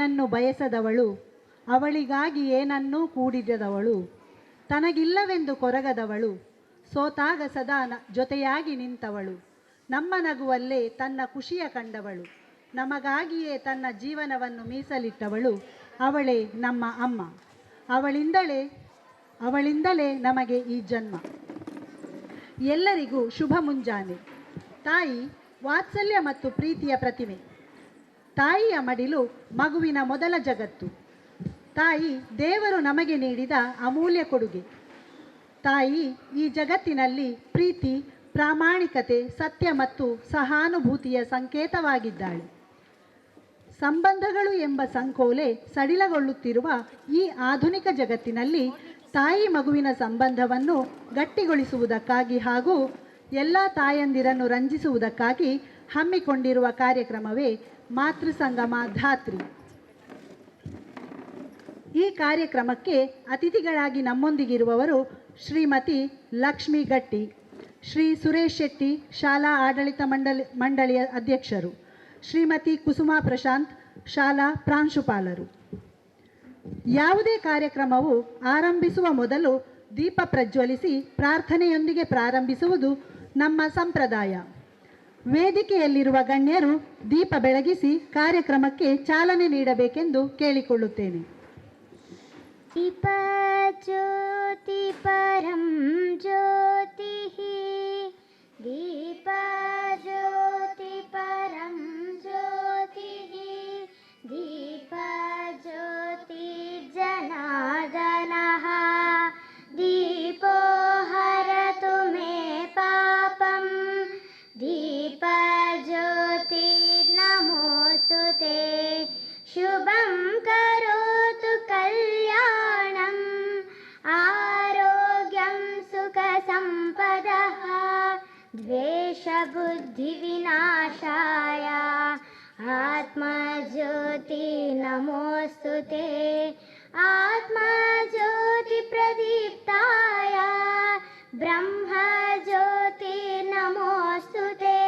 ಏನನ್ನು ಬಯಸದವಳು, ಅವಳಿಗಾಗಿ ಏನನ್ನೂ ಕೂಡಿದವಳು, ತನಗಿಲ್ಲವೆಂದು ಕೊರಗದವಳು, ಸೋತಾಗ ಸದಾ ಜೊತೆಯಾಗಿ ನಿಂತವಳು, ನಮ್ಮ ನಗುವಲ್ಲೇ ತನ್ನ ಖುಷಿಯ ಕಂಡವಳು, ನಮಗಾಗಿಯೇ ತನ್ನ ಜೀವನವನ್ನು ಮೀಸಲಿಟ್ಟವಳು, ಅವಳೇ ನಮ್ಮ ಅಮ್ಮ. ಅವಳಿಂದಲೇ ನಮಗೆ ಈ ಜನ್ಮ. ಎಲ್ಲರಿಗೂ ಶುಭ ಮುಂಜಾನೆ. ತಾಯಿ ವಾತ್ಸಲ್ಯ ಮತ್ತು ಪ್ರೀತಿಯ ಪ್ರತಿಮೆ. ತಾಯಿಯ ಮಡಿಲು ಮಗುವಿನ ಮೊದಲ ಜಗತ್ತು. ತಾಯಿ ದೇವರು ನಮಗೆ ನೀಡಿದ ಅಮೂಲ್ಯ ಕೊಡುಗೆ. ತಾಯಿ ಈ ಜಗತ್ತಿನಲ್ಲಿ ಪ್ರೀತಿ, ಪ್ರಾಮಾಣಿಕತೆ, ಸತ್ಯ ಮತ್ತು ಸಹಾನುಭೂತಿಯ ಸಂಕೇತವಾಗಿದ್ದಾಳೆ. ಸಂಬಂಧಗಳು ಎಂಬ ಸಂಕೋಲೆ ಸಡಿಲಗೊಳ್ಳುತ್ತಿರುವ ಈ ಆಧುನಿಕ ಜಗತ್ತಿನಲ್ಲಿ ತಾಯಿ ಮಗುವಿನ ಸಂಬಂಧವನ್ನು ಗಟ್ಟಿಗೊಳಿಸುವುದಕ್ಕಾಗಿ ಹಾಗೂ ಎಲ್ಲ ತಾಯಂದಿರನ್ನು ರಂಜಿಸುವುದಕ್ಕಾಗಿ ಹಮ್ಮಿಕೊಂಡಿರುವ ಕಾರ್ಯಕ್ರಮವೇ ಮಾತೃ ಸಂಗಮ ಧಾತ್ರಿ. ಈ ಕಾರ್ಯಕ್ರಮಕ್ಕೆ ಅತಿಥಿಗಳಾಗಿ ನಮ್ಮೊಂದಿಗಿರುವವರು ಶ್ರೀಮತಿ ಲಕ್ಷ್ಮಿ ಗಟ್ಟಿ, ಶ್ರೀ ಸುರೇಶ್ ಶೆಟ್ಟಿ, ಶಾಲಾ ಆಡಳಿತ ಮಂಡಳಿಯ ಅಧ್ಯಕ್ಷರು, ಶ್ರೀಮತಿ ಕುಸುಮಾ ಪ್ರಶಾಂತ್, ಶಾಲಾ ಪ್ರಾಂಶುಪಾಲರು. ಯಾವುದೇ ಕಾರ್ಯಕ್ರಮವು ಆರಂಭಿಸುವ ಮೊದಲು ದೀಪ ಪ್ರಜ್ವಲಿಸಿ ಪ್ರಾರ್ಥನೆಯೊಂದಿಗೆ ಪ್ರಾರಂಭಿಸುವುದು ನಮ್ಮ ಸಂಪ್ರದಾಯ. ವೇದಿಕೆಯಲ್ಲಿರುವ ಗಣ್ಯರು ದೀಪ ಬೆಳಗಿಸಿ ಕಾರ್ಯಕ್ರಮಕ್ಕೆ ಚಾಲನೆ ನೀಡಬೇಕೆಂದು ಕೇಳಿಕೊಳ್ಳುತ್ತೇನೆ. ದೀಪ ಜ್ಯೋತಿ ಪರಂ ಜ್ಯೋತಿ, ದೀಪ ಜ್ಯೋತಿ ಪರಂ ಜ್ಯೋತಿ, ದೀಪ ಜ್ಯೋತಿ ಜನಾರ್ದನಃ, ದೀಪೋ ಹರತು ಮೇ ಪಾಪಂ, ದೀಪ ಜ್ಯೋತಿ ನಮೋಸ್ತುತೆ, ಶುಭಂ ಕರೋತು ಕಲ್ಯಾಣಂ, ಆರೋಗ್ಯಂ ಸುಖ ಸಂಪದಃ, ದ್ವೇಷ ಬುದ್ಧಿ ವಿನಾಶಾಯ, ಆತ್ಮ ಜ್ಯೋತಿ ನಮೋಸ್ತುತೆ, ಆತ್ಮ ಜ್ಯೋತಿ ಪ್ರದೀಪ್ತಾಯ, ಬ್ರಹ್ಮ ಜ್ಯೋತಿ ನಮೋಸ್ತುತೆ,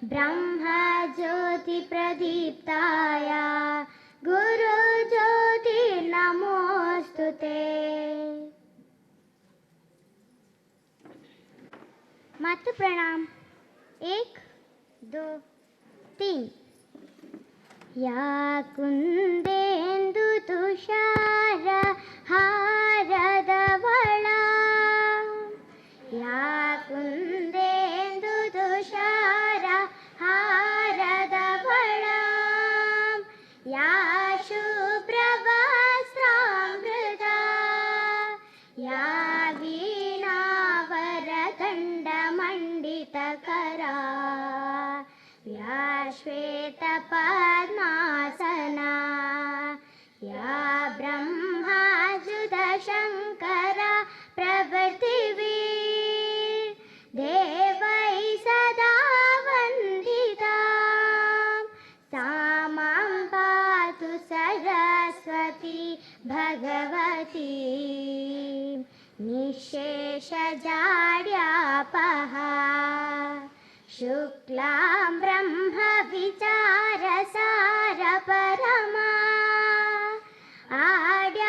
ಬ್ರಹ್ಮ ಜ್ಯೋತಿ ಪ್ರದೀಪ್ತಾಯ, ಗುರು ಜ್ಯೋತಿ ನಮೋಸ್ತುತೆ. मातु प्रणाम. 1 2 3. या कुंदेंदु तुषार हारदवಳ, या कुंदेंदु तुषार हारदवಳ, या शुभ्रवस्त्रामೃತ, या वीणावरदण्डमण्डितकरा, या श्वेतपद्मासना, या ब्रह्माच्युतशङ्कर प्रभृतिवी देवै सदा वन्दिता, सा मां पातु सरस्वती भगवती, निःशेषजाड्यापः, शुक्लां ब्रह्म विचारसार परमा, आड्याञ्जगद्व्यापिनी,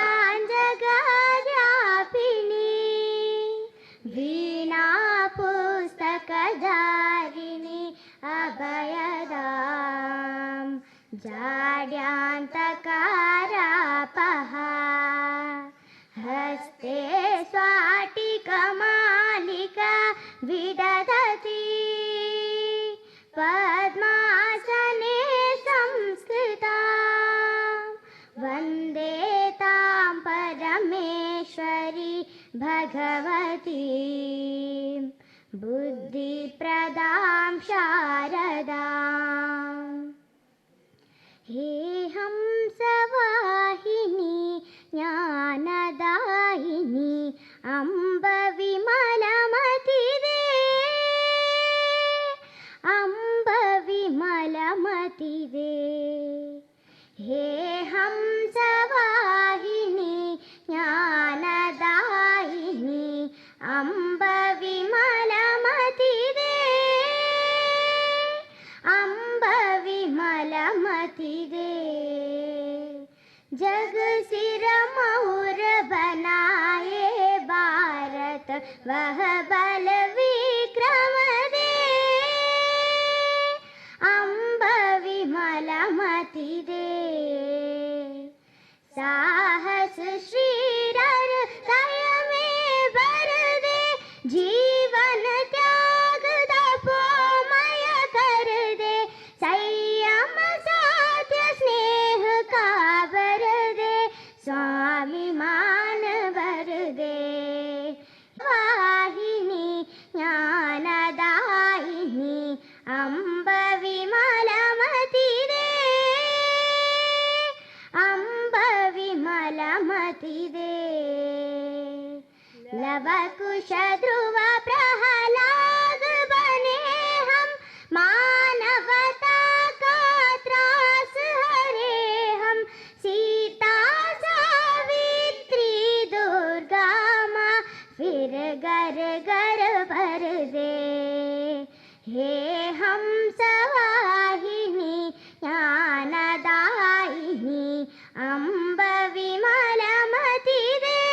वीणा पुस्तकधारिणी अभयदां, जाड्यान्तकारापः, हस्ते स्वाटिकमालिका विदधति, पद्मासने संस्कृता, वन्दे तां परमेश्वरी भगवती, बुद्धिप्रदां शारदाम्. हे हंसवाहिनी ज्ञानदायिनी अम्ब विमलमतिदे, अम्ब विमलमतिदे, हे हंसवाहिनी ज्ञानदायिनी अम्ब विमलमतिदे, अम्ब विमलमतिदे. वह बल विक्रम दे अम्ब विमलमति दे साहस श्रीरर दय में भर दे जीवन त्याग तपोमय कर दे संयम साध्य स्नेह का बर दे स्वाभिमान भर दे वाहिनी ज्ञानदायिनी अम्ब विमलमति दे अम्ब विमलमति दे लवकुश ध्रुव प्रहलाद बने हम मानवता का त्रास हरे हम सीता सावित्री दुर्गा माँ फिर घर घर भर दे हे हम सवाहिनी ज्ञानदायिनी अम्ब विमलमति दे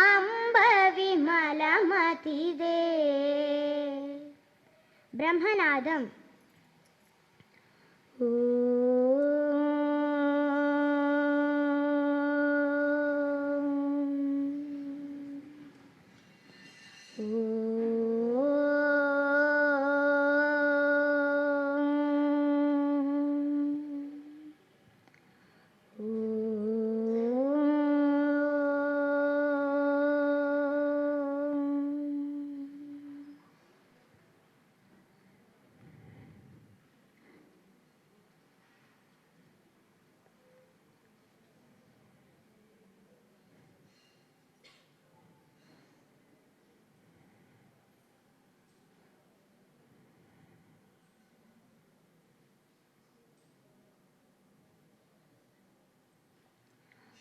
अम्ब विमलमति दे ब्रह्मनादम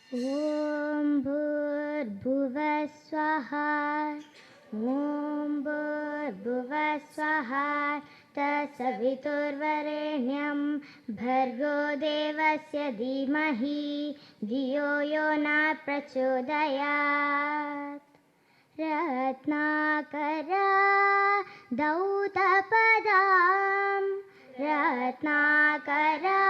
ॐ भूर्भुवः स्वः ॐ भूर्भुवः स्वः तत्सवितुर्वरेण्यं भर्गो देवस्य धीमहि धियो यो न प्रचोदयात् रत्नाकरा दौतपदां रत्नाकरा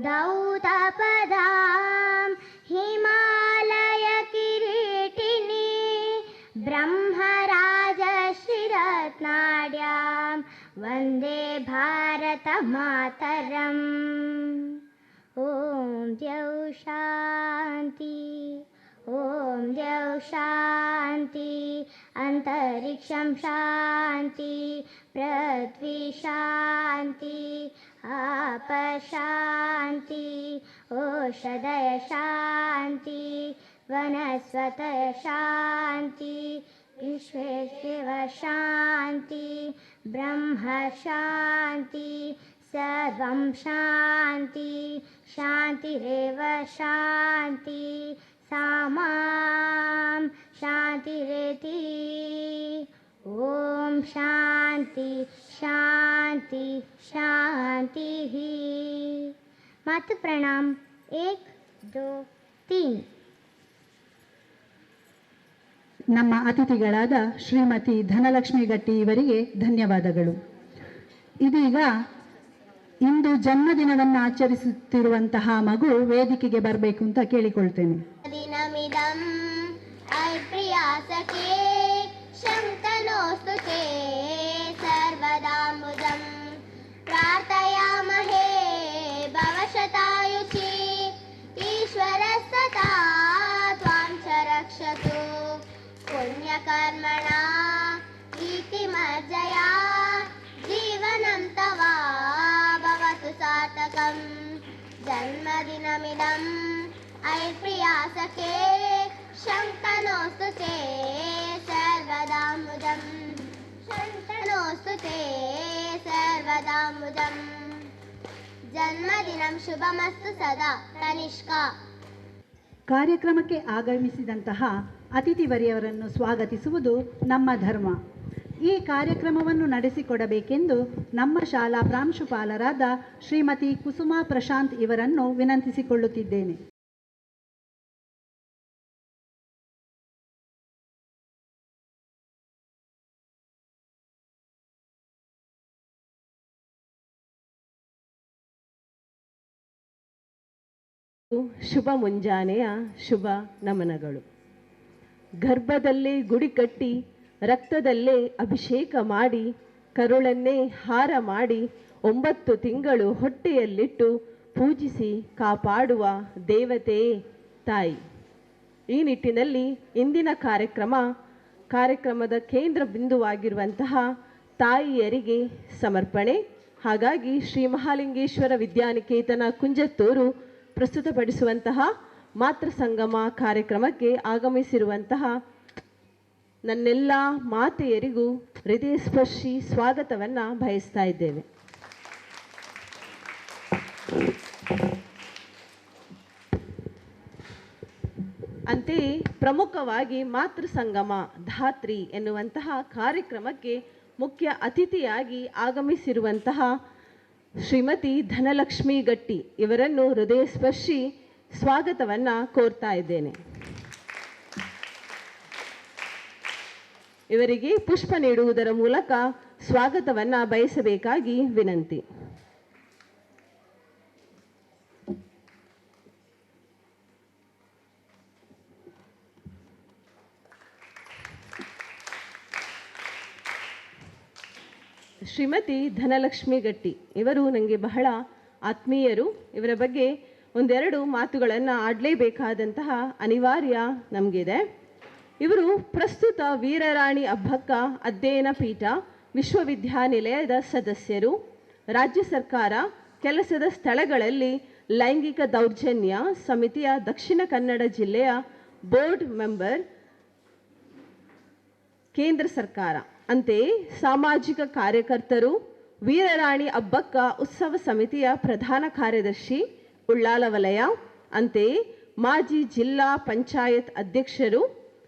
दौतपदां हिमालय किरीटिनी ब्रह्मराजश्रीरत्नाढ्यां वन्दे भारतमातरम् ॐ द्यौ शान्ति ॐ द्यौ शान्ति अन्तरिक्षं शान्ति पृथ्वी शान्ति आप शान्ति ओषधय शान्ति वनस्पतय शान्ति विश्वे शिव शान्ति ब्रह्म शान्ति सर्वं शान्ति शान्तिरेव शान्ति सामां शान्तिरेति ॐ शान्ति शान्ति शान्तिः मातु प्रणाम 1 2 3 ನಮ್ಮ ಅತಿಥಿಗಳಾದ ಶ್ರೀಮತಿ ಧನಲಕ್ಷ್ಮಿ ಗಟ್ಟಿ ಇವರಿಗೆ ಧನ್ಯವಾದಗಳು. ಇದೀಗ ಇಂದು ಜನ್ಮದಿನವನ್ನು ಆಚರಿಸುತ್ತಿರುವಂತಹ ಮಗು ವೇದಿಕೆಗೆ ಬರಬೇಕು ಅಂತ ಕೇಳಿಕೊಳ್ತೇನೆ. ದಿನಮಿದಂ ಐಪ್ರಿಯಾಸಕೆ ಶಂತನೋಸ್ತು ತೇ ಸರ್ವದಾಂಬುಜಂ ಪ್ರಾರ್ಥಯಾಮಹೇ ಭವಶತಾಯುಷಿ ಈಶ್ವರಸ್ತತಾ ತ್ವಾಂ ಚ ರಕ್ಷತು पुण्यकर्मणा कीर्तिमर्जया जीवनं तव भवतु सार्थकं जन्मदिनमिदम् ऐप्रियासके शङ्कनोऽस्तु ते सर्वदाम्बुजं शङ्कनोऽस्तु ते सर्वदाम्बुजं जन्मदिनं शुभमस्तु सदा तनिष्का. ಕಾರ್ಯಕ್ರಮಕ್ಕೆ ಆಗಮಿಸಿದಂತಹ ಅತಿಥಿವರಿಯವರನ್ನು ಸ್ವಾಗತಿಸುವುದು ನಮ್ಮ ಧರ್ಮ. ಈ ಕಾರ್ಯಕ್ರಮವನ್ನು ನಡೆಸಿಕೊಡಬೇಕೆಂದು ನಮ್ಮ ಶಾಲಾ ಪ್ರಾಂಶುಪಾಲರಾದ ಶ್ರೀಮತಿ ಕುಸುಮಾ ಪ್ರಶಾಂತ್ ಇವರನ್ನು ವಿನಂತಿಸಿಕೊಳ್ಳುತ್ತಿದ್ದೇನೆ. ಶುಭ ಮುಂಜಾನೆಯ ಶುಭ ನಮನಗಳು. ಗರ್ಭದಲ್ಲೇ ಗುಡಿ ಕಟ್ಟಿ ರಕ್ತದಲ್ಲೇ ಅಭಿಷೇಕ ಮಾಡಿ ಕರುಳನ್ನೇ ಹಾರ ಮಾಡಿ 9 ತಿಂಗಳು ಹೊಟ್ಟೆಯಲ್ಲಿಟ್ಟು ಪೂಜಿಸಿ ಕಾಪಾಡುವ ದೇವತೆಯೇ ತಾಯಿ. ಈ ನಿಟ್ಟಿನಲ್ಲಿ ಇಂದಿನ ಕಾರ್ಯಕ್ರಮದ ಕೇಂದ್ರ ಬಿಂದುವಾಗಿರುವಂತಹ ತಾಯಿಯರಿಗೆ ಸಮರ್ಪಣೆ. ಹಾಗಾಗಿ ಶ್ರೀ ಮಹಾಲಿಂಗೇಶ್ವರ ವಿದ್ಯಾನಿಕೇತನ ಕುಂಜತ್ತೂರು ಪ್ರಸ್ತುತಪಡಿಸುವಂತಹ ಮಾತೃ ಸಂಗಮ ಕಾರ್ಯಕ್ರಮಕ್ಕೆ ಆಗಮಿಸಿರುವಂತಹ ನನ್ನೆಲ್ಲ ಮಾತೆಯರಿಗೂ ಹೃದಯ ಸ್ಪರ್ಶಿ ಸ್ವಾಗತವನ್ನು ಬಯಸ್ತಾ ಇದ್ದೇವೆ. ಅಂತೆಯೇ ಪ್ರಮುಖವಾಗಿ ಮಾತೃ ಸಂಗಮ ಧಾತ್ರಿ ಎನ್ನುವಂತಹ ಕಾರ್ಯಕ್ರಮಕ್ಕೆ ಮುಖ್ಯ ಅತಿಥಿಯಾಗಿ ಆಗಮಿಸಿರುವಂತಹ ಶ್ರೀಮತಿ ಧನಲಕ್ಷ್ಮಿ ಗಟ್ಟಿ ಇವರನ್ನು ಹೃದಯ ಸ್ಪರ್ಶಿ ಸ್ವಾಗತವನ್ನು ಕೋರ್ತಾ ಇದ್ದೇನೆ. ಇವರಿಗೆ ಪುಷ್ಪ ನೀಡುವುದರ ಮೂಲಕ ಸ್ವಾಗತವನ್ನು ಬಯಸಬೇಕಾಗಿ ವಿನಂತಿ. ಶ್ರೀಮತಿ ಧನಲಕ್ಷ್ಮಿ ಗಟ್ಟಿ ಇವರು ನನಗೆ ಬಹಳ ಆತ್ಮೀಯರು. ಇವರ ಬಗ್ಗೆ ಒಂದೆರಡು ಮಾತುಗಳನ್ನು ಆಡಲೇಬೇಕಾದಂತಹ ಅನಿವಾರ್ಯ ನಮಗಿದೆ. ಇವರು ಪ್ರಸ್ತುತ ವೀರರಾಣಿ ಅಬ್ಬಕ್ಕ ಅಧ್ಯಯನ ಪೀಠ ವಿಶ್ವವಿದ್ಯಾನಿಲಯದ ಸದಸ್ಯರು, ರಾಜ್ಯ ಸರ್ಕಾರ ಕೆಲಸದ ಸ್ಥಳಗಳಲ್ಲಿ ಲೈಂಗಿಕ ದೌರ್ಜನ್ಯ ಸಮಿತಿಯ ದಕ್ಷಿಣ ಕನ್ನಡ ಜಿಲ್ಲೆಯ ಬೋರ್ಡ್ ಮೆಂಬರ್, ಕೇಂದ್ರ ಸರ್ಕಾರ. ಅಂತೆಯೇ ಸಾಮಾಜಿಕ ಕಾರ್ಯಕರ್ತರು, ವೀರರಾಣಿ ಅಬ್ಬಕ್ಕ ಉತ್ಸವ ಸಮಿತಿಯ ಪ್ರಧಾನ ಕಾರ್ಯದರ್ಶಿ ಉಳ್ಳಾಲ ವಲಯ, ಅಂತೆಯೇ ಮಾಜಿ ಜಿಲ್ಲಾ ಪಂಚಾಯತ್ ಅಧ್ಯಕ್ಷರು,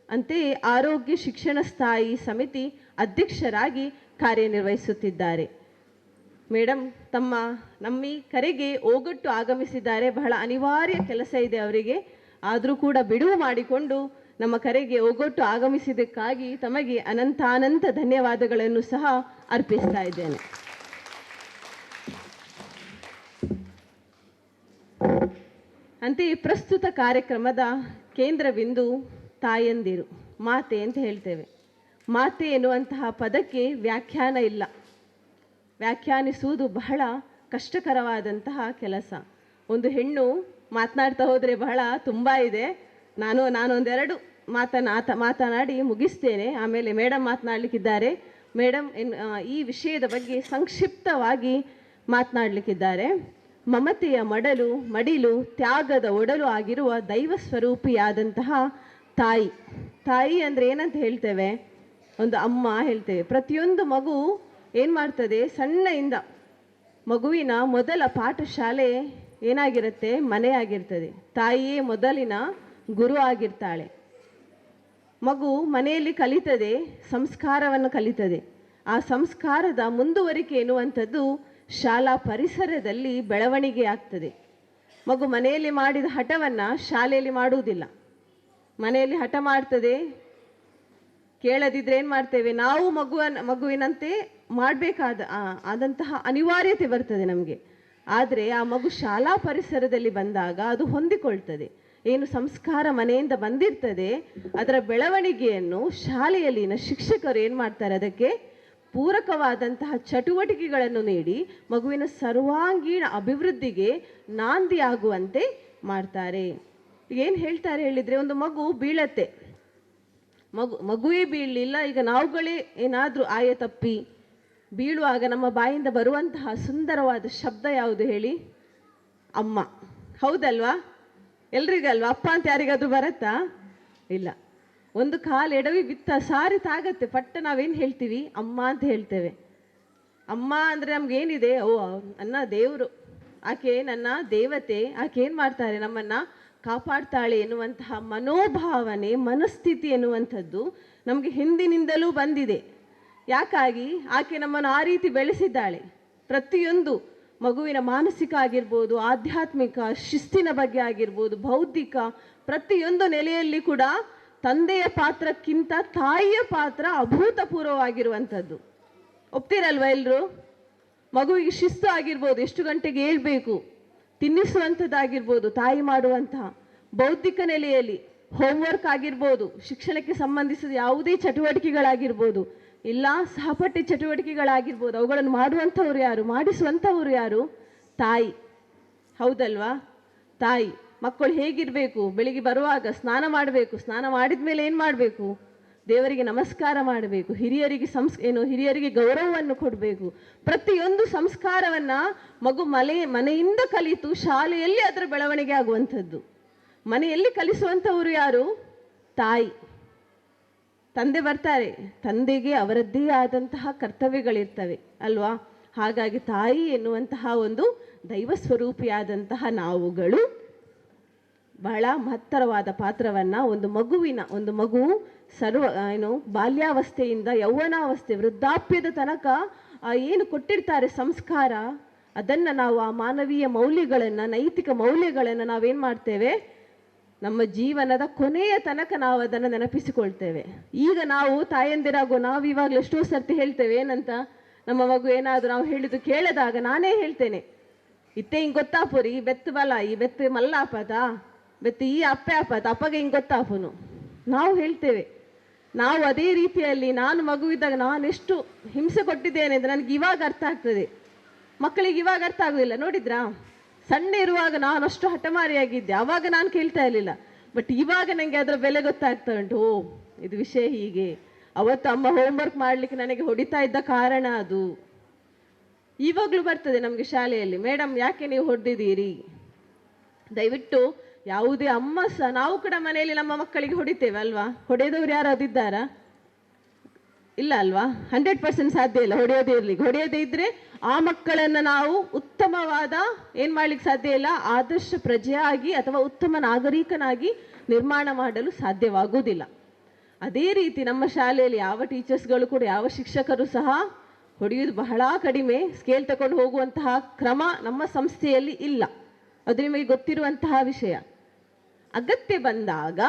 ಅಂತೆಯೇ ಆರೋಗ್ಯ ಶಿಕ್ಷಣ ಸ್ಥಾಯಿ ಸಮಿತಿ ಅಧ್ಯಕ್ಷರಾಗಿ ಕಾರ್ಯನಿರ್ವಹಿಸುತ್ತಿದ್ದಾರೆ. ಮೇಡಮ್ ನಮ್ಮ ಈ ಕರೆಗೆ ಓಗೊಟ್ಟು ಆಗಮಿಸಿದ್ದಾರೆ. ಬಹಳ ಅನಿವಾರ್ಯ ಕೆಲಸ ಇದೆ ಅವರಿಗೆ, ಆದರೂ ಕೂಡ ಬಿಡುವು ಮಾಡಿಕೊಂಡು ನಮ್ಮ ಕರೆಗೆ ಓಗೊಟ್ಟು ಆಗಮಿಸಿದ್ದಕ್ಕಾಗಿ ತಮಗೆ ಅನಂತಾನಂತ ಧನ್ಯವಾದಗಳನ್ನು ಸಹ ಅರ್ಪಿಸ್ತಾ ಇದ್ದೇನೆ. ಅಂತೆಯೇ ಪ್ರಸ್ತುತ ಕಾರ್ಯಕ್ರಮದ ಕೇಂದ್ರ ಬಿಂದು ತಾಯಂದಿರು, ಮಾತೆ ಅಂತ ಹೇಳ್ತೇವೆ. ಮಾತೆ ಎನ್ನುವಂತಹ ಪದಕ್ಕೆ ವ್ಯಾಖ್ಯಾನ ಇಲ್ಲ. ವ್ಯಾಖ್ಯಾನಿಸುವುದು ಬಹಳ ಕಷ್ಟಕರವಾದಂತಹ ಕೆಲಸ. ಒಂದು ಹೆಣ್ಣು ಮಾತನಾಡ್ತಾ ಹೋದರೆ ಬಹಳ ತುಂಬ ಇದೆ. ನಾನೊಂದೆರಡು ಮಾತನಾಡಿ ಮುಗಿಸ್ತೇನೆ. ಆಮೇಲೆ ಮೇಡಮ್ ಮಾತನಾಡಲಿಕ್ಕಿದ್ದಾರೆ. ಮೇಡಮ್ ಈ ವಿಷಯದ ಬಗ್ಗೆ ಸಂಕ್ಷಿಪ್ತವಾಗಿ ಮಾತನಾಡಲಿಕ್ಕಿದ್ದಾರೆ. ಮಮತೆಯ ಮಡಿಲು ತ್ಯಾಗದ ಒಡಲು ಆಗಿರುವ ದೈವ ಸ್ವರೂಪಿಯಾದಂತಹ ತಾಯಿ ಅಂದರೆ ಏನಂತ ಹೇಳ್ತೇವೆ? ಒಂದು ಅಮ್ಮ ಹೇಳ್ತೇವೆ. ಪ್ರತಿಯೊಂದು ಮಗು ಏನು ಮಾಡ್ತದೆ? ಸಣ್ಣಯಿಂದ ಮಗುವಿನ ಮೊದಲ ಪಾಠಶಾಲೆ ಏನಾಗಿರುತ್ತೆ? ಮನೆಯಾಗಿರ್ತದೆ. ತಾಯಿಯೇ ಮೊದಲಿನ ಗುರು ಆಗಿರ್ತಾಳೆ. ಮಗು ಮನೆಯಲ್ಲಿ ಕಲಿತದೆ, ಸಂಸ್ಕಾರವನ್ನು ಕಲಿತದೆ. ಆ ಸಂಸ್ಕಾರದ ಮುಂದುವರಿಕೆ ಎನ್ನುವಂಥದ್ದು ಶಾಲಾ ಪರಿಸರದಲ್ಲಿ ಬೆಳವಣಿಗೆ ಆಗ್ತದೆ. ಮಗು ಮನೆಯಲ್ಲಿ ಮಾಡಿದ ಹಠವನ್ನು ಶಾಲೆಯಲ್ಲಿ ಮಾಡುವುದಿಲ್ಲ. ಮನೆಯಲ್ಲಿ ಹಠ ಮಾಡ್ತದೆ, ಕೇಳದಿದ್ರೆ ಏನು ಮಾಡ್ತೇವೆ ನಾವು? ಮಗುವಿನಂತೆ ಆದಂತಹ ಅನಿವಾರ್ಯತೆ ಬರ್ತದೆ ನಮಗೆ. ಆದರೆ ಆ ಮಗು ಶಾಲಾ ಪರಿಸರದಲ್ಲಿ ಬಂದಾಗ ಅದು ಹೊಂದಿಕೊಳ್ತದೆ. ಏನು ಸಂಸ್ಕಾರ ಮನೆಯಿಂದ ಬಂದಿರ್ತದೆ ಅದರ ಬೆಳವಣಿಗೆಯನ್ನು ಶಾಲೆಯಲ್ಲಿನ ಶಿಕ್ಷಕರು ಏನು ಮಾಡ್ತಾರೆ? ಅದಕ್ಕೆ ಪೂರಕವಾದಂತಹ ಚಟುವಟಿಕೆಗಳನ್ನು ನೀಡಿ ಮಗುವಿನ ಸರ್ವಾಂಗೀಣ ಅಭಿವೃದ್ಧಿಗೆ ನಾಂದಿಯಾಗುವಂತೆ ಮಾಡ್ತಾರೆ. ಏನು ಹೇಳ್ತಾರೆ ಹೇಳಿದರೆ, ಒಂದು ಮಗು ಬೀಳತ್ತೆ, ಮಗುವೇ ಬೀಳಲಿಲ್ಲ, ಈಗ ನಾವುಗಳೇ ಏನಾದರೂ ತಪ್ಪಿ ಬೀಳುವಾಗ ನಮ್ಮ ಬಾಯಿಂದ ಬರುವಂತಹ ಸುಂದರವಾದ ಶಬ್ದ ಯಾವುದು ಹೇಳಿ? ಅಮ್ಮ. ಹೌದಲ್ವಾ? ಎಲ್ರಿಗಲ್ವಾ? ಅಪ್ಪ ಅಂತ ಯಾರಿಗಾದ್ರೂ ಬರತ್ತಾ? ಇಲ್ಲ. ಒಂದು ಕಾಲು ಎಡವಿ ಬಿತ್ತ ಸಾರಿ ತಾಗತ್ತೆ, ಪಟ್ಟ ನಾವೇನು ಹೇಳ್ತೀವಿ? ಅಮ್ಮ ಅಂತ ಹೇಳ್ತೇವೆ. ಅಮ್ಮ ಅಂದರೆ ನಮ್ಗೇನಿದೆ? ನನ್ನ ದೇವರು, ಆಕೆ ನನ್ನ ದೇವತೆ, ಆಕೆ ಏನು ಮಾಡ್ತಾರೆ? ನಮ್ಮನ್ನು ಕಾಪಾಡ್ತಾಳೆ ಎನ್ನುವಂತಹ ಮನೋಭಾವನೆ, ಮನಸ್ಥಿತಿ ಎನ್ನುವಂಥದ್ದು ನಮಗೆ ಹಿಂದಿನಿಂದಲೂ ಬಂದಿದೆ. ಯಾಕಾಗಿ? ಆಕೆ ನಮ್ಮನ್ನು ಆ ರೀತಿ ಬೆಳೆಸಿದ್ದಾಳೆ. ಪ್ರತಿಯೊಂದು ಮಗುವಿನ ಮಾನಸಿಕ ಆಗಿರ್ಬೋದು, ಆಧ್ಯಾತ್ಮಿಕ ಶಿಸ್ತಿನ ಬಗ್ಗೆ ಆಗಿರ್ಬೋದು, ಬೌದ್ಧಿಕ ಪ್ರತಿಯೊಂದು ನೆಲೆಯಲ್ಲಿ ಕೂಡ ತಂದೆಯ ಪಾತ್ರಕ್ಕಿಂತ ತಾಯಿಯ ಪಾತ್ರ ಅಭೂತಪೂರ್ವವಾಗಿರುವಂಥದ್ದು. ಒಪ್ತೀರಲ್ವ ಎಲ್ಲರೂ? ಮಗುವಿಗೆ ಶಿಸ್ತು ಆಗಿರ್ಬೋದು, ಎಷ್ಟು ಗಂಟೆಗೆ ಏಳಬೇಕು, ತಿನ್ನಿಸುವಂಥದ್ದಾಗಿರ್ಬೋದು, ತಾಯಿ ಮಾಡುವಂತಹ ಬೌದ್ಧಿಕ ನೆಲೆಯಲ್ಲಿ ಹೋಮ್ವರ್ಕ್ ಆಗಿರ್ಬೋದು, ಶಿಕ್ಷಣಕ್ಕೆ ಸಂಬಂಧಿಸಿದ ಯಾವುದೇ ಚಟುವಟಿಕೆಗಳಾಗಿರ್ಬೋದು, ಇಲ್ಲ ಸಹಪಠ್ಯ ಚಟುವಟಿಕೆಗಳಾಗಿರ್ಬೋದು, ಅವುಗಳನ್ನು ಮಾಡುವಂಥವ್ರು ಯಾರು, ಮಾಡಿಸುವಂಥವ್ರು ಯಾರು? ತಾಯಿ. ಹೌದಲ್ವಾ? ತಾಯಿ. ಮಕ್ಕಳು ಹೇಗಿರಬೇಕು? ಬೆಳಿಗ್ಗೆ ಬರುವಾಗ ಸ್ನಾನ ಮಾಡಬೇಕು, ಸ್ನಾನ ಮಾಡಿದ ಮೇಲೆ ಏನು ಮಾಡಬೇಕು? ದೇವರಿಗೆ ನಮಸ್ಕಾರ ಮಾಡಬೇಕು, ಹಿರಿಯರಿಗೆ ಗೌರವವನ್ನು ಕೊಡಬೇಕು. ಪ್ರತಿಯೊಂದು ಸಂಸ್ಕಾರವನ್ನು ಮಗು ಮನೆಯಿಂದ ಕಲಿತು ಶಾಲೆಯಲ್ಲಿ ಅದರ ಬೆಳವಣಿಗೆ ಆಗುವಂಥದ್ದು. ಮನೆಯಲ್ಲಿ ಕಲಿಸುವಂಥವರು ಯಾರು? ತಾಯಿ. ತಂದೆ ಬರ್ತಾರೆ, ತಂದೆಗೆ ಅವರದ್ದೇ ಆದಂತಹ ಕರ್ತವ್ಯಗಳಿರ್ತವೆ ಅಲ್ವಾ? ಹಾಗಾಗಿ ತಾಯಿ ಎನ್ನುವಂತಹ ಒಂದು ದೈವ ಸ್ವರೂಪಿಯಾದಂತಹ ನಾವುಗಳು ಬಹಳ ಮಹತ್ತರವಾದ ಪಾತ್ರವನ್ನು ಒಂದು ಮಗು ಬಾಲ್ಯಾವಸ್ಥೆಯಿಂದ ಯೌವನಾವಸ್ಥೆ ವೃದ್ಧಾಪ್ಯದ ತನಕ ಏನು ಕೊಟ್ಟಿರ್ತಾರೆ ಸಂಸ್ಕಾರ, ಅದನ್ನು ನಾವು ಆ ಮಾನವೀಯ ಮೌಲ್ಯಗಳನ್ನು, ನೈತಿಕ ಮೌಲ್ಯಗಳನ್ನು ನಾವೇನು ಮಾಡ್ತೇವೆ, ನಮ್ಮ ಜೀವನದ ಕೊನೆಯ ತನಕ ನಾವು ಅದನ್ನು ನೆನಪಿಸಿಕೊಳ್ತೇವೆ. ಈಗ ನಾವು ತಾಯಂದಿರಾಗೋ ನಾವು ಇವಾಗಲೂ ಎಷ್ಟೋ ಸರ್ತಿ ಹೇಳ್ತೇವೆ ಏನಂತ, ನಮ್ಮ ಮಗು ಏನಾದರೂ ನಾವು ಹೇಳಿದ್ದು ಕೇಳದಾಗ ನಾನೇ ಹೇಳ್ತೇನೆ, ಇತ್ತೆ ಹಿಂಗೆ ಗೊತ್ತಾಪುರಿ ಈ ಬೆತ್ತು ಬಲ, ಈ ಬೆತ್ತು ಮಲ್ಲ ಆಪತ, ಬೆತ್ತು ಈ ಅಪ್ಪೆ ಆಪತ, ಅಪ್ಪಗೆ ಹಿಂಗೆ ಗೊತ್ತಾಪುನು ನಾವು ಹೇಳ್ತೇವೆ. ನಾವು ಅದೇ ರೀತಿಯಲ್ಲಿ ನಾನು ಮಗುವಿದ್ದಾಗ ನಾನೆಷ್ಟು ಹಿಂಸೆ ಕೊಟ್ಟಿದ್ದೇನೆ ಅಂತ ನನಗೆ ಇವಾಗ ಅರ್ಥ ಆಗ್ತದೆ, ಮಕ್ಕಳಿಗೆ ಇವಾಗ ಅರ್ಥ ಆಗೋದಿಲ್ಲ. ನೋಡಿದ್ರಾ, ಸಣ್ಣ ಇರುವಾಗ ನಾನು ಅಷ್ಟು ಹಠಮಾರಿಯಾಗಿದ್ದೆ, ಆವಾಗ ನಾನು ಕೇಳ್ತಾ ಇರಲಿಲ್ಲ. ಬಟ್ ಇವಾಗ ನನಗೆ ಅದರ ಬೆಲೆ ಗೊತ್ತಾಗ್ತಾ ಉಂಟು. ಓ, ಇದು ವಿಷಯ ಹೀಗೆ, ಅವತ್ತು ಅಮ್ಮ ಹೋಮ್ವರ್ಕ್ ಮಾಡಲಿಕ್ಕೆ ನನಗೆ ಹೊಡಿತಾ ಇದ್ದ ಕಾರಣ ಅದು. ಇವಾಗಲೂ ಬರ್ತದೆ ನಮಗೆ ಶಾಲೆಯಲ್ಲಿ, ಮೇಡಮ್ ಯಾಕೆ ನೀವು ಹೊಡೆದಿದ್ದೀರಿ? ದಯವಿಟ್ಟು ಯಾವುದೇ ಅಮ್ಮ ಸಹ, ನಾವು ಕೂಡ ಮನೆಯಲ್ಲಿ ನಮ್ಮ ಮಕ್ಕಳಿಗೆ ಹೊಡಿತೇವೆ ಅಲ್ವಾ? ಹೊಡೆಯೋದವ್ರು ಯಾರಾದಿದ್ದಾರಾ? ಇಲ್ಲ ಅಲ್ವಾ? 100% ಸಾಧ್ಯ ಇಲ್ಲ ಹೊಡೆಯೋದೇ ಇರಲಿಕ್ಕೆ. ಹೊಡೆಯೋದೇ ಇದ್ದರೆ ಆ ಮಕ್ಕಳನ್ನು ನಾವು ಉತ್ತಮವಾದ ಏನು ಮಾಡಲಿಕ್ಕೆ ಸಾಧ್ಯ ಇಲ್ಲ, ಆದರ್ಶ ಪ್ರಜೆಯಾಗಿ ಅಥವಾ ಉತ್ತಮ ನಾಗರಿಕನಾಗಿ ನಿರ್ಮಾಣ ಮಾಡಲು ಸಾಧ್ಯವಾಗುವುದಿಲ್ಲ. ಅದೇ ರೀತಿ ನಮ್ಮ ಶಾಲೆಯಲ್ಲಿ ಯಾವ ಟೀಚರ್ಸ್ಗಳು ಕೂಡ, ಯಾವ ಶಿಕ್ಷಕರು ಸಹ ಹೊಡೆಯುವುದು ಬಹಳ ಕಡಿಮೆ, ಸ್ಕೇಲ್ ತಗೊಂಡು ಹೋಗುವಂತಹ ಕ್ರಮ ನಮ್ಮ ಸಂಸ್ಥೆಯಲ್ಲಿ ಇಲ್ಲ. ಅದು ನಿಮಗೆ ಗೊತ್ತಿರುವಂತಹ ವಿಷಯ. ಅಗತ್ಯ ಬಂದಾಗ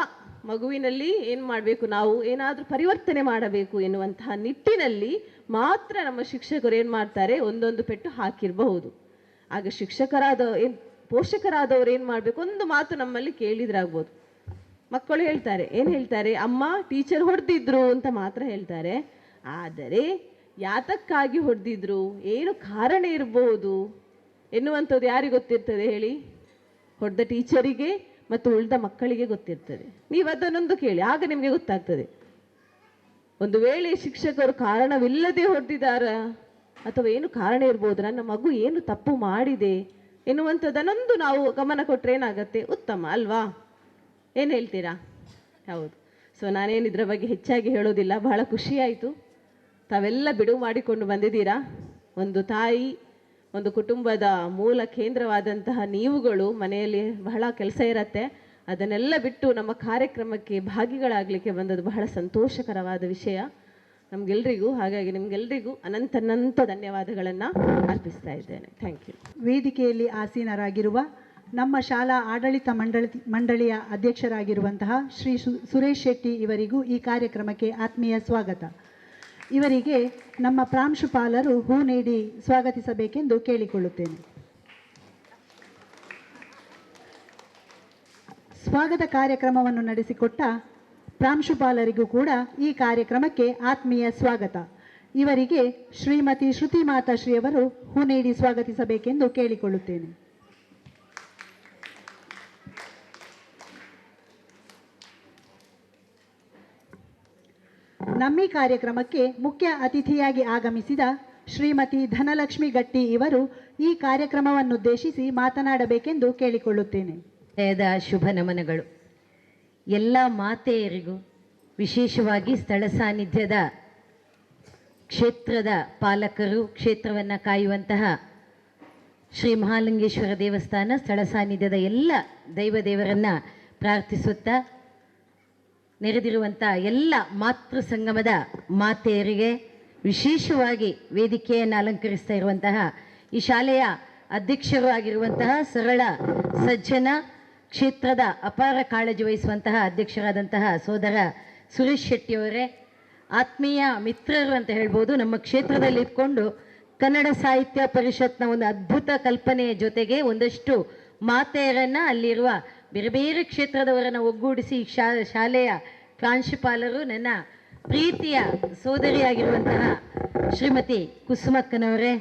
ಮಗುವಿನಲ್ಲಿ ಏನು ಮಾಡಬೇಕು, ನಾವು ಏನಾದರೂ ಪರಿವರ್ತನೆ ಮಾಡಬೇಕು ಎನ್ನುವಂತಹ ನಿಟ್ಟಿನಲ್ಲಿ ಮಾತ್ರ ನಮ್ಮ ಶಿಕ್ಷಕರು ಏನು ಮಾಡ್ತಾರೆ, ಒಂದೊಂದು ಪೆಟ್ಟು ಹಾಕಿರಬಹುದು. ಆಗ ಪೋಷಕರಾದವರು ಏನು ಮಾಡಬೇಕು, ಒಂದು ಮಾತು ನಮ್ಮಲ್ಲಿ ಕೇಳಿದ್ರಾಗ್ಬೋದು. ಮಕ್ಕಳು ಹೇಳ್ತಾರೆ, ಏನು ಹೇಳ್ತಾರೆ, ಅಮ್ಮ ಟೀಚರ್ ಹೊಡೆದಿದ್ರು ಅಂತ ಮಾತ್ರ ಹೇಳ್ತಾರೆ. ಆದರೆ ಯಾತಕ್ಕಾಗಿ ಹೊಡೆದಿದ್ರು, ಏನು ಕಾರಣ ಇರ್ಬೋದು ಎನ್ನುವಂಥದ್ದು ಯಾರಿಗೆ ಗೊತ್ತಿರ್ತದೆ ಹೇಳಿ? ಹೊಡೆದ ಟೀಚರಿಗೆ ಮತ್ತು ಉಳಿದ ಮಕ್ಕಳಿಗೆ ಗೊತ್ತಿರ್ತದೆ. ನೀವು ಅದನ್ನೊಂದು ಕೇಳಿ, ಆಗ ನಿಮಗೆ ಗೊತ್ತಾಗ್ತದೆ. ಒಂದು ವೇಳೆ ಶಿಕ್ಷಕರು ಕಾರಣವಿಲ್ಲದೆ ಹೊಡೆದಿದ್ದಾರಾ, ಅಥವಾ ಏನು ಕಾರಣ ಇರ್ಬೋದು, ನನ್ನ ಮಗು ಏನು ತಪ್ಪು ಮಾಡಿದೆ ಎನ್ನುವಂಥದ್ದನ್ನೊಂದು ನಾವು ಗಮನ ಕೊಟ್ಟರೆ ಏನಾಗತ್ತೆ, ಉತ್ತಮ ಅಲ್ವಾ? ಏನು ಹೇಳ್ತೀರಾ? ಹೌದು. ಸೊ ನಾನೇನು ಇದರ ಬಗ್ಗೆ ಹೆಚ್ಚಾಗಿ ಹೇಳೋದಿಲ್ಲ. ಬಹಳ ಖುಷಿಯಾಯಿತು, ತಾವೆಲ್ಲ ಬಿಡುವು ಮಾಡಿಕೊಂಡು ಬಂದಿದ್ದೀರಾ. ಒಂದು ತಾಯಿ, ಒಂದು ಕುಟುಂಬದ ಮೂಲ ಕೇಂದ್ರವಾದಂತಹ ನೀವುಗಳು ಮನೆಯಲ್ಲಿ ಬಹಳ ಕೆಲಸ ಇರತ್ತೆ, ಅದನ್ನೆಲ್ಲ ಬಿಟ್ಟು ನಮ್ಮ ಕಾರ್ಯಕ್ರಮಕ್ಕೆ ಭಾಗಿಗಳಾಗಲಿಕ್ಕೆ ಬಂದದ್ದು ಬಹಳ ಸಂತೋಷಕರವಾದ ವಿಷಯ ನಮಗೆಲ್ರಿಗೂ. ಹಾಗಾಗಿ ನಿಮಗೆಲ್ರಿಗೂ ಅನಂತ ಧನ್ಯವಾದಗಳನ್ನು ಅರ್ಪಿಸ್ತಾ ಇದ್ದೇನೆ. Thank you. ವೇದಿಕೆಯಲ್ಲಿ ಆಸೀನರಾಗಿರುವ ನಮ್ಮ ಶಾಲಾ ಆಡಳಿತ ಮಂಡಳಿಯ ಅಧ್ಯಕ್ಷರಾಗಿರುವಂತಹ ಶ್ರೀ ಸುರೇಶ್ ಶೆಟ್ಟಿ ಇವರಿಗೂ ಈ ಕಾರ್ಯಕ್ರಮಕ್ಕೆ ಆತ್ಮೀಯ ಸ್ವಾಗತ. ಇವರಿಗೆ ನಮ್ಮ ಪ್ರಾಂಶುಪಾಲರು ಹೂ ನೀಡಿ ಸ್ವಾಗತಿಸಬೇಕೆಂದು ಕೇಳಿಕೊಳ್ಳುತ್ತೇನೆ. ಸ್ವಾಗತ ಕಾರ್ಯಕ್ರಮವನ್ನು ನಡೆಸಿಕೊಟ್ಟ ಪ್ರಾಂಶುಪಾಲರಿಗೂ ಕೂಡ ಈ ಕಾರ್ಯಕ್ರಮಕ್ಕೆ ಆತ್ಮೀಯ ಸ್ವಾಗತ. ಇವರಿಗೆ ಶ್ರೀಮತಿ ಶ್ರುತಿ ಮಾತಾಶ್ರೀಯವರು ಹೂ ನೀಡಿ ಸ್ವಾಗತಿಸಬೇಕೆಂದು ಕೇಳಿಕೊಳ್ಳುತ್ತೇನೆ. ನಮ್ಮ ಈ ಕಾರ್ಯಕ್ರಮಕ್ಕೆ ಮುಖ್ಯ ಅತಿಥಿಯಾಗಿ ಆಗಮಿಸಿದ ಶ್ರೀಮತಿ ಧನಲಕ್ಷ್ಮಿ ಗಟ್ಟಿ ಇವರು ಈ ಕಾರ್ಯಕ್ರಮವನ್ನುದ್ದೇಶಿಸಿ ಮಾತನಾಡಬೇಕೆಂದು ಕೇಳಿಕೊಳ್ಳುತ್ತೇನೆ. ಶುಭ ನಮನಗಳು. ಎಲ್ಲ ಮಾತೆಯರಿಗೂ, ವಿಶೇಷವಾಗಿ ಸ್ಥಳ ಸಾನ್ನಿಧ್ಯದ ಕ್ಷೇತ್ರದ ಪಾಲಕರು, ಕ್ಷೇತ್ರವನ್ನು ಕಾಯುವಂತಹ ಶ್ರೀ ಮಹಾಲಿಂಗೇಶ್ವರ ದೇವಸ್ಥಾನ ಸ್ಥಳ ಸಾನ್ನಿಧ್ಯದ ಎಲ್ಲ ದೇವರನ್ನು ಪ್ರಾರ್ಥಿಸುತ್ತಾ, ನೆರೆದಿರುವಂಥ ಎಲ್ಲ ಮಾತೃ ಸಂಗಮದ ಮಾತೆಯರಿಗೆ, ವಿಶೇಷವಾಗಿ ವೇದಿಕೆಯನ್ನು ಅಲಂಕರಿಸ್ತಾ ಇರುವಂತಹ ಈ ಶಾಲೆಯ ಅಧ್ಯಕ್ಷರು ಆಗಿರುವಂತಹ ಸರಳ ಸಜ್ಜನ, ಕ್ಷೇತ್ರದ ಅಪಾರ ಕಾಳಜಿ ವಹಿಸುವಂತಹ ಅಧ್ಯಕ್ಷರಾದಂತಹ ಸೋದರ ಸುರೇಶ್ ಶೆಟ್ಟಿಯವರೇ, ಆತ್ಮೀಯ ಮಿತ್ರರು ಅಂತ ಹೇಳ್ಬೋದು. ನಮ್ಮ ಕ್ಷೇತ್ರದಲ್ಲಿ ಇದ್ಕೊಂಡು ಕನ್ನಡ ಸಾಹಿತ್ಯ ಪರಿಷತ್ನ ಒಂದು ಅದ್ಭುತ ಕಲ್ಪನೆಯ ಜೊತೆಗೆ ಒಂದಷ್ಟು ಮಾತೆಯರನ್ನು ಅಲ್ಲಿರುವ ಬೇರೆ ಬೇರೆ ಕ್ಷೇತ್ರದವರನ್ನು ಒಗ್ಗೂಡಿಸಿ ಈ ಶಾಲೆಯ ಪ್ರಾಂಶುಪಾಲರು, ನನ್ನ ಪ್ರೀತಿಯ ಸೋದರಿಯಾಗಿರುವಂತಹ ಶ್ರೀಮತಿ ಕುಸುಮಕ್ಕನವರೇ,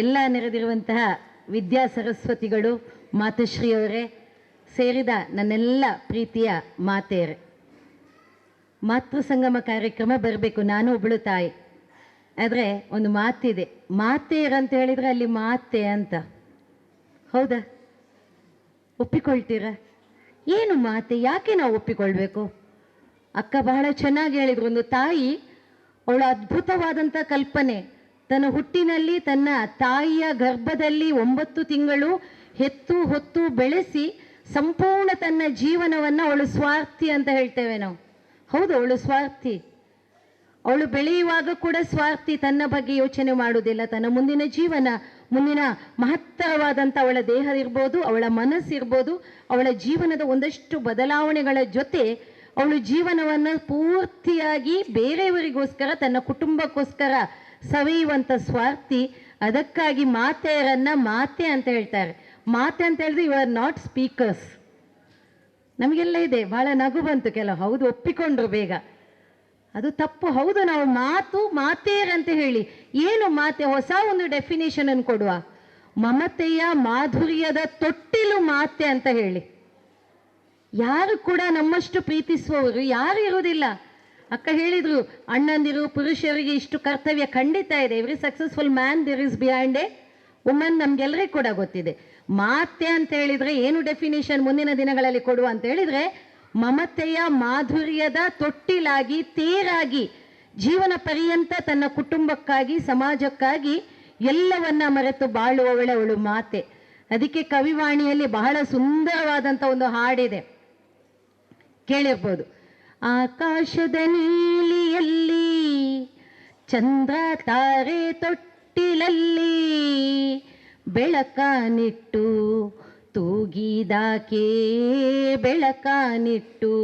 ಎಲ್ಲ ನೆರೆದಿರುವಂತಹ ವಿದ್ಯಾ ಸರಸ್ವತಿಗಳು, ಮಾತುಶ್ರೀಯವರೇ, ಸೇರಿದ ನನ್ನೆಲ್ಲ ಪ್ರೀತಿಯ ಮಾತೆಯರೇ, ಮಾತೃ ಸಂಗಮ ಕಾರ್ಯಕ್ರಮ ಬರಬೇಕು. ನಾನು ಒಬ್ಬಳು ತಾಯಿ. ಆದರೆ ಒಂದು ಮಾತಿದೆ, ಮಾತೆಯರಂತ ಹೇಳಿದರೆ ಅಲ್ಲಿ ಮಾತೆ ಅಂತ. ಹೌದಾ? ಒಪ್ಪಿಕೊಳ್ತೀರಾ? ಏನು ಮಾತೆ? ಯಾಕೆ ನಾವು ಒಪ್ಪಿಕೊಳ್ಬೇಕು? ಅಕ್ಕ ಬಹಳ ಚೆನ್ನಾಗಿ ಹೇಳಿದ್ರು. ಒಂದು ತಾಯಿ, ಅವಳ ಅದ್ಭುತವಾದಂಥ ಕಲ್ಪನೆ, ತನ್ನ ಹುಟ್ಟಿನಲ್ಲಿ ತನ್ನ ತಾಯಿಯ ಗರ್ಭದಲ್ಲಿ 9 ತಿಂಗಳು ಹೆತ್ತು ಹೊತ್ತು ಬೆಳೆಸಿ ಸಂಪೂರ್ಣ ತನ್ನ ಜೀವನವನ್ನು ಅವಳು ಸ್ವಾರ್ಥಿ ಅಂತ ಹೇಳ್ತೇವೆ ನಾವು. ಹೌದು, ಅವಳು ಸ್ವಾರ್ಥಿ. ಅವಳು ಬೆಳೆಯುವಾಗ ಕೂಡ ಸ್ವಾರ್ಥಿ, ತನ್ನ ಬಗ್ಗೆ ಯೋಚನೆ ಮಾಡುವುದಿಲ್ಲ. ತನ್ನ ಮುಂದಿನ ಜೀವನ, ಮುಂದಿನ ಮಹತ್ತರವಾದಂಥ ಅವಳ ದೇಹ ಇರ್ಬೋದು, ಅವಳ ಮನಸ್ಸಿರ್ಬೋದು, ಅವಳ ಜೀವನದ ಒಂದಷ್ಟು ಬದಲಾವಣೆಗಳ ಜೊತೆ ಅವಳು ಜೀವನವನ್ನು ಪೂರ್ತಿಯಾಗಿ ಬೇರೆಯವರಿಗೋಸ್ಕರ, ತನ್ನ ಕುಟುಂಬಕ್ಕೋಸ್ಕರ ಸವೆಯುವಂಥ ಸ್ವಾರ್ಥಿ. ಅದಕ್ಕಾಗಿ ಮಾತೆಯರನ್ನ ಮಾತೆ ಅಂತ ಹೇಳ್ತಾರೆ. ಮಾತೆ ಅಂತ ಹೇಳಿದ್ರೆ ಯು ಆರ್ ನಾಟ್ ಸ್ಪೀಕರ್ಸ್. ನಮಗೆಲ್ಲ ಇದೆ, ಭಾಳ ನಗು ಬಂತು ಕೆಲವು. ಹೌದು, ಒಪ್ಪಿಕೊಂಡ್ರು ಬೇಗ. ಅದು ತಪ್ಪು. ಹೌದು, ನಾವು ಮಾತೆಯರಂತ ಹೇಳಿ. ಏನು ಮಾತೆ? ಹೊಸ ಒಂದು ಡೆಫಿನೇಷನ್ ಅನ್ನು ಕೊಡುವ. ಮಮತೆಯ ಮಾಧುರ್ಯದ ತೊಟ್ಟಿಲು ಮಾತೆ ಅಂತ ಹೇಳಿ. ಯಾರು ಕೂಡ ನಮ್ಮಷ್ಟು ಪ್ರೀತಿಸುವವರು ಯಾರು ಇರುವುದಿಲ್ಲ. ಅಕ್ಕ ಹೇಳಿದ್ರು, ಅಣ್ಣಂದಿರು ಪುರುಷರಿಗೆ ಇಷ್ಟು ಕರ್ತವ್ಯ ಖಂಡಿತ ಇದೆ. Every successful man there is behind a woman. ನಮ್ಗೆಲ್ಲರಿಗೂ ಕೂಡ ಗೊತ್ತಿದೆ. ಮಾತೆ ಅಂತ ಹೇಳಿದ್ರೆ ಏನು ಡೆಫಿನೇಷನ್ ಮುಂದಿನ ದಿನಗಳಲ್ಲಿ ಕೊಡುವ ಅಂತ ಹೇಳಿದ್ರೆ, ಮಮತೆಯ ಮಾಧುರ್ಯದ ತೊಟ್ಟಿಲಾಗಿ, ತೇರಾಗಿ, ಜೀವನ ಪರ್ಯಂತ ತನ್ನ ಕುಟುಂಬಕ್ಕಾಗಿ, ಸಮಾಜಕ್ಕಾಗಿ ಎಲ್ಲವನ್ನ ಮರೆತು ಬಾಳುವವಳವಳು ಮಾತೆ. ಅದಕ್ಕೆ ಕವಿವಾಣಿಯಲ್ಲಿ ಬಹಳ ಸುಂದರವಾದಂಥ ಒಂದು ಹಾಡಿದೆ, ಕೇಳಿರ್ಬೋದು. ಆಕಾಶದ ನೀಲಿಯಲ್ಲಿ ಚಂದ್ರ ತಾರೆ ತೊಟ್ಟಿಲಲ್ಲಿ ಬೆಳಕಾನಿಟ್ಟು ತೂಗಿದಾಕೆ, ಬೆಳಕಾನಿಟ್ಟು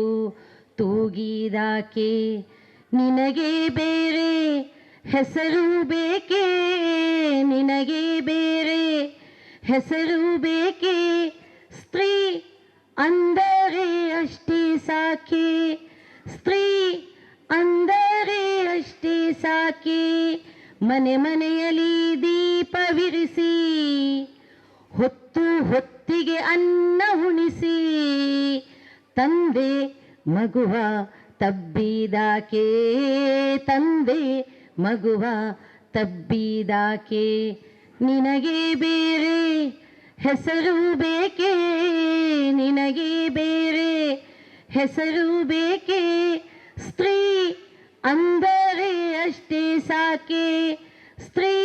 ತೂಗಿದಾಕೆ. ನಿನಗೆ ಬೇರೆ ಹೆಸರು ಬೇಕೆ, ನಿನಗೆ ಬೇರೆ ಹೆಸರು ಬೇಕೆ. ಸ್ತ್ರೀ ಅಂದರೆ ಅಷ್ಟೇ ಸಾಕೆ, ಸ್ತ್ರೀ ಅಂದರೆ ಅಷ್ಟೇ ಸಾಕೆ. ಮನೆ ಮನೆಯಲ್ಲಿ ದೀಪವಿರಿಸಿ, ಹೊತ್ತು ಹೊತ್ತಿಗೆ ಅನ್ನ ಉಣಿಸಿ, ತಂದೆ ಮಗುವ ತಬ್ಬಿದಾಕೆ, ತಂದೆ ಮಗುವ ತಬ್ಬಿದಾಕೆ. ನಿನಗೆ ಬೇರೆ ಹೆಸರು ಬೇಕೆ, ನಿನಗೆ ಬೇರೆ ಹೆಸರು ಬೇಕೆ. ಸ್ತ್ರೀ ಅಂದರೆ ಅಷ್ಟೇ ಸಾಕೆ, ಸ್ತ್ರೀ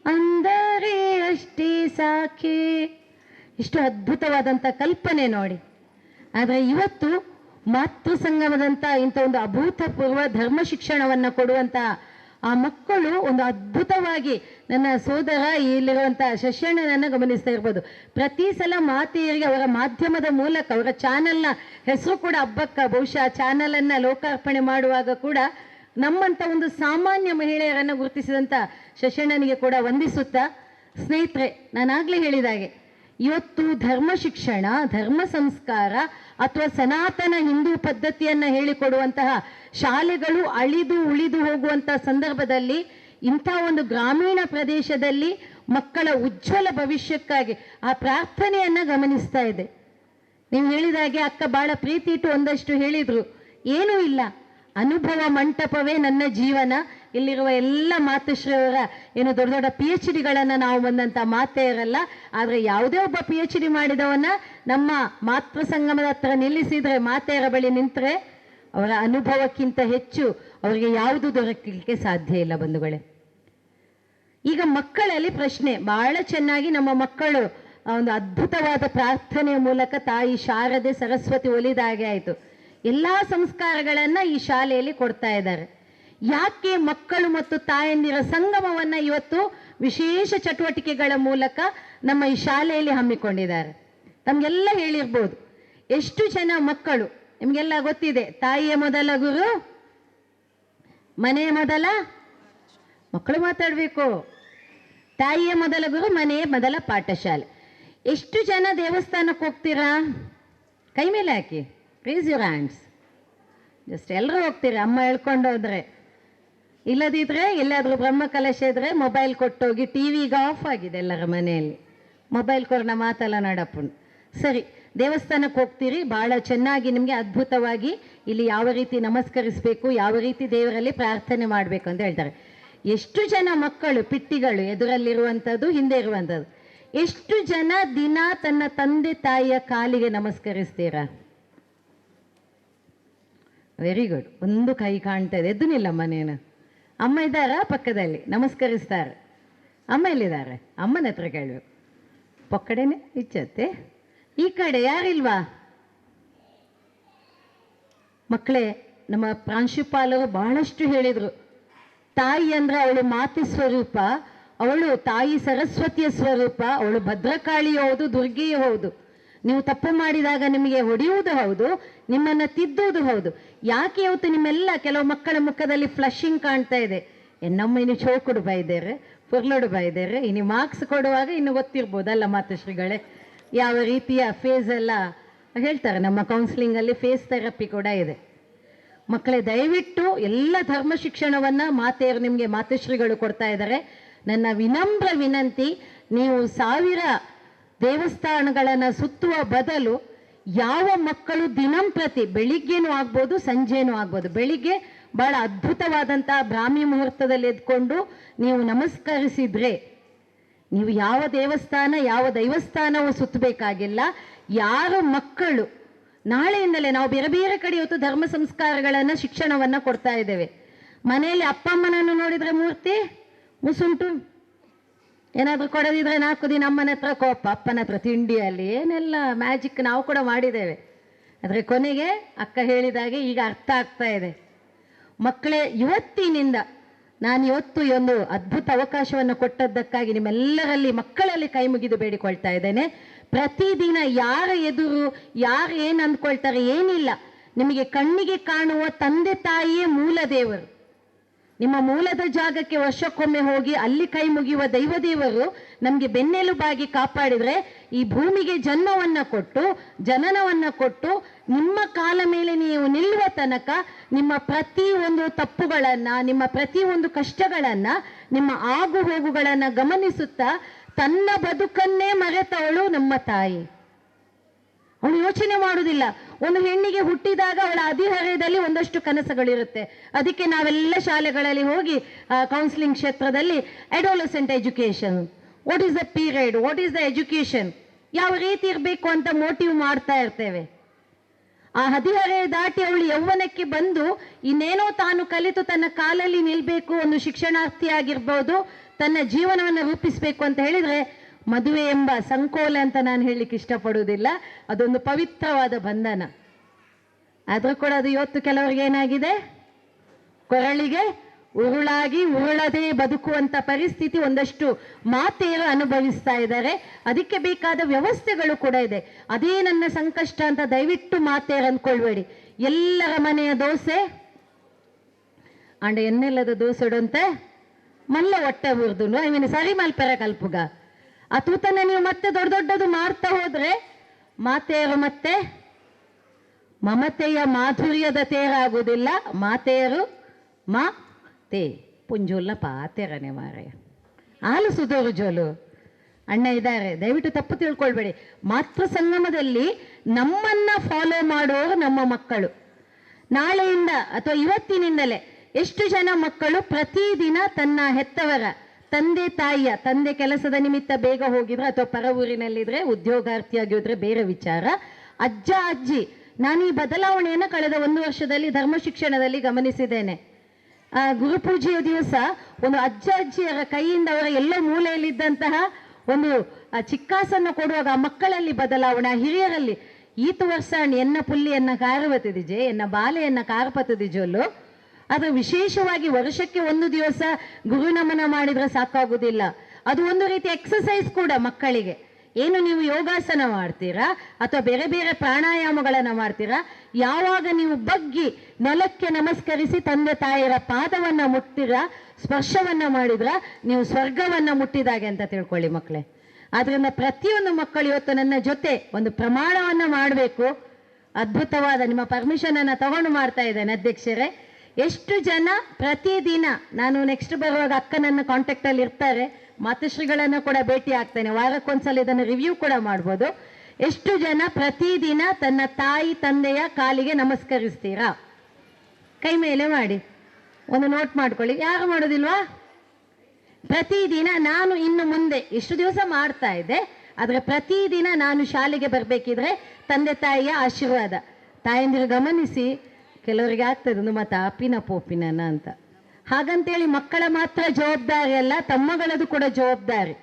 ಅಂದರೆ ಅಷ್ಟೇ ಸಾಕೆ. ಇಷ್ಟು ಅದ್ಭುತವಾದಂಥ ಕಲ್ಪನೆ ನೋಡಿ. ಆದರೆ ಇವತ್ತು ಮಾತೃ ಸಂಗಮದಂಥ ಇಂಥ ಒಂದು ಅಭೂತಪೂರ್ವ ಧರ್ಮ ಶಿಕ್ಷಣವನ್ನು ಕೊಡುವಂಥ ಆ ಮಕ್ಕಳು ಒಂದು ಅದ್ಭುತವಾಗಿ, ನನ್ನ ಸೋದರ ಇಲ್ಲಿರುವಂಥ ಶಶಣ್ಣನನ್ನು ಗಮನಿಸ್ತಾ ಇರ್ಬೋದು. ಪ್ರತಿ ಸಲ ಮಾತೆಯರಿಗೆ ಅವರ ಮಾಧ್ಯಮದ ಮೂಲಕ, ಅವರ ಚಾನಲ್ನ ಹೆಸರು ಕೂಡ ಹಬ್ಬಕ್ಕ, ಬಹುಶಃ ಚಾನಲನ್ನು ಲೋಕಾರ್ಪಣೆ ಮಾಡುವಾಗ ಕೂಡ ನಮ್ಮಂಥ ಒಂದು ಸಾಮಾನ್ಯ ಮಹಿಳೆಯರನ್ನು ಗುರುತಿಸಿದಂಥ ಶಶಣ್ಣನಿಗೆ ಕೂಡ ವಂದಿಸುತ್ತಾ, ಸ್ನೇಹಿತರೆ, ನಾನಾಗಲೇ ಹೇಳಿದಾಗೆ ಇವತ್ತು ಧರ್ಮ ಶಿಕ್ಷಣ, ಧರ್ಮ ಸಂಸ್ಕಾರ ಅಥವಾ ಸನಾತನ ಹಿಂದೂ ಪದ್ಧತಿಯನ್ನು ಹೇಳಿಕೊಡುವಂತಹ ಶಾಲೆಗಳು ಅಳಿದು ಉಳಿದು ಹೋಗುವಂಥ ಸಂದರ್ಭದಲ್ಲಿ ಇಂಥ ಒಂದು ಗ್ರಾಮೀಣ ಪ್ರದೇಶದಲ್ಲಿ ಮಕ್ಕಳ ಉಜ್ವಲ ಭವಿಷ್ಯಕ್ಕಾಗಿ ಆ ಪ್ರಾರ್ಥನೆಯನ್ನು ಗಮನಿಸ್ತಾ ಇದೆ. ನೀವು ಹೇಳಿದಾಗೆ ಅಕ್ಕ ಭಾಳ ಪ್ರೀತಿ ಇಟ್ಟು ಒಂದಷ್ಟು ಹೇಳಿದರು. ಏನೂ ಇಲ್ಲ, ಅನುಭವ ಮಂಟಪವೇ ನನ್ನ ಜೀವನ. ಇಲ್ಲಿರುವ ಎಲ್ಲ ಮಾತುಶ್ರೀಯವರ ಏನು ದೊಡ್ಡ ದೊಡ್ಡ PhDಗಳನ್ನು ನಾವು ಬಂದಂಥ ಮಾತೆಯರಲ್ಲ. ಆದರೆ ಯಾವುದೇ ಒಬ್ಬ PhD ಮಾಡಿದವನ್ನ ನಮ್ಮ ಮಾತೃ ಸಂಗಮದ ಹತ್ರ ನಿಲ್ಲಿಸಿದರೆ, ಮಾತೆಯರ ಬಳಿ ನಿಂತರೆ ಅವರ ಅನುಭವಕ್ಕಿಂತ ಹೆಚ್ಚು ಅವರಿಗೆ ಯಾವುದು ದೊರಕಲಿಕ್ಕೆ ಸಾಧ್ಯ ಇಲ್ಲ ಬಂಧುಗಳೇ. ಈಗ ಮಕ್ಕಳಲ್ಲಿ ಪ್ರಶ್ನೆ ಬಹಳ ಚೆನ್ನಾಗಿ ನಮ್ಮ ಮಕ್ಕಳು ಒಂದು ಅದ್ಭುತವಾದ ಪ್ರಾರ್ಥನೆಯ ಮೂಲಕ ತಾಯಿ ಶಾರದೆ ಸರಸ್ವತಿ ಒಲಿದ ಹಾಗೆ ಆಯಿತು. ಎಲ್ಲ ಸಂಸ್ಕಾರಗಳನ್ನು ಈ ಶಾಲೆಯಲ್ಲಿ ಕೊಡ್ತಾ ಇದ್ದಾರೆ. ಯಾಕೆ ಮಕ್ಕಳು ಮತ್ತು ತಾಯಂದಿರ ಸಂಗಮವನ್ನು ಇವತ್ತು ವಿಶೇಷ ಚಟುವಟಿಕೆಗಳ ಮೂಲಕ ನಮ್ಮ ಈ ಶಾಲೆಯಲ್ಲಿ ಹಮ್ಮಿಕೊಂಡಿದ್ದಾರೆ? ತಮಗೆಲ್ಲ ಹೇಳಿರ್ಬೋದು. ಎಷ್ಟು ಜನ ಮಕ್ಕಳು, ನಿಮಗೆಲ್ಲ ಗೊತ್ತಿದೆ, ತಾಯಿಯ ಮೊದಲ ಗುರು, ಮನೆಯ ಮೊದಲ, ಮಕ್ಕಳು ಮಾತಾಡಬೇಕು, ತಾಯಿಯ ಮೊದಲ ಗುರು, ಮನೆಯ ಮೊದಲ ಪಾಠಶಾಲೆ. ಎಷ್ಟು ಜನ ದೇವಸ್ಥಾನಕ್ಕೆ ಹೋಗ್ತೀರಾ? ಕೈ ಮೇಲೆ ಹಾಕಿ, ರೇಸ್ ಯುವರ್ ಹ್ಯಾಂಡ್ಸ್. ಜಸ್ಟ್ ಎಲ್ಲರೂ ಹೋಗ್ತೀರಾ ಅಮ್ಮ ಹೇಳ್ಕೊಂಡು ಹೋದ್ರೆ. ಇಲ್ಲದಿದ್ದರೆ ಎಲ್ಲಾದರೂ ಬ್ರಹ್ಮಕಲಶ ಇದ್ದರೆ ಮೊಬೈಲ್ ಕೊಟ್ಟೋಗಿ, ಟಿ ವಿ ಈಗ ಆಫ್ ಆಗಿದೆ ಎಲ್ಲರ ಮನೆಯಲ್ಲಿ, ಮೊಬೈಲ್ ಕೊರೋಣ ಮಾತಲ್ಲ ನಡಪ್ಪು. ಸರಿ, ದೇವಸ್ಥಾನಕ್ಕೆ ಹೋಗ್ತೀರಿ, ಭಾಳ ಚೆನ್ನಾಗಿ ನಿಮಗೆ ಅದ್ಭುತವಾಗಿ ಇಲ್ಲಿ ಯಾವ ರೀತಿ ನಮಸ್ಕರಿಸಬೇಕು, ಯಾವ ರೀತಿ ದೇವರಲ್ಲಿ ಪ್ರಾರ್ಥನೆ ಮಾಡಬೇಕು ಅಂತ ಹೇಳ್ತಾರೆ. ಎಷ್ಟು ಜನ ಮಕ್ಕಳು ಪಿಟ್ಟಿಗಳು ಎದುರಲ್ಲಿರುವಂಥದ್ದು, ಹಿಂದೆ ಇರುವಂಥದ್ದು, ಎಷ್ಟು ಜನ ದಿನ ತನ್ನ ತಂದೆ ತಾಯಿಯ ಕಾಲಿಗೆ ನಮಸ್ಕರಿಸ್ತೀರಾ? Very good. ಒಂದು ಕೈ ಕಾಣ್ತಾ ಇದೆ, ಎದ್ದು ನಿಲ್ಲ ಮನೇನ. ಅಮ್ಮ ಇದ್ದಾರಾ ಪಕ್ಕದಲ್ಲಿ? ನಮಸ್ಕರಿಸ್ತಾರೆ. ಅಮ್ಮ ಎಲ್ಲಿದ್ದಾರೆ? ಅಮ್ಮನ ಹತ್ರ ಕೇಳಬೇಕು. ಪಕ್ಕಡೆನೆ ಇಚ್ಚತ್ತೆ, ಈ ಕಡೆ ಯಾರಿಲ್ವಾ? ಮಕ್ಕಳೇ, ನಮ್ಮ ಪ್ರಾಂಶುಪಾಲರು ಬಹಳಷ್ಟು ಹೇಳಿದರು, ತಾಯಿ ಅಂದರೆ ಅವಳು ಮಾತೆ ಸ್ವರೂಪ, ಅವಳು ತಾಯಿ ಸರಸ್ವತಿಯ ಸ್ವರೂಪ, ಅವಳು ಭದ್ರಕಾಳಿಯೂ ಹೌದು, ದುರ್ಗೆಯೂ ಹೌದು. ನೀವು ತಪ್ಪು ಮಾಡಿದಾಗ ನಿಮಗೆ ಹೊಡೆಯುವುದು ಹೌದು, ನಿಮ್ಮನ್ನು ತಿದ್ದುವುದು ಹೌದು. ಯಾಕೆ ಇವತ್ತು ನಿಮ್ಮೆಲ್ಲ ಕೆಲವು ಮಕ್ಕಳ ಮುಖದಲ್ಲಿ ಫ್ಲಶಿಂಗ್ ಕಾಣ್ತಾ ಇದೆ? ಎನ್ನಮ್ಮ ಇನ್ನು ಚೋಕುಡು ಬೈದೇರೆ, ಪುರ್ಲೋಡು ಬೈದೇರೆ, ಇನ್ನು ಮಾರ್ಕ್ಸ್ ಕೊಡುವಾಗ ಇನ್ನು ಗೊತ್ತಿರ್ಬೋದಲ್ಲ ಮಾತುಶ್ರೀಗಳೇ, ಯಾವ ರೀತಿಯ ಫೇಸ್ ಎಲ್ಲ ಹೇಳ್ತಾರೆ. ನಮ್ಮ ಕೌನ್ಸಿಲಿಂಗಲ್ಲಿ ಫೇಸ್ ಥೆರಪಿ ಕೂಡ ಇದೆ. ಮಕ್ಕಳೇ, ದಯವಿಟ್ಟು ಎಲ್ಲ ಧರ್ಮ ಶಿಕ್ಷಣವನ್ನು ಮಾತೆಯರು ನಿಮಗೆ ಮಾತುಶ್ರೀಗಳು ಕೊಡ್ತಾ ಇದ್ದಾರೆ. ನನ್ನ ವಿನಮ್ರ ವಿನಂತಿ, ನೀವು 1000 ದೇವಸ್ಥಾನಗಳನ್ನು ಸುತ್ತುವ ಬದಲು ಯಾವ ಮಕ್ಕಳು ದಿನಂಪ್ರತಿ ಬೆಳಿಗ್ಗೆನೂ ಆಗ್ಬೋದು, ಸಂಜೆನೂ ಆಗ್ಬೋದು, ಬೆಳಿಗ್ಗೆ ಭಾಳ ಅದ್ಭುತವಾದಂಥ ಬ್ರಾಹ್ಮಿ ಮುಹೂರ್ತದಲ್ಲಿ ಎದ್ಕೊಂಡು ನೀವು ನಮಸ್ಕರಿಸಿದ್ರೆ, ನೀವು ಯಾವ ದೇವಸ್ಥಾನ ಯಾವ ದೈವಸ್ಥಾನವೂ ಸುತ್ತಬೇಕಾಗಿಲ್ಲ. ಯಾರು ಮಕ್ಕಳು ನಾಳೆಯಿಂದಲೇ ನಾವು ಬೇರೆ ಬೇರೆ ಕಡೆ ಇವತ್ತು ಧರ್ಮ ಸಂಸ್ಕಾರಗಳನ್ನು ಶಿಕ್ಷಣವನ್ನು ಕೊಡ್ತಾ ಇದ್ದೇವೆ. ಮನೆಯಲ್ಲಿ ಅಪ್ಪ ಅಮ್ಮನನ್ನು ನೋಡಿದರೆ ಮೂರ್ತಿ ಮುಸುಂಟು, ಏನಾದರೂ ಕೊಡದಿದ್ರೆ 4 ದಿನ ಅಮ್ಮನ ಹತ್ರ ಕೋಪ, ಅಪ್ಪನ ಹತ್ರ ತಿಂಡಿಯಲ್ಲಿ ಏನೆಲ್ಲ ಮ್ಯಾಜಿಕ್ ನಾವು ಕೂಡ ಮಾಡಿದ್ದೇವೆ. ಆದರೆ ಕೊನೆಗೆ ಅಕ್ಕ ಹೇಳಿದಾಗೆ ಈಗ ಅರ್ಥ ಆಗ್ತಾ ಇದೆ. ಮಕ್ಕಳೇ, ಇವತ್ತಿನಿಂದ ನಾನು ಇವತ್ತು ಈ ಒಂದು ಅದ್ಭುತ ಅವಕಾಶವನ್ನು ಕೊಟ್ಟದ್ದಕ್ಕಾಗಿ ನಿಮ್ಮೆಲ್ಲರಲ್ಲಿ ಮಕ್ಕಳಲ್ಲಿ ಕೈ ಮುಗಿದು ಬೇಡಿಕೊಳ್ತಾ ಇದ್ದೇನೆ. ಪ್ರತಿದಿನ ಯಾರ ಎದುರು ಯಾರು ಏನು ಅಂದ್ಕೊಳ್ತಾರೆ ಏನಿಲ್ಲ, ನಿಮಗೆ ಕಣ್ಣಿಗೆ ಕಾಣುವ ತಂದೆ ತಾಯಿಯೇ ಮೂಲ ದೇವರು. ನಿಮ್ಮ ಮೂಲದ ಜಾಗಕ್ಕೆ ವರ್ಷಕ್ಕೊಮ್ಮೆ ಹೋಗಿ ಅಲ್ಲಿ ಕೈ ಮುಗಿಯುವ ದೈವದೇವರು ನಮಗೆ ಬೆನ್ನೆಲುಬಾಗಿ ಕಾಪಾಡಿದರೆ, ಈ ಭೂಮಿಗೆ ಜನ್ಮವನ್ನು ಕೊಟ್ಟು ಜನನವನ್ನು ಕೊಟ್ಟು ನಿಮ್ಮ ಕಾಲ ಮೇಲೆ ನೀವು ನಿಲ್ಲುವ ತನಕ ನಿಮ್ಮ ಪ್ರತಿಯೊಂದು ತಪ್ಪುಗಳನ್ನು, ನಿಮ್ಮ ಪ್ರತಿಯೊಂದು ಕಷ್ಟಗಳನ್ನು, ನಿಮ್ಮ ಆಗು ಹೋಗುಗಳನ್ನು ಗಮನಿಸುತ್ತಾ ತನ್ನ ಬದುಕನ್ನೇ ಮರೆತವಳು ನಮ್ಮ ತಾಯಿ. ಅವಳು ಯೋಚನೆ ಮಾಡುವುದಿಲ್ಲ. ಒಂದು ಹೆಣ್ಣಿಗೆ ಹುಟ್ಟಿದಾಗ ಅವಳ ಹದಿಹರೆಯದಲ್ಲಿ ಒಂದಷ್ಟು ಕನಸುಗಳಿರುತ್ತೆ. ಅದಕ್ಕೆ ನಾವೆಲ್ಲ ಶಾಲೆಗಳಲ್ಲಿ ಹೋಗಿ ಕೌನ್ಸಿಲಿಂಗ್ ಕ್ಷೇತ್ರದಲ್ಲಿ adolescent education, what is the period, what is the education, ಯಾವ ರೀತಿ ಇರಬೇಕು ಅಂತ ಮೋಟಿವ್ ಮಾಡ್ತಾ ಇರ್ತೇವೆ. ಆ ಹದಿಹರೆಯ ದಾಟಿ ಅವಳು ಯೌವನಕ್ಕೆ ಬಂದು ಇನ್ನೇನೋ ತಾನು ಕಲಿತು ತನ್ನ ಕಾಲಲ್ಲಿ ನಿಲ್ಲಬೇಕು, ಒಂದು ಶಿಕ್ಷಣಾರ್ಥಿಯಾಗಿರ್ಬೋದು, ತನ್ನ ಜೀವನವನ್ನು ರೂಪಿಸಬೇಕು ಅಂತ ಹೇಳಿದರೆ, ಮದುವೆ ಎಂಬ ಸಂಕೋಲ ಅಂತ ನಾನು ಹೇಳಲಿಕ್ಕೆ ಇಷ್ಟಪಡುವುದಿಲ್ಲ, ಅದೊಂದು ಪವಿತ್ರವಾದ ಬಂಧನ. ಆದರೂ ಕೂಡ ಅದು ಇವತ್ತು ಕೆಲವರಿಗೆ ಏನಾಗಿದೆ, ಕೊರಳಿಗೆ ಉರುಳಾಗಿ ಉರುಳದೆ ಬದುಕುವಂಥ ಪರಿಸ್ಥಿತಿ ಒಂದಷ್ಟು ಮಾತೆಯರು ಅನುಭವಿಸ್ತಾ ಇದ್ದಾರೆ. ಅದಕ್ಕೆ ಬೇಕಾದ ವ್ಯವಸ್ಥೆಗಳು ಕೂಡ ಇದೆ. ಅದೇ ನನ್ನ ಸಂಕಷ್ಟ ಅಂತ ದಯವಿಟ್ಟು ಮಾತೆಯರು ಅಂದ್ಕೊಳ್ಬೇಡಿ. ಎಲ್ಲರ ಮನೆಯ ದೋಸೆ ಅಂಡ ಎನ್ನೆಲ್ಲದ ದೋಸೆ ಇಡುವಂತೆ ಮಲ್ಲ ಹೊಟ್ಟೆ ಬುರ್ದು ಸರಿ ಮಲ್ಪೆರ ಕಲ್ಪುಗ ಆ ತೂತನ್ನ ನೀವು ಮತ್ತೆ ದೊಡ್ಡ ದೊಡ್ಡದು ಮಾಡ್ತಾ ಹೋದ್ರೆ ಮಾತೆಯರು ಮತ್ತೆ ಮಮತೆಯ ಮಾಧುರ್ಯದ ತೇರಾಗುವುದಿಲ್ಲ. ಮಾತೆಯರು ಮಾ ತೇ ಪುಂಜುಲ್ಲ ಪಾತೆರನೆ ಮಾರಯ್ಯ ಹಾಲು ಸುಧೋರು ಜೋಲು ಅಣ್ಣ ಇದ್ದಾರೆ, ದಯವಿಟ್ಟು ತಪ್ಪು ತಿಳ್ಕೊಳ್ಬೇಡಿ. ಮಾತೃ ಸಂಗಮದಲ್ಲಿ ನಮ್ಮನ್ನ ಫಾಲೋ ಮಾಡೋರು ನಮ್ಮ ಮಕ್ಕಳು. ನಾಳೆಯಿಂದ ಅಥವಾ ಇವತ್ತಿನಿಂದಲೇ ಎಷ್ಟು ಜನ ಮಕ್ಕಳು ಪ್ರತಿದಿನ ತನ್ನ ಹೆತ್ತವರ ತಂದೆ ತಾಯಿಯ, ತಂದೆ ಕೆಲಸದ ನಿಮಿತ್ತ ಬೇಗ ಹೋಗಿದ್ರೆ ಅಥವಾ ಪರ ಊರಿನಲ್ಲಿದ್ರೆ ಉದ್ಯೋಗಾರ್ಥಿಯಾಗಿದ್ರೆ ಬೇರೆ ವಿಚಾರ, ಅಜ್ಜ ಅಜ್ಜಿ, ನಾನು ಈ ಬದಲಾವಣೆಯನ್ನು ಕಳೆದ 1 ವರ್ಷದಲ್ಲಿ ಧರ್ಮ ಶಿಕ್ಷಣದಲ್ಲಿ ಗಮನಿಸಿದ್ದೇನೆ. ಗುರುಪೂಜೆಯ ದಿವಸ ಒಂದು ಅಜ್ಜ ಅಜ್ಜಿಯರ ಕೈಯಿಂದ ಅವರ ಎಲ್ಲೋ ಮೂಲೆಯಲ್ಲಿದ್ದಂತಹ ಒಂದು ಚಿಕ್ಕಾಸನ್ನು ಕೊಡುವಾಗ ಆ ಮಕ್ಕಳಲ್ಲಿ ಬದಲಾವಣೆ, ಹಿರಿಯರಲ್ಲಿ ಈತು ವರ್ಷ ಎನ್ನ ಪುಲ್ಲಿಯನ್ನ ಕಾರಪತ್ತಿದಿಜೆ, ಎನ್ನ ಬಾಲೆಯನ್ನ ಕಾರಪತ್ತಿದಿಜೋಲು. ಅದು ವಿಶೇಷವಾಗಿ ವರ್ಷಕ್ಕೆ 1 ದಿವಸ ಗುರುನಮನ ಮಾಡಿದ್ರೆ ಸಾಕಾಗುವುದಿಲ್ಲ. ಅದು ಒಂದು ರೀತಿ ಎಕ್ಸಸೈಸ್ ಕೂಡ ಮಕ್ಕಳಿಗೆ. ಏನು ನೀವು ಯೋಗಾಸನ ಮಾಡ್ತೀರಾ ಅಥವಾ ಬೇರೆ ಬೇರೆ ಪ್ರಾಣಾಯಾಮಗಳನ್ನು ಮಾಡ್ತೀರಾ, ಯಾವಾಗ ನೀವು ಬಗ್ಗಿ ನೆಲಕ್ಕೆ ನಮಸ್ಕರಿಸಿ ತಂದೆ ತಾಯಿಯರ ಪಾದವನ್ನು ಮುಟ್ಟಿರ, ಸ್ಪರ್ಶವನ್ನು ಮಾಡಿದ್ರ, ನೀವು ಸ್ವರ್ಗವನ್ನು ಮುಟ್ಟಿದಾಗೆ ಅಂತ ತಿಳ್ಕೊಳ್ಳಿ ಮಕ್ಕಳೇ. ಆದ್ರಿಂದ ಪ್ರತಿಯೊಂದು ಮಕ್ಕಳು ಇವತ್ತು ನನ್ನ ಜೊತೆ ಒಂದು ಪ್ರಮಾಣವನ್ನು ಮಾಡಬೇಕು. ಅದ್ಭುತವಾದ ನಿಮ್ಮ ಪರ್ಮಿಷನ್ ಅನ್ನು ತಗೊಂಡು ಮಾಡ್ತಾ ಇದ್ದೇನೆ ಅಧ್ಯಕ್ಷರೇ. ಎಷ್ಟು ಜನ ಪ್ರತಿದಿನ, ನಾನು ನೆಕ್ಸ್ಟ್ ಬರುವಾಗ ಅಕ್ಕ ನನ್ನ ಕಾಂಟ್ಯಾಕ್ಟ್ ಅಲ್ಲಿ ಇರ್ತಾರೆ, ಮಾತುಶ್ರೀಗಳನ್ನು ಕೂಡ ಭೇಟಿ ಆಗ್ತೇನೆ, ವಾರಕ್ಕೊಂದ್ಸಲ ಇದನ್ನು ರಿವ್ಯೂ ಕೂಡ ಮಾಡ್ಬೋದು. ಎಷ್ಟು ಜನ ಪ್ರತಿದಿನ ತನ್ನ ತಾಯಿ ತಂದೆಯ ಕಾಲಿಗೆ ನಮಸ್ಕರಿಸ್ತೀರಾ? ಕೈ ಮೇಲೆ ಮಾಡಿ, ಒಂದು ನೋಟ್ ಮಾಡ್ಕೊಳ್ಳಿ. ಯಾರು ಮಾಡೋದಿಲ್ವಾ? ಪ್ರತಿದಿನ ನಾನು ಇನ್ನು ಮುಂದೆ ಇಷ್ಟು ದಿವಸ ಮಾಡ್ತಾ ಇದ್ದೆ, ಆದರೆ ಪ್ರತಿದಿನ ನಾನು ಶಾಲೆಗೆ ಬರಬೇಕಿದ್ರೆ ತಂದೆ ತಾಯಿಯ ಆಶೀರ್ವಾದ. ತಾಯಂದಿರು ಗಮನಿಸಿ, ಕೆಲವರಿಗೆ ಆಗ್ತದೆ ಒಂದು ಮತ ಅಪ್ಪಿನ ಪೋಪಿನನ ಅಂತ. ಹಾಗಂತೇಳಿ ಮಕ್ಕಳ ಮಾತ್ರ ಜವಾಬ್ದಾರಿ ಅಲ್ಲ, ತಮ್ಮಗಳದು ಕೂಡ ಜವಾಬ್ದಾರಿ.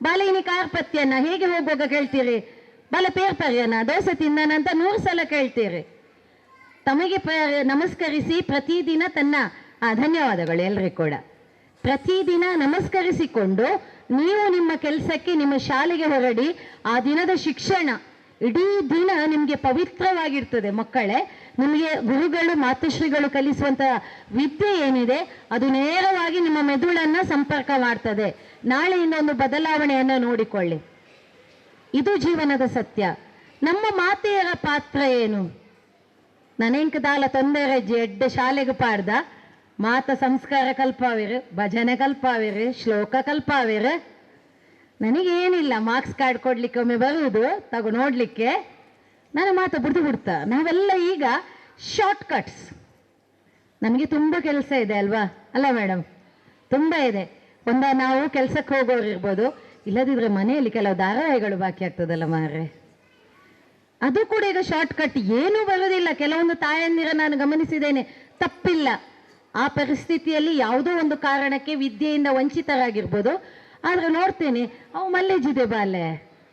ಬಾಲಿನಿ ಕಾರ್ಪತ್ಯನ ಹೇಗೆ ಹೋಗುವಾಗ ಕೇಳ್ತೀರಿ, ಬಾಲ ಪೇರ್ಪರ್ಯನ ದೋಸೆ ತಿಂದನಂತ 100 ಸಲ ಕೇಳ್ತೀರಿ. ತಮಗೆ ನಮಸ್ಕರಿಸಿ ಪ್ರತಿದಿನ ತನ್ನ ಧನ್ಯವಾದಗಳು ಎಲ್ರಿಗೂ ಕೂಡ. ಪ್ರತಿದಿನ ನಮಸ್ಕರಿಸಿಕೊಂಡು ನೀವು ನಿಮ್ಮ ಕೆಲಸಕ್ಕೆ, ನಿಮ್ಮ ಶಾಲೆಗೆ ಹೊರಡಿ. ಆ ದಿನದ ಶಿಕ್ಷಣ ಇಡೀ ದಿನ ನಿಮಗೆ ಪವಿತ್ರವಾಗಿರ್ತದೆ ಮಕ್ಕಳೇ. ನಿಮಗೆ ಗುರುಗಳು ಮಾತುಶ್ರೀಗಳು ಕಲಿಸುವಂಥ ವಿದ್ಯೆ ಏನಿದೆ ಅದು ನೇರವಾಗಿ ನಿಮ್ಮ ಮೆದುಳನ್ನು ಸಂಪರ್ಕ ಮಾಡ್ತದೆ. ನಾಳೆಯಿಂದ ಒಂದು ಬದಲಾವಣೆಯನ್ನು ನೋಡಿಕೊಳ್ಳಿ. ಇದು ಜೀವನದ ಸತ್ಯ. ನಮ್ಮ ಮಾತೆಯರ ಪಾತ್ರ ಏನು? ನನಂಕದಾಲ ತೊಂದರೆ ಎಡ್ಡೆ ಶಾಲೆಗೆ ಪಾಡ್ದ ಮಾತ ಸಂಸ್ಕಾರ ಕಲ್ಪಾವಿರು, ಭಜನೆ ಕಲ್ಪಾವಿರು, ಶ್ಲೋಕ ಕಲ್ಪಾವಿರು. ನನಗೇನಿಲ್ಲ, ಮಾರ್ಕ್ಸ್ ಕಾರ್ಡ್ ಕೊಡ್ಲಿಕ್ಕೆ ಒಮ್ಮೆ ಬರುವುದು ತಗೋ ನೋಡ್ಲಿಕ್ಕೆ, ನನ್ನ ಮಾತು ಬಿಡ್ತಾ. ನಾವೆಲ್ಲ ಈಗ ಶಾರ್ಟ್ ಕಟ್ಸ್. ನಮಗೆ ತುಂಬ ಕೆಲಸ ಇದೆ ಅಲ್ವಾ? ಅಲ್ಲ ಮೇಡಮ್, ತುಂಬ ಇದೆ. ನಾವು ಕೆಲಸಕ್ಕೆ ಹೋಗೋರು ಇರ್ಬೋದು, ಇಲ್ಲದಿದ್ರೆ ಮನೆಯಲ್ಲಿ ಕೆಲವು ಧಾರಾವಾಹಿಗಳು ಬಾಕಿ ಆಗ್ತದಲ್ಲ ಮಾರ್ರೆ, ಅದು ಕೂಡ ಈಗ ಶಾರ್ಟ್ ಕಟ್. ಏನೂ ಬರೋದಿಲ್ಲ. ಕೆಲವೊಂದು ತಾಯಂದಿರ ನಾನು ಗಮನಿಸಿದ್ದೇನೆ, ತಪ್ಪಿಲ್ಲ. ಆ ಪರಿಸ್ಥಿತಿಯಲ್ಲಿ ಯಾವುದೋ ಒಂದು ಕಾರಣಕ್ಕೆ ವಿದ್ಯೆಯಿಂದ ವಂಚಿತರಾಗಿರ್ಬೋದು. ಆದ್ರೆ ನೋಡ್ತೇನೆ, ಅವು ಮಲ್ಲೇಜಿದೆ ಬಾಲೆ,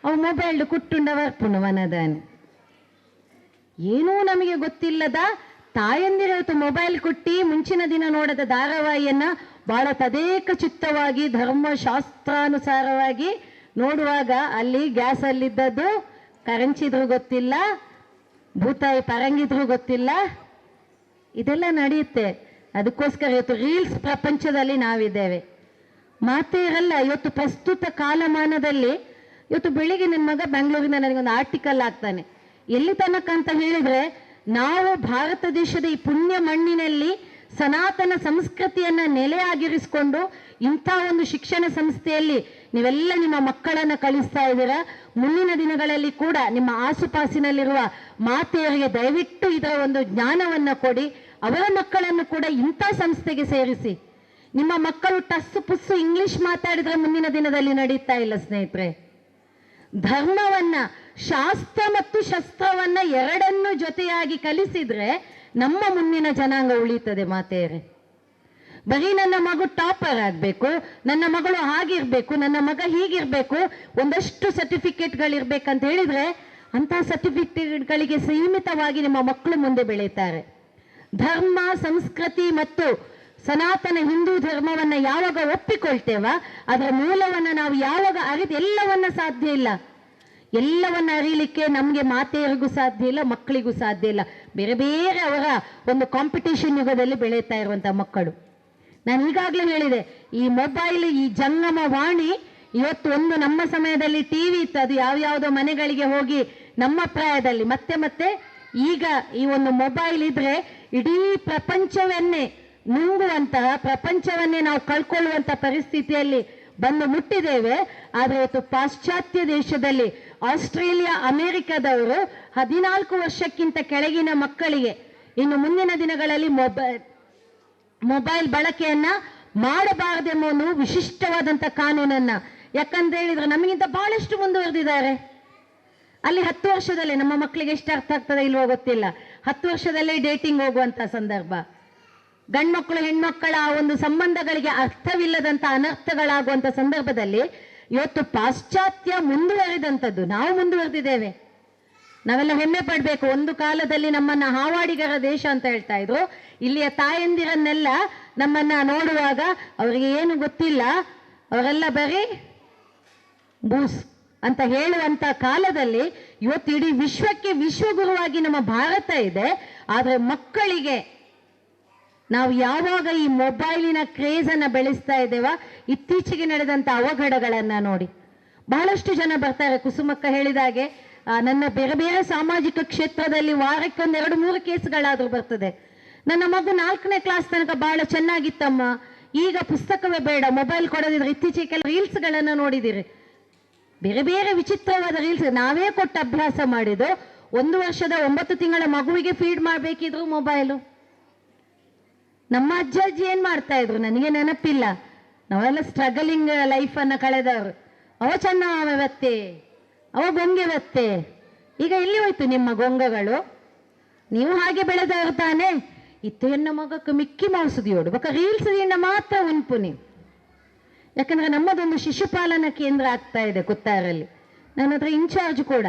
ಅವು ಮೊಬೈಲ್ ಕುಟ್ಟುಂಡ ವರ್ಪುಂಡು ಮನದಾನೆ. ಏನೂ ನಮಗೆ ಗೊತ್ತಿಲ್ಲದ ತಾಯಂದಿರತ್ತು ಮೊಬೈಲ್ ಕೊಟ್ಟು ಮುಂಚಿನ ದಿನ ನೋಡದ ಧಾರಾವಾಹಿಯನ್ನ ಬಹಳ ತದೇಕ ಚಿತ್ತವಾಗಿ ಧರ್ಮಶಾಸ್ತ್ರಾನುಸಾರವಾಗಿ ನೋಡುವಾಗ ಅಲ್ಲಿ ಗ್ಯಾಸ್ ಅಲ್ಲಿದ್ದದ್ದು ಕರಂಚಿದ್ರು ಗೊತ್ತಿಲ್ಲ, ಭೂತಾಯಿ ಪರಂಗಿದ್ರು ಗೊತ್ತಿಲ್ಲ. ಇದೆಲ್ಲ ನಡೆಯುತ್ತೆ. ಅದಕ್ಕೋಸ್ಕರ ಇವತ್ತು ರೀಲ್ಸ್ ಪ್ರಪಂಚದಲ್ಲಿ ನಾವಿದ್ದೇವೆ. ಮಾತೆಯರಲ್ಲ, ಇವತ್ತು ಪ್ರಸ್ತುತ ಕಾಲಮಾನದಲ್ಲಿ ಇವತ್ತು ಬೆಳಿಗ್ಗೆ ನನ್ನ ಮಗ ಬೆಂಗಳೂರಿನ ನನಗೊಂದು ಆರ್ಟಿಕಲ್ ಆಗ್ತಾನೆ. ಎಲ್ಲಿ ತನಕ ಅಂತ ಹೇಳಿದ್ರೆ, ನಾವು ಭಾರತ ದೇಶದ ಈ ಪುಣ್ಯ ಮಣ್ಣಿನಲ್ಲಿ ಸನಾತನ ಸಂಸ್ಕೃತಿಯನ್ನ ನೆಲೆಯಾಗಿರಿಸಿಕೊಂಡು ಇಂಥ ಒಂದು ಶಿಕ್ಷಣ ಸಂಸ್ಥೆಯಲ್ಲಿ ನೀವೆಲ್ಲ ನಿಮ್ಮ ಮಕ್ಕಳನ್ನ ಕಳಿಸ್ತಾ ಇದ್ದೀರಾ. ಮುಂದಿನ ದಿನಗಳಲ್ಲಿ ಕೂಡ ನಿಮ್ಮ ಆಸುಪಾಸಿನಲ್ಲಿರುವ ಮಾತೆಯರಿಗೆ ದಯವಿಟ್ಟು ಇದರ ಒಂದು ಜ್ಞಾನವನ್ನ ಕೊಡಿ. ಅವರ ಮಕ್ಕಳನ್ನು ಕೂಡ ಇಂಥ ಸಂಸ್ಥೆಗೆ ಸೇರಿಸಿ. ನಿಮ್ಮ ಮಕ್ಕಳು ಟಸ್ಸು ಪುಸ್ಸು ಇಂಗ್ಲಿಷ್ ಮಾತಾಡಿದ್ರೆ ಮುಂದಿನ ದಿನದಲ್ಲಿ ನಡೀತಾ ಇಲ್ಲ ಸ್ನೇಹಿತರೆ. ಧರ್ಮವನ್ನ, ಶಾಸ್ತ್ರ ಮತ್ತು ಶಸ್ತ್ರವನ್ನ ಎರಡನ್ನೂ ಜೊತೆಯಾಗಿ ಕಲಿಸಿದ್ರೆ ನಮ್ಮ ಮುಂದಿನ ಜನಾಂಗ ಉಳಿತದೆ ಮಾತೆಯರೇ. ಬರೀ ನನ್ನ ಮಗು ಟಾಪರ್ ಆಗಬೇಕು, ನನ್ನ ಮಗಳು ಹಾಗಿರ್ಬೇಕು, ನನ್ನ ಮಗ ಹೀಗಿರ್ಬೇಕು, ಒಂದಷ್ಟು ಸರ್ಟಿಫಿಕೇಟ್ಗಳಿರ್ಬೇಕಂತ ಹೇಳಿದ್ರೆ ಅಂತಹ ಸರ್ಟಿಫಿಕೇಟ್ಗಳಿಗೆ ಸೀಮಿತವಾಗಿ ನಿಮ್ಮ ಮಕ್ಕಳು ಮುಂದೆ ಬೆಳೀತಾರೆ. ಧರ್ಮ, ಸಂಸ್ಕೃತಿ ಮತ್ತು ಸನಾತನ ಹಿಂದೂ ಧರ್ಮವನ್ನ ಯಾವಾಗ ಒಪ್ಪಿಕೊಳ್ತೇವ, ಅದರ ಮೂಲವನ್ನ ನಾವು ಯಾವಾಗ ಅರಿದು ಎಲ್ಲವನ್ನ ಸಾಧ್ಯ ಇಲ್ಲ. ಎಲ್ಲವನ್ನ ಅರಿಲಿಕ್ಕೆ ನಮಗೆ ಮಾತೆಯರಿಗೂ ಸಾಧ್ಯ ಇಲ್ಲ, ಮಕ್ಕಳಿಗೂ ಸಾಧ್ಯ ಇಲ್ಲ. ಬೇರೆ ಬೇರೆ ಅವರ ಒಂದು ಕಾಂಪಿಟೇಷನ್ ಯುಗದಲ್ಲಿ ಬೆಳೀತಾ ಇರುವಂತ ಮಕ್ಕಳು. ನಾನು ಈಗಾಗಲೇ ಹೇಳಿದೆ, ಈ ಮೊಬೈಲ್, ಈ ಜಂಗಮ ವಾಣಿ, ಇವತ್ತು ಒಂದು ನಮ್ಮ ಸಮಯದಲ್ಲಿ ಟಿವಿ ಇತ್ತು, ಅದು ಯಾವ್ಯಾವುದೋ ಮನೆಗಳಿಗೆ ಹೋಗಿ ನಮ್ಮ ಪ್ರಾಯದಲ್ಲಿ ಮತ್ತೆ ಮತ್ತೆ ಈಗ ಈ ಒಂದು ಮೊಬೈಲ್ ಇದ್ರೆ ಇಡೀ ಪ್ರಪಂಚವನ್ನೇ ನುಂಗುವಂತಹ, ಪ್ರಪಂಚವನ್ನೇ ನಾವು ಕಳ್ಕೊಳ್ಳುವಂತ ಪರಿಸ್ಥಿತಿಯಲ್ಲಿ ಬಂದು ಮುಟ್ಟಿದ್ದೇವೆ. ಆದರೆ ಇವತ್ತು ಪಾಶ್ಚಾತ್ಯ ದೇಶದಲ್ಲಿ ಆಸ್ಟ್ರೇಲಿಯಾ, ಅಮೆರಿಕದವರು 14 ವರ್ಷಕ್ಕಿಂತ ಕೆಳಗಿನ ಮಕ್ಕಳಿಗೆ ಇನ್ನು ಮುಂದಿನ ದಿನಗಳಲ್ಲಿ ಮೊಬೈಲ್ ಬಳಕೆಯನ್ನ ಮಾಡಬಾರದೆಂಬ ಒಂದು ವಿಶಿಷ್ಟವಾದಂಥ ಕಾನೂನನ್ನ, ಯಾಕಂತ ಹೇಳಿದ್ರೆ ನಮಗಿಂತ ಬಹಳಷ್ಟು ಮುಂದುವರೆದಿದ್ದಾರೆ. ಅಲ್ಲಿ 10 ವರ್ಷದಲ್ಲೇ, ನಮ್ಮ ಮಕ್ಕಳಿಗೆ ಎಷ್ಟು ಅರ್ಥ ಆಗ್ತದೆ ಇಲ್ವೋ ಗೊತ್ತಿಲ್ಲ, 10 ವರ್ಷದಲ್ಲೇ ಡೇಟಿಂಗ್ ಹೋಗುವಂತ ಸಂದರ್ಭ. ಗಂಡ್ಮಕ್ಳು ಹೆಣ್ಮಕ್ಕಳ ಆ ಒಂದು ಸಂಬಂಧಗಳಿಗೆ ಅರ್ಥವಿಲ್ಲದಂತ ಅನರ್ಥಗಳಾಗುವಂತ ಸಂದರ್ಭದಲ್ಲಿ ಇವತ್ತು ಪಾಶ್ಚಾತ್ಯ ಮುಂದುವರೆದಂಥದ್ದು, ನಾವು ಮುಂದುವರೆದಿದ್ದೇವೆ. ನಾವೆಲ್ಲ ಹೆಮ್ಮೆ ಪಡ್ಬೇಕು. ಒಂದು ಕಾಲದಲ್ಲಿ ನಮ್ಮನ್ನ ಹಾವಾಡಿಗರ ದೇಶ ಅಂತ ಹೇಳ್ತಾ ಇದ್ರು. ಇಲ್ಲಿಯ ತಾಯಂದಿರನ್ನೆಲ್ಲ ನಮ್ಮನ್ನ ನೋಡುವಾಗ ಅವರಿಗೆ ಏನು ಗೊತ್ತಿಲ್ಲ, ಅವರೆಲ್ಲ ಬರೀ ಬೂಸ್ ಅಂತ ಹೇಳುವಂತ ಕಾಲದಲ್ಲಿ ಇವತ್ತು ಇಡೀ ವಿಶ್ವಕ್ಕೆ ವಿಶ್ವಗುರುವಾಗಿ ನಮ್ಮ ಭಾರತ ಇದೆ. ಆದರೆ ಮಕ್ಕಳಿಗೆ ನಾವು ಯಾವಾಗ ಈ ಮೊಬೈಲಿನ ಕ್ರೇಜ್ ಅನ್ನ ಬೆಳೆಸ್ತಾ ಇದ್ದೇವ, ಇತ್ತೀಚೆಗೆ ನಡೆದಂತ ಅವಘಡಗಳನ್ನ ನೋಡಿ. ಬಹಳಷ್ಟು ಜನ ಬರ್ತಾರೆ. ಕುಸುಮಕ್ಕ ಹೇಳಿದಾಗೆ ನನ್ನ ಬೇರೆ ಬೇರೆ ಸಾಮಾಜಿಕ ಕ್ಷೇತ್ರದಲ್ಲಿ ವಾರಕ್ಕೊಂದು 2-3 ಕೇಸ್ಗಳಾದ್ರೂ ಬರ್ತದೆ. ನನ್ನ ಮಗು 4ನೇ ಕ್ಲಾಸ್ ತನಕ ಬಹಳ ಚೆನ್ನಾಗಿತ್ತಮ್ಮ, ಈಗ ಪುಸ್ತಕವೇ ಬೇಡ, ಮೊಬೈಲ್ ಕೊಡೋದಿದ್ರೆ. ಇತ್ತೀಚೆಗೆ ಕೆಲವು ರೀಲ್ಸ್ಗಳನ್ನು ನೋಡಿದಿರಿ, ಬೇರೆ ಬೇರೆ ವಿಚಿತ್ರವಾದ ರೀಲ್ಸ್. ನಾವೇ ಕೊಟ್ಟು ಅಭ್ಯಾಸ ಮಾಡಿದ್ದು. 1 ವರ್ಷದ 9 ತಿಂಗಳ ಮಗುವಿಗೆ ಫೀಡ್ ಮಾಡಬೇಕಿದ್ರು ಮೊಬೈಲು. ನಮ್ಮ ಅಜ್ಜಿ ಏನ್ ಮಾಡ್ತಾ ಇದ್ರು ನನಗೆ ನೆನಪಿಲ್ಲ. ನಾವೆಲ್ಲ ಸ್ಟ್ರಗಲಿಂಗ್ ಲೈಫನ್ನು ಕಳೆದವರು. ಅವ ಚೆನ್ನ ವ್ಯತ್ತೆ, ಅವ ಗೊಂಗೆ ವ್ಯತ್ತೆ. ಈಗ ಎಲ್ಲಿ ಹೋಯ್ತು ನಿಮ್ಮ ಗೊಂಗಗಳು? ನೀವು ಹಾಗೆ ಬೆಳೆದವರು ತಾನೇ. ಇತ್ತು ಹೆಣ್ಣ ಮಗಕ್ಕೆ ಮಿಕ್ಕಿ ಮೌಸದಿಯೋಡು ಬಕ ರೀಲ್ಸ್ ದಿಂದ ಮಾತ್ರ ಉನ್ಪುನಿ. ಯಾಕಂದ್ರೆ ನಮ್ಮದೊಂದು ಶಿಶುಪಾಲನಾ ಕೇಂದ್ರ ಆಗ್ತಾ ಇದೆ ಕುತ್ತಾರಲ್ಲಿ. ನನ್ನ ಹತ್ರ ಇನ್ಚಾರ್ಜ್ ಕೂಡ.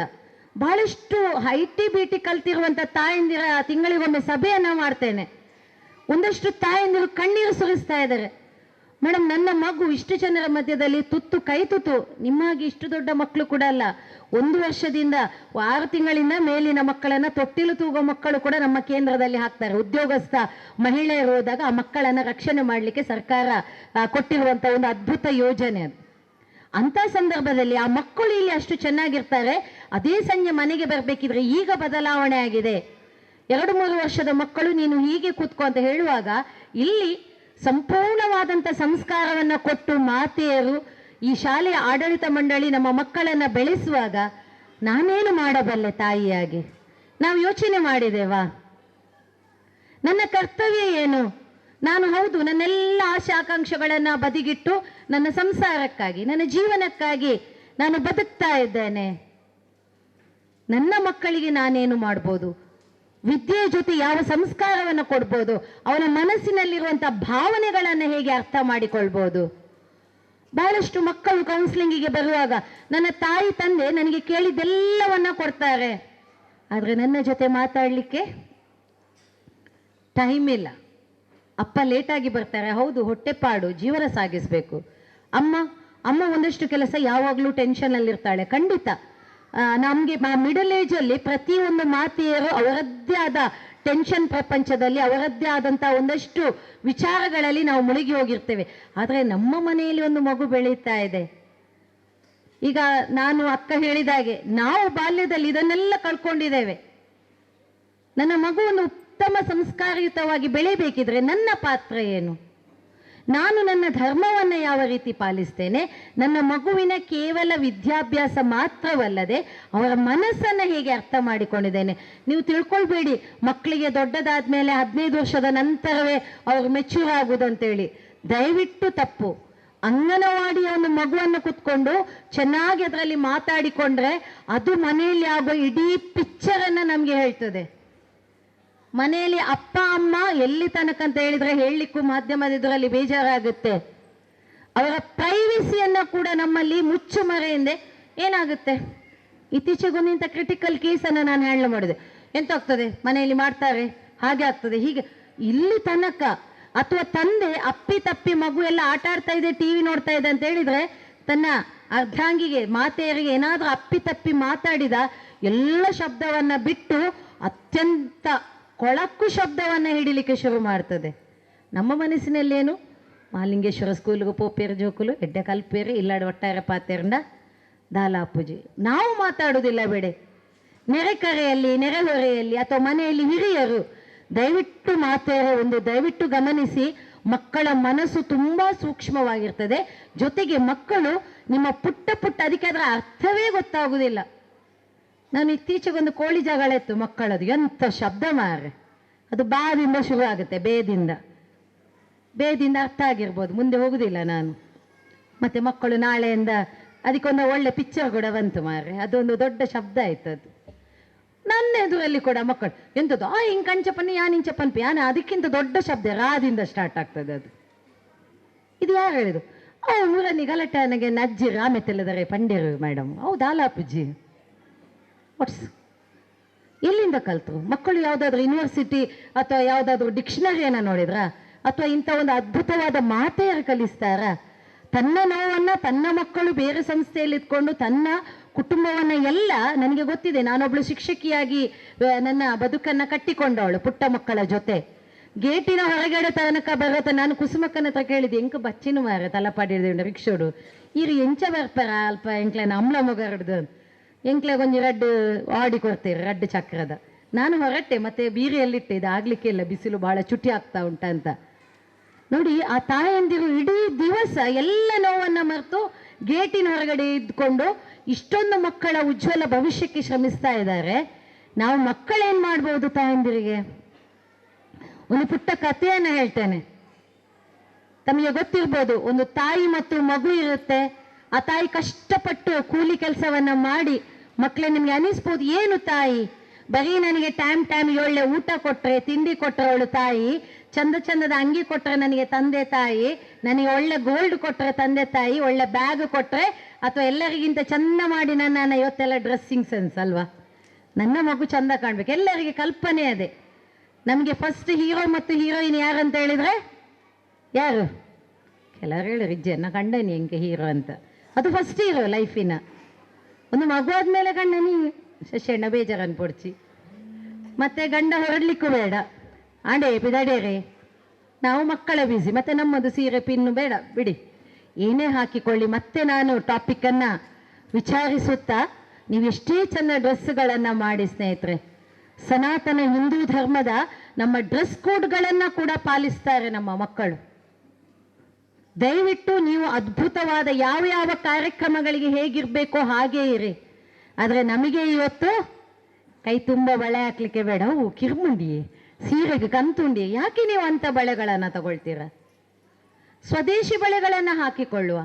ಬಹಳಷ್ಟು ಐಟಿ ಬಿಟಿ ಕಲ್ತಿರುವಂಥ ತಾಯಂದಿರ ತಿಂಗಳಿಗೊಮ್ಮೆ ಸಭೆಯನ್ನು ಮಾಡ್ತೇನೆ. ಒಂದಷ್ಟು ತಾಯಂದಿರು ಕಣ್ಣೀರು ಸುರಿಸ್ತಾ ಇದ್ದಾರೆ. ಮೇಡಮ್, ನನ್ನ ಮಗು ಇಷ್ಟು ಜನರ ಮಧ್ಯದಲ್ಲಿ ತುತ್ತು ಕೈ ತುತ್ತು. ನಿಮ್ಮಾಗಿ ಇಷ್ಟು ದೊಡ್ಡ ಮಕ್ಕಳು ಕೂಡ ಅಲ್ಲ, 1 ವರ್ಷದಿಂದ 6 ತಿಂಗಳಿಂದ ಮೇಲಿನ ಮಕ್ಕಳನ್ನ ತೊಟ್ಟಿಲು ತೂಗೋ ಮಕ್ಕಳು ಕೂಡ ನಮ್ಮ ಕೇಂದ್ರದಲ್ಲಿ ಹಾಕ್ತಾರೆ. ಉದ್ಯೋಗಸ್ಥ ಮಹಿಳೆಯರು ಹೋದಾಗ ಆ ಮಕ್ಕಳನ್ನ ರಕ್ಷಣೆ ಮಾಡಲಿಕ್ಕೆ ಸರ್ಕಾರ ಕೊಟ್ಟಿರುವಂತ ಒಂದು ಅದ್ಭುತ ಯೋಜನೆ ಅದು. ಅಂತ ಸಂದರ್ಭದಲ್ಲಿ ಆ ಮಕ್ಕಳು ಇಲ್ಲಿ ಅಷ್ಟು ಚೆನ್ನಾಗಿರ್ತಾರೆ. ಅದೇ ಸಂಜೆ ಮನೆಗೆ ಬರಬೇಕಿದ್ರೆ ಈಗ ಬದಲಾವಣೆ ಆಗಿದೆ. 2-3 ವರ್ಷದ ಮಕ್ಕಳು ನೀನು ಹೀಗೆ ಕೂತ್ಕೋ ಅಂತ ಹೇಳುವಾಗ ಇಲ್ಲಿ ಸಂಪೂರ್ಣವಾದಂಥ ಸಂಸ್ಕಾರವನ್ನು ಕೊಟ್ಟು ಮಾತೆಯರು, ಈ ಶಾಲೆಯ ಆಡಳಿತ ಮಂಡಳಿ ನಮ್ಮ ಮಕ್ಕಳನ್ನು ಬೆಳೆಸುವಾಗ ನಾನೇನು ಮಾಡಬಲ್ಲೆ ತಾಯಿಯಾಗಿ? ನಾವು ಯೋಚನೆ ಮಾಡಿದೆವಾ? ನನ್ನ ಕರ್ತವ್ಯ ಏನು? ನಾನು ಹೌದು ನನ್ನೆಲ್ಲ ಆಶೆ ಆಕಾಂಕ್ಷೆಗಳನ್ನು ಬದಿಗಿಟ್ಟು ನನ್ನ ಸಂಸಾರಕ್ಕಾಗಿ, ನನ್ನ ಜೀವನಕ್ಕಾಗಿ ನಾನು ಬದುಕ್ತಾ ಇದ್ದೇನೆ. ನನ್ನ ಮಕ್ಕಳಿಗೆ ನಾನೇನು ಮಾಡ್ಬೋದು? ವಿದ್ಯೆಯ ಜೊತೆ ಯಾವ ಸಂಸ್ಕಾರವನ್ನು ಕೊಡ್ಬೋದು? ಅವನ ಮನಸ್ಸಿನಲ್ಲಿರುವಂಥ ಭಾವನೆಗಳನ್ನು ಹೇಗೆ ಅರ್ಥ ಮಾಡಿಕೊಳ್ಬೋದು? ಬಹಳಷ್ಟು ಮಕ್ಕಳು ಕೌನ್ಸಿಲಿಂಗಿಗೆ ಬರುವಾಗ ನನ್ನ ತಾಯಿ ತಂದೆ ನನಗೆ ಕೇಳಿದ್ದೆಲ್ಲವನ್ನ ಕೊಡ್ತಾರೆ, ಆದರೆ ನನ್ನ ಜೊತೆ ಮಾತಾಡಲಿಕ್ಕೆ ಟೈಮ್ ಇಲ್ಲ. ಅಪ್ಪ ಲೇಟಾಗಿ ಬರ್ತಾರೆ, ಹೌದು ಹೊಟ್ಟೆಪಾಡು, ಜೀವನ ಸಾಗಿಸಬೇಕು. ಅಮ್ಮ ಒಂದಷ್ಟು ಕೆಲಸ ಯಾವಾಗಲೂ ಟೆನ್ಷನಲ್ಲಿರ್ತಾಳೆ, ಖಂಡಿತ. ನಮಗೆ ಮಿಡಲ್ ಏಜಲ್ಲಿ ಪ್ರತಿಯೊಂದು ಮಾತೆಯರು ಅವರದ್ದೇ ಆದ ಟೆನ್ಷನ್ ಪ್ರಪಂಚದಲ್ಲಿ, ಅವರದ್ದೇ ಆದಂಥ ಒಂದಷ್ಟು ವಿಚಾರಗಳಲ್ಲಿ ನಾವು ಮುಳುಗಿ ಹೋಗಿರ್ತೇವೆ. ಆದರೆ ನಮ್ಮ ಮನೆಯಲ್ಲಿ ಒಂದು ಮಗು ಬೆಳೀತಾ ಇದೆ. ಈಗ ನಾನು ಅಕ್ಕ ಹೇಳಿದಾಗೆ ನಾವು ಬಾಲ್ಯದಲ್ಲಿ ಇದನ್ನೆಲ್ಲ ಕಳ್ಕೊಂಡಿದ್ದೇವೆ. ನನ್ನ ಮಗು ಒಂದು ಉತ್ತಮ ಸಂಸ್ಕಾರಯುತವಾಗಿ ಬೆಳೆಯಬೇಕಿದ್ರೆ ನನ್ನ ಪಾತ್ರ ಏನು? ನಾನು ನನ್ನ ಧರ್ಮವನ್ನು ಯಾವ ರೀತಿ ಪಾಲಿಸ್ತೇನೆ? ನನ್ನ ಮಗುವಿನ ಕೇವಲ ವಿದ್ಯಾಭ್ಯಾಸ ಮಾತ್ರವಲ್ಲದೆ ಅವರ ಮನಸ್ಸನ್ನು ಹೇಗೆ ಅರ್ಥ ಮಾಡಿಕೊಂಡಿದ್ದೇನೆ? ನೀವು ತಿಳ್ಕೊಳ್ಬೇಡಿ ಮಕ್ಕಳಿಗೆ ದೊಡ್ಡದಾದ ಮೇಲೆ 15 ವರ್ಷದ ನಂತರವೇ ಅವರು ಮೆಚ್ಯೂರ್ ಆಗುವುದಂತೇಳಿ. ದಯವಿಟ್ಟು ತಪ್ಪು. ಅಂಗನವಾಡಿಯ ಒಂದು ಮಗುವನ್ನು ಕುತ್ಕೊಂಡು ಚೆನ್ನಾಗಿ ಅದರಲ್ಲಿ ಮಾತಾಡಿಕೊಂಡ್ರೆ ಅದು ಮನೆಯಲ್ಲಿ ಆಗೋ ಇಡೀ ಪಿಕ್ಚರನ್ನು ನಮಗೆ ಹೇಳ್ತದೆ. ಮನೆಯಲ್ಲಿ ಅಪ್ಪ ಅಮ್ಮ ಎಲ್ಲಿ ತನಕ ಅಂತ ಹೇಳಿದ್ರೆ ಹೇಳಲಿಕ್ಕೂ ಮಾಧ್ಯಮದ ಇದರಲ್ಲಿ ಬೇಜಾರಾಗುತ್ತೆ. ಅವರ ಪ್ರೈವಸಿಯನ್ನು ಕೂಡ ನಮ್ಮಲ್ಲಿ ಮುಚ್ಚುಮರೆಯಿಂದ ಏನಾಗುತ್ತೆ? ಇತ್ತೀಚೆಗೊಂದಿಂತ ಕ್ರಿಟಿಕಲ್ ಕೇಸನ್ನು ನಾನು ಹ್ಯಾಂಡಲ್ ಮಾಡಿದೆ. ಎಂತ ಆಗ್ತದೆ, ಮನೆಯಲ್ಲಿ ಮಾಡ್ತಾರೆ, ಹಾಗೆ ಆಗ್ತದೆ, ಹೀಗೆ ಇಲ್ಲಿ ತನಕ. ಅಥವಾ ತಂದೆ ಅಪ್ಪಿ ತಪ್ಪಿ ಮಗು ಎಲ್ಲ ಆಟ ಆಡ್ತಾ ಇದೆ, ಟಿವಿ ನೋಡ್ತಾ ಇದೆ ಅಂತ ಹೇಳಿದ್ರೆ ತನ್ನ ಅರ್ಧಾಂಗಿಗೆ ಮಾತೆಯರಿಗೆ ಏನಾದರೂ ಅಪ್ಪಿ ತಪ್ಪಿ ಮಾತಾಡಿದ ಎಲ್ಲ ಶಬ್ದವನ್ನು ಬಿಟ್ಟು ಅತ್ಯಂತ ಕೊಳಕು ಶಬ್ದವನ್ನು ಹಿಡಿಲಿಕ್ಕೆ ಶುರು ಮಾಡ್ತದೆ. ನಮ್ಮ ಮನಸ್ಸಿನಲ್ಲೇನು? ಮಾಲಿಂಗೇಶ್ವರ ಸ್ಕೂಲ್ಗೆ ಪೋಪೇರು ಜೋಕುಲು ಎಡ್ಡೆ ಕಲ್ಪೇರಿ ಇಲ್ಲಾಡ ಒಟ್ಟಾರೆ ಪಾತೆರಂಡ ದಾಲಾಪೂಜಿ. ನಾವು ಮಾತಾಡುವುದಿಲ್ಲ ಬೇಡೆ. ನೆರೆಕರೆಯಲ್ಲಿ, ನೆರೆಹೊರೆಯಲ್ಲಿ ಅಥವಾ ಮನೆಯಲ್ಲಿ ಹಿರಿಯರು ದಯವಿಟ್ಟು ದಯವಿಟ್ಟು ಗಮನಿಸಿ. ಮಕ್ಕಳ ಮನಸ್ಸು ತುಂಬಾ ಸೂಕ್ಷ್ಮವಾಗಿರ್ತದೆ. ಜೊತೆಗೆ ಮಕ್ಕಳು ನಿಮ್ಮ ಪುಟ್ಟ ಅದಕ್ಕೆ ಅದರ ಅರ್ಥವೇ ಗೊತ್ತಾಗುವುದಿಲ್ಲ. ನಾನು ಇತ್ತೀಚೆಗೊಂದು ಕೋಳಿ ಜಗಳ ಇತ್ತು ಮಕ್ಕಳದು. ಎಂಥ ಶಬ್ದ ಮಾರೆ! ಅದು ಬಾದಿಂದ ಶುರು ಆಗುತ್ತೆ, ಬೇದಿಂದ ಅರ್ಥ ಆಗಿರ್ಬೋದು, ಮುಂದೆ ಹೋಗುದಿಲ್ಲ ನಾನು. ಮತ್ತೆ ಮಕ್ಕಳು ನಾಳೆಯಿಂದ ಅದಕ್ಕೊಂದು ಒಳ್ಳೆ ಪಿಕ್ಚರ್ ಕೂಡ ಬಂತು ಮಾರೆ, ಅದೊಂದು ದೊಡ್ಡ ಶಬ್ದ ಆಯ್ತು ಅದು. ನನ್ನ ಎದುರಲ್ಲಿ ಕೂಡ ಮಕ್ಕಳು ಎಂಥದ್ದು ಹಿಂಗೆ ಕಂಚಪನ್ನಿ ಯಾನಿಂಚಪನ್ಪಿ ಯಾನ, ಅದಕ್ಕಿಂತ ದೊಡ್ಡ ಶಬ್ದ ರಾದಿಂದ ಸ್ಟಾರ್ಟ್ ಆಗ್ತದೆ ಅದು. ಇದು ಯಾರು ಹೇಳಿದು? ಊರನಿ ಗಲಾಟೆ ನನಗೆ ನಜ್ಜಿರು ಆಮೆತ್ತೆಲ್ಲದರೆ ಪಂಡಿರು ಮೇಡಮ್. ಹೌದು ಆಲಾಪುಜಿ. ಎಲ್ಲಿಂದ ಕಲ್ತರು ಮಕ್ಕಳು? ಯಾವುದಾದ್ರೂ ಯೂನಿವರ್ಸಿಟಿ ಅಥವಾ ಯಾವುದಾದ್ರೂ ಡಿಕ್ಷನರಿಯನ್ನು ನೋಡಿದ್ರಾ? ಅಥವಾ ಇಂಥ ಒಂದು ಅದ್ಭುತವಾದ ಮಾತೆಯರು ಕಲಿಸ್ತಾರ? ತನ್ನ ನೋವನ್ನು ತನ್ನ ಮಕ್ಕಳು ಬೇರೆ ಸಂಸ್ಥೆಯಲ್ಲಿ ಇಟ್ಕೊಂಡು ತನ್ನ ಕುಟುಂಬವನ್ನ ಎಲ್ಲ, ನನಗೆ ಗೊತ್ತಿದೆ, ನಾನೊಬ್ಳು ಶಿಕ್ಷಕಿಯಾಗಿ ನನ್ನ ಬದುಕನ್ನು ಕಟ್ಟಿಕೊಂಡವಳು ಪುಟ್ಟ ಮಕ್ಕಳ ಜೊತೆ. ಗೇಟಿನ ಹೊರಗಡೆ ತನಕ ಬರುತ್ತೆ. ನಾನು ಕುಸುಮಕ್ಕನ ಹತ್ರ ಕೇಳಿದೆ, ಎಂಕ ಬಚ್ಚಿನ ಮಾರ ತಲಪಾಡಿಡ್ದು ರಿಕ್ಷೋಡು ಇರು ಎಂಚ ಬರ್ಪಾರ ಅಲ್ಪ ಎಂಕ್ಲೆನ ಅಮ್ಲ ಮೊಗರ್ದು ಎಂಕ್ಲೆ ಕೊಂಚ ರಡ್ಡು ಆಡಿ ಕೊಡ್ತೀರಿ ರಡ್ಡು ಚಕ್ರದ. ನಾನು ಹೊರಟೆ, ಮತ್ತೆ ಬೀರಿಯಲ್ಲಿಟ್ಟೆ, ಇದು ಆಗ್ಲಿಕ್ಕೆ ಇಲ್ಲ, ಬಿಸಿಲು ಬಹಳ ಚುಟಿ ಆಗ್ತಾ ಉಂಟಂತ. ನೋಡಿ, ಆ ತಾಯಂದಿರು ಇಡೀ ದಿವಸ ಎಲ್ಲ ನೋವನ್ನ ಮರೆತು ಗೇಟಿನ ಹೊರಗಡೆ ಇದ್ಕೊಂಡು ಇಷ್ಟೊಂದು ಮಕ್ಕಳ ಉಜ್ವಲ ಭವಿಷ್ಯಕ್ಕೆ ಶ್ರಮಿಸ್ತಾ ಇದ್ದಾರೆ. ನಾವು ಮಕ್ಕಳೇನ್ ಮಾಡ್ಬೋದು ತಾಯಂದಿರಿಗೆ? ಒಂದು ಪುಟ್ಟ ಕಥೆಯನ್ನ ಹೇಳ್ತೇನೆ. ತಮಗೆ ಗೊತ್ತಿರ್ಬೋದು, ಒಂದು ತಾಯಿ ಮತ್ತು ಮಗು ಇರುತ್ತೆ. ಆ ತಾಯಿ ಕಷ್ಟಪಟ್ಟು ಕೂಲಿ ಕೆಲಸವನ್ನ ಮಾಡಿ ಮಕ್ಕಳೇ, ನಿಮ್ಗೆ ಅನಿಸ್ಬೋದು ಏನು ತಾಯಿ ಬರೀ ನನಗೆ ಟೈಮ್ ಒಳ್ಳೆ ಊಟ ಕೊಟ್ರೆ, ತಿಂಡಿ ಕೊಟ್ರೆ ಅವಳು ತಾಯಿ, ಚಂದ ಚಂದದ ಅಂಗಿ ಕೊಟ್ರೆ ನನಗೆ ತಂದೆ ತಾಯಿ, ನನಗೆ ಒಳ್ಳೆ ಗೋಲ್ಡ್ ಕೊಟ್ರೆ ತಂದೆ ತಾಯಿ, ಒಳ್ಳೆ ಬ್ಯಾಗ್ ಕೊಟ್ರೆ, ಅಥವಾ ಎಲ್ಲರಿಗಿಂತ ಚಂದ ಮಾಡಿ ನನ್ನ ಇವತ್ತೆಲ್ಲ ಡ್ರೆಸ್ಸಿಂಗ್ ಸೆನ್ಸ್ ಅಲ್ವಾ, ನನ್ನ ಮಗು ಚಂದ ಕಾಣ್ಬೇಕು, ಎಲ್ಲರಿಗೆ ಕಲ್ಪನೆ ಅದೇ. ನಮಗೆ ಫಸ್ಟ್ ಹೀರೋ ಮತ್ತು ಹೀರೋಯಿನ್ ಯಾರಂತ ಹೇಳಿದ್ರೆ ಯಾರು? ಕೆಲವರು ಹೇಳಿರಿ ಜನ ಗಂಡನಿ ಹೆಂಗೆ ಹೀರೋ ಅಂತ, ಅದು ಫಸ್ಟ್ ಹೀರೋ ಲೈಫಿನ. ಒಂದು ಮಗು ಆದ್ಮೇಲೆ ಗಂಡನಿ ಶಶಣ್ಣ ಬೇಜಾರನ್ನು ಪೊಡ್ಚಿ, ಮತ್ತೆ ಗಂಡ ಹೊರಡ್ಲಿಕ್ಕೂ ಬೇಡ, ಆಂಡೆ ಪಿದಾಡೇರೆ, ನಾವು ಮಕ್ಕಳ ಬಿಸಿ, ಮತ್ತೆ ನಮ್ಮದು ಸೀರೆ ಪಿನ್ನು ಬೇಡ ಬಿಡಿ, ಏನೇ ಹಾಕಿಕೊಳ್ಳಿ. ಮತ್ತೆ ನಾನು ಟಾಪಿಕ್ಕನ್ನು ವಿಚಾರಿಸುತ್ತಾ, ನೀವು ಎಷ್ಟೇ ಚೆನ್ನ ಡ್ರೆಸ್ಗಳನ್ನು ಮಾಡಿ ಸ್ನೇಹಿತರೆ, ಸನಾತನ ಹಿಂದೂ ಧರ್ಮದ ನಮ್ಮ ಡ್ರೆಸ್ ಕೋಡ್ಗಳನ್ನು ಕೂಡ ಪಾಲಿಸ್ತಾರೆ ನಮ್ಮ ಮಕ್ಕಳು. ದಯವಿಟ್ಟು ನೀವು ಅದ್ಭುತವಾದ ಯಾವ ಯಾವ ಕಾರ್ಯಕ್ರಮಗಳಿಗೆ ಹೇಗಿರಬೇಕೋ ಹಾಗೇ ಇರಿ. ಆದರೆ ನಮಗೆ ಇವತ್ತು ಕೈ ತುಂಬ ಬಳೆ ಹಾಕ್ಲಿಕ್ಕೆ ಬೇಡ, ಕಿರ್ಮುಂಡಿ ಸೀರೆಗೆ ಕಂತುಂಡಿ, ಯಾಕೆ ನೀವು ಅಂಥ ಬಳೆಗಳನ್ನು ತಗೊಳ್ತೀರ? ಸ್ವದೇಶಿ ಬಳೆಗಳನ್ನು ಹಾಕಿಕೊಳ್ಳುವ.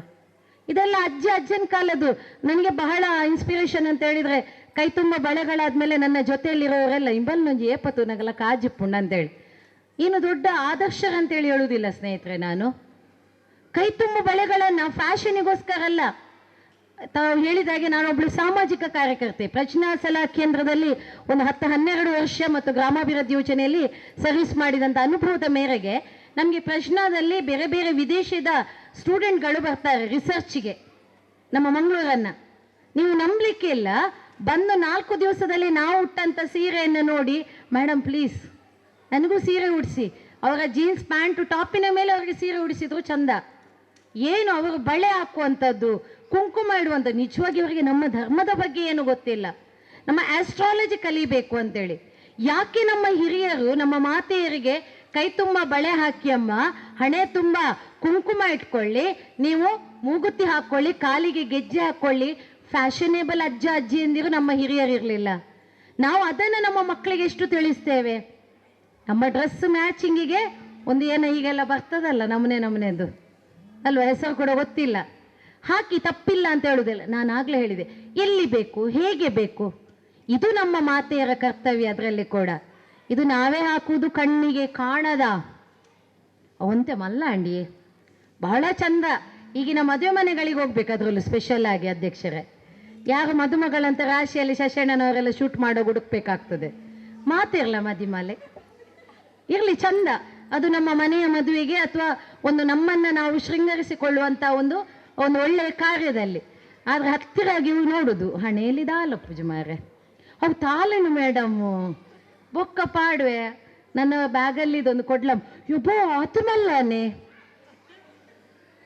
ಇದೆಲ್ಲ ಅಜ್ಜನ ಕಾಲದ್ದು. ನನಗೆ ಬಹಳ ಇನ್ಸ್ಪಿರೇಷನ್ ಅಂತ ಹೇಳಿದರೆ, ಕೈ ತುಂಬ ಬಳೆಗಳಾದ್ಮೇಲೆ ನನ್ನ ಜೊತೆಯಲ್ಲಿರೋರೆಲ್ಲ ಇಂಬಲ್ನೊಂಜಿ ಏಪತ್ತು ನಗಲ ಕಾಜಿಪ್ಪುಂಡ ಅಂತೇಳಿ, ಏನು ದೊಡ್ಡ ಆದರ್ಶರಂತೇಳಿ ಹೇಳುವುದಿಲ್ಲ ಸ್ನೇಹಿತರೆ. ನಾನು ಕೈ ತುಂಬ ಬಳೆಗಳನ್ನು ಫ್ಯಾಷನಿಗೋಸ್ಕರ ಅಲ್ಲ, ತಾವು ಹೇಳಿದಾಗೆ ನಾನೊಬ್ಳು ಸಾಮಾಜಿಕ ಕಾರ್ಯಕರ್ತೆ. ಪ್ರಜ್ಞಾ ಸಲಹಾ ಕೇಂದ್ರದಲ್ಲಿ ಒಂದು 10-12 ವರ್ಷ ಮತ್ತು ಗ್ರಾಮಾಭಿವೃದ್ಧಿ ಯೋಜನೆಯಲ್ಲಿ ಸರ್ವಿಸ್ ಮಾಡಿದಂಥ ಅನುಭವದ ಮೇರೆಗೆ ನಮಗೆ ಪ್ರಜ್ಞಾದಲ್ಲಿ ಬೇರೆ ಬೇರೆ ವಿದೇಶದ ಸ್ಟೂಡೆಂಟ್ಗಳು ಬರ್ತಾರೆ ರಿಸರ್ಚ್ಗೆ ನಮ್ಮ ಮಂಗಳೂರನ್ನು. ನೀವು ನಂಬಲಿಕ್ಕೆ ಇಲ್ಲ, ಬಂದು 4 ದಿವಸದಲ್ಲಿ ನಾವು ಉಟ್ಟಂಥ ಸೀರೆಯನ್ನು ನೋಡಿ, ಮೇಡಮ್ ಪ್ಲೀಸ್ ನನಗೂ ಸೀರೆ ಉಡಿಸಿ. ಅವರ ಜೀನ್ಸ್ ಪ್ಯಾಂಟು ಟಾಪಿನ ಮೇಲೆ ಅವರಿಗೆ ಸೀರೆ ಉಡಿಸಿದ್ರು ಚಂದ. ಏನು ಅವರು ಬಳೆ ಹಾಕುವಂಥದ್ದು, ಕುಂಕುಮ ಇಡುವಂಥದ್ದು, ನಿಜವಾಗಿ ಅವರಿಗೆ ನಮ್ಮ ಧರ್ಮದ ಬಗ್ಗೆ ಏನು ಗೊತ್ತಿಲ್ಲ. ನಮ್ಮ ಆಸ್ಟ್ರಾಲಜಿ ಕಲಿಬೇಕು ಅಂತೇಳಿ. ಯಾಕೆ ನಮ್ಮ ಹಿರಿಯರು, ನಮ್ಮ ಮಾತೆಯರಿಗೆ ಕೈ ತುಂಬ ಬಳೆ ಹಾಕಿ ಅಮ್ಮ, ಹಣೆ ತುಂಬ ಕುಂಕುಮ ಇಟ್ಕೊಳ್ಳಿ, ನೀವು ಮೂಗುತಿ ಹಾಕ್ಕೊಳ್ಳಿ, ಕಾಲಿಗೆ ಗೆಜ್ಜೆ ಹಾಕ್ಕೊಳ್ಳಿ, ಫ್ಯಾಷನೇಬಲ್ ಅಜ್ಜ ಅಜ್ಜಿಯಂದಿರು ನಮ್ಮ ಹಿರಿಯರು ಇರಲಿಲ್ಲ. ನಾವು ಅದನ್ನು ನಮ್ಮ ಮಕ್ಕಳಿಗೆ ಎಷ್ಟು ತಿಳಿಸ್ತೇವೆ? ನಮ್ಮ ಡ್ರೆಸ್ ಮ್ಯಾಚಿಂಗಿಗೆ ಒಂದು ಏನೋ ಈಗೆಲ್ಲ ಬರ್ತದಲ್ಲ ನಮನೆದು ಅಲ್ವಾ, ಹೆಸರು ಕೂಡ ಗೊತ್ತಿಲ್ಲ, ಹಾಕಿ ತಪ್ಪಿಲ್ಲ ಅಂತ ಹೇಳುವುದಿಲ್ಲ. ನಾನು ಆಗಲೇ ಹೇಳಿದೆ, ಎಲ್ಲಿ ಬೇಕು, ಹೇಗೆ ಬೇಕು, ಇದು ನಮ್ಮ ಮಾತೆಯರ ಕರ್ತವ್ಯ. ಅದರಲ್ಲಿ ಕೂಡ ಇದು ನಾವೇ ಹಾಕುವುದು ಕಣ್ಣಿಗೆ ಕಾಣದ ಅವಂತೆ ಮಲ್ಲ ಅಂಡಿ ಬಹಳ ಚಂದ. ಈಗಿನ ಮದುವೆ ಮನೆಗಳಿಗೆ ಹೋಗ್ಬೇಕು, ಅದರಲ್ಲೂ ಸ್ಪೆಷಲ್ ಆಗಿ ಅಧ್ಯಕ್ಷರೇ, ಯಾರು ಮದುಮಗಳಂತ ರಾಶಿಯಲ್ಲಿ ಶಶಣ್ಣನವರೆಲ್ಲ ಶೂಟ್ ಮಾಡೋ ಹುಡುಕ್ಬೇಕಾಗ್ತದೆ. ಮಾತಿರಲ್ಲ ಮದಿಮಾಲೆ ಇರಲಿ ಚಂದ, ಅದು ನಮ್ಮ ಮನೆಯ ಮದುವೆಗೆ ಅಥವಾ ಒಂದು ನಮ್ಮನ್ನು ನಾವು ಶೃಂಗರಿಸಿಕೊಳ್ಳುವಂಥ ಒಂದು ಒಳ್ಳೆಯ ಕಾರ್ಯದಲ್ಲಿ. ಆದರೆ ಹತ್ತಿರಾಗಿ ನೋಡುದು ಹಣೆಯಲ್ಲಿ ದಾಲ ಪೂಜೆ ಮಾರೆ, ಅವು ತಾಲೇನು ಮೇಡಮ್ಮು ಬೊಕ್ಕ ಪಾಡುವೆ, ನನ್ನ ಬ್ಯಾಗಲ್ಲಿ ಇದೊಂದು ಕೊಡ್ಲಮ್ ಯುಬೋ ಆತಮಲ್ಲನೆ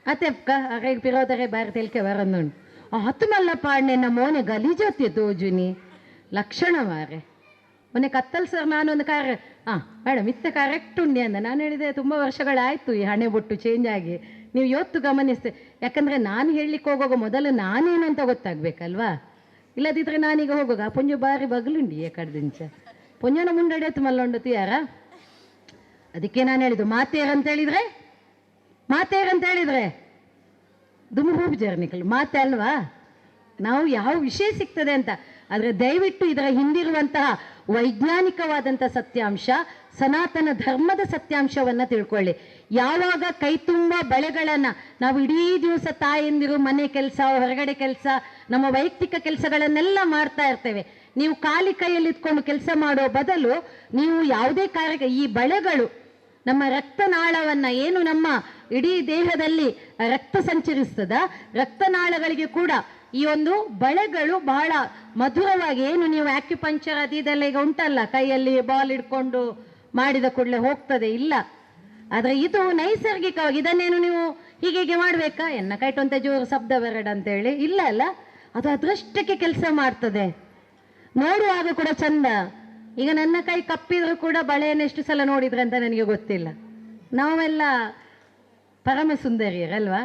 ಅತೆಪ್ಕ ಅರೆ ಪಿರೋದರೆ ಬಾರಿ ತೆಲ್ಕೆ ಬರಂದುಂಡು ಆತಮಲ್ಲ ಪಾಡ್ನೆ ನಮ್ಮ ಮೋನೆ ಗಲೀಜಾತಿ ತೋಜುನಿ ಲಕ್ಷಣ ಮಾರೆ. ಮೊನ್ನೆ ಕತ್ತಲ್ ಸರ್ ನಾನೊಂದು ಮೇಡಮ್ ಇತ್ತ ಕರೆಕ್ಟ್ ಉಂಡಿ ಅಂದ. ನಾನು ಹೇಳಿದೆ, ತುಂಬ ವರ್ಷಗಳಾಯಿತು ಈ ಹಣೆ ಬೊಟ್ಟು ಚೇಂಜ್ ಆಗಿ, ನೀವು ಇವತ್ತು ಗಮನಿಸ್ತೇ. ಯಾಕಂದರೆ ನಾನು ಹೇಳಲಿಕ್ಕೆ ಹೋಗುವಾಗ ಮೊದಲು ನಾನೇನು ಅಂತ ಗೊತ್ತಾಗಬೇಕಲ್ವಾ, ಇಲ್ಲದಿದ್ದರೆ ನಾನೀಗ ಹೋಗುವಾಗ ಪೊಂಜು ಬಾರಿ ಬಗಲುಂಡಿ ಕಡ್ದಿಂಚ ಪೊಂಜನ ಮುಂಡಡೆತ್ತು ಮಲ್ಲೊಂಡತು ಯಾರ. ಅದಕ್ಕೆ ನಾನು ಹೇಳಿದ್ದು ಮಾತೇರಂತ ಹೇಳಿದರೆ ದುಮ್ ಹೂಬ್ ಜರ್ನಿಕಲ್ ಮಾತೆ ಅಲ್ವಾ, ನಾವು ಯಾವ ವಿಷಯ ಸಿಗ್ತದೆ ಅಂತ. ಆದರೆ ದಯವಿಟ್ಟು ಇದರ ಹಿಂದಿರುವಂತಹ ವೈಜ್ಞಾನಿಕವಾದಂಥ ಸತ್ಯಾಂಶ, ಸನಾತನ ಧರ್ಮದ ಸತ್ಯಾಂಶವನ್ನು ತಿಳ್ಕೊಳ್ಳಿ. ಯಾವಾಗ ಕೈ ತುಂಬ ಬಳೆಗಳನ್ನು ನಾವು ಇಡೀ ದಿವಸ ತಾಯಂದಿರು ಮನೆ ಕೆಲಸ, ಹೊರಗಡೆ ಕೆಲಸ, ನಮ್ಮ ವೈಯಕ್ತಿಕ ಕೆಲಸಗಳನ್ನೆಲ್ಲ ಮಾಡ್ತಾ ಇರ್ತೇವೆ. ನೀವು ಖಾಲಿ ಕೈಯಲ್ಲಿ ಇಟ್ಕೊಂಡು ಕೆಲಸ ಮಾಡೋ ಬದಲು ನೀವು ಯಾವುದೇ ಈ ಬಳೆಗಳು ನಮ್ಮ ರಕ್ತನಾಳವನ್ನು, ಏನು ನಮ್ಮ ಇಡೀ ದೇಹದಲ್ಲಿ ರಕ್ತ ಸಂಚರಿಸ್ತದ, ರಕ್ತನಾಳಗಳಿಗೆ ಕೂಡ ಈ ಒಂದು ಬಳೆಗಳು ಬಹಳ ಮಧುರವಾಗಿ, ಏನು ನೀವು ಆಕ್ಯುಪಂಕ್ಚರ್ ಅದೆಲ್ಲ ಈಗ ಉಂಟಲ್ಲ, ಕೈಯಲ್ಲಿ ಬಾಲ್ ಇಟ್ಕೊಂಡು ಮಾಡಿದ ಕೂಡಲೇ ಹೋಗ್ತದೆ, ಇಲ್ಲ. ಆದರೆ ಇದು ನೈಸರ್ಗಿಕವಾಗಿ, ಇದನ್ನೇನು ನೀವು ಹೀಗೆ ಮಾಡಬೇಕಾ, ಎನ್ನ ಕೈಟೊಂತೆ ಜೋರು ಶಬ್ದ ಬರಡ ಅಂತೇಳಿ ಇಲ್ಲ ಅಲ್ಲ, ಅದು ಅದರಷ್ಟಕ್ಕೆ ಕೆಲಸ ಮಾಡ್ತದೆ. ನೋಡುವಾಗ ಕೂಡ ಚಂದ. ಈಗ ನನ್ನ ಕೈ ಕಪ್ಪಿದ್ರು ಕೂಡ ಬಳೆಯನ್ನು ಎಷ್ಟು ಸಲ ನೋಡಿದ್ರೆ ಅಂತ ನನಗೆ ಗೊತ್ತಿಲ್ಲ. ನಾವೆಲ್ಲ ಪರಮ ಸುಂದರಿಯರಲ್ವಾ,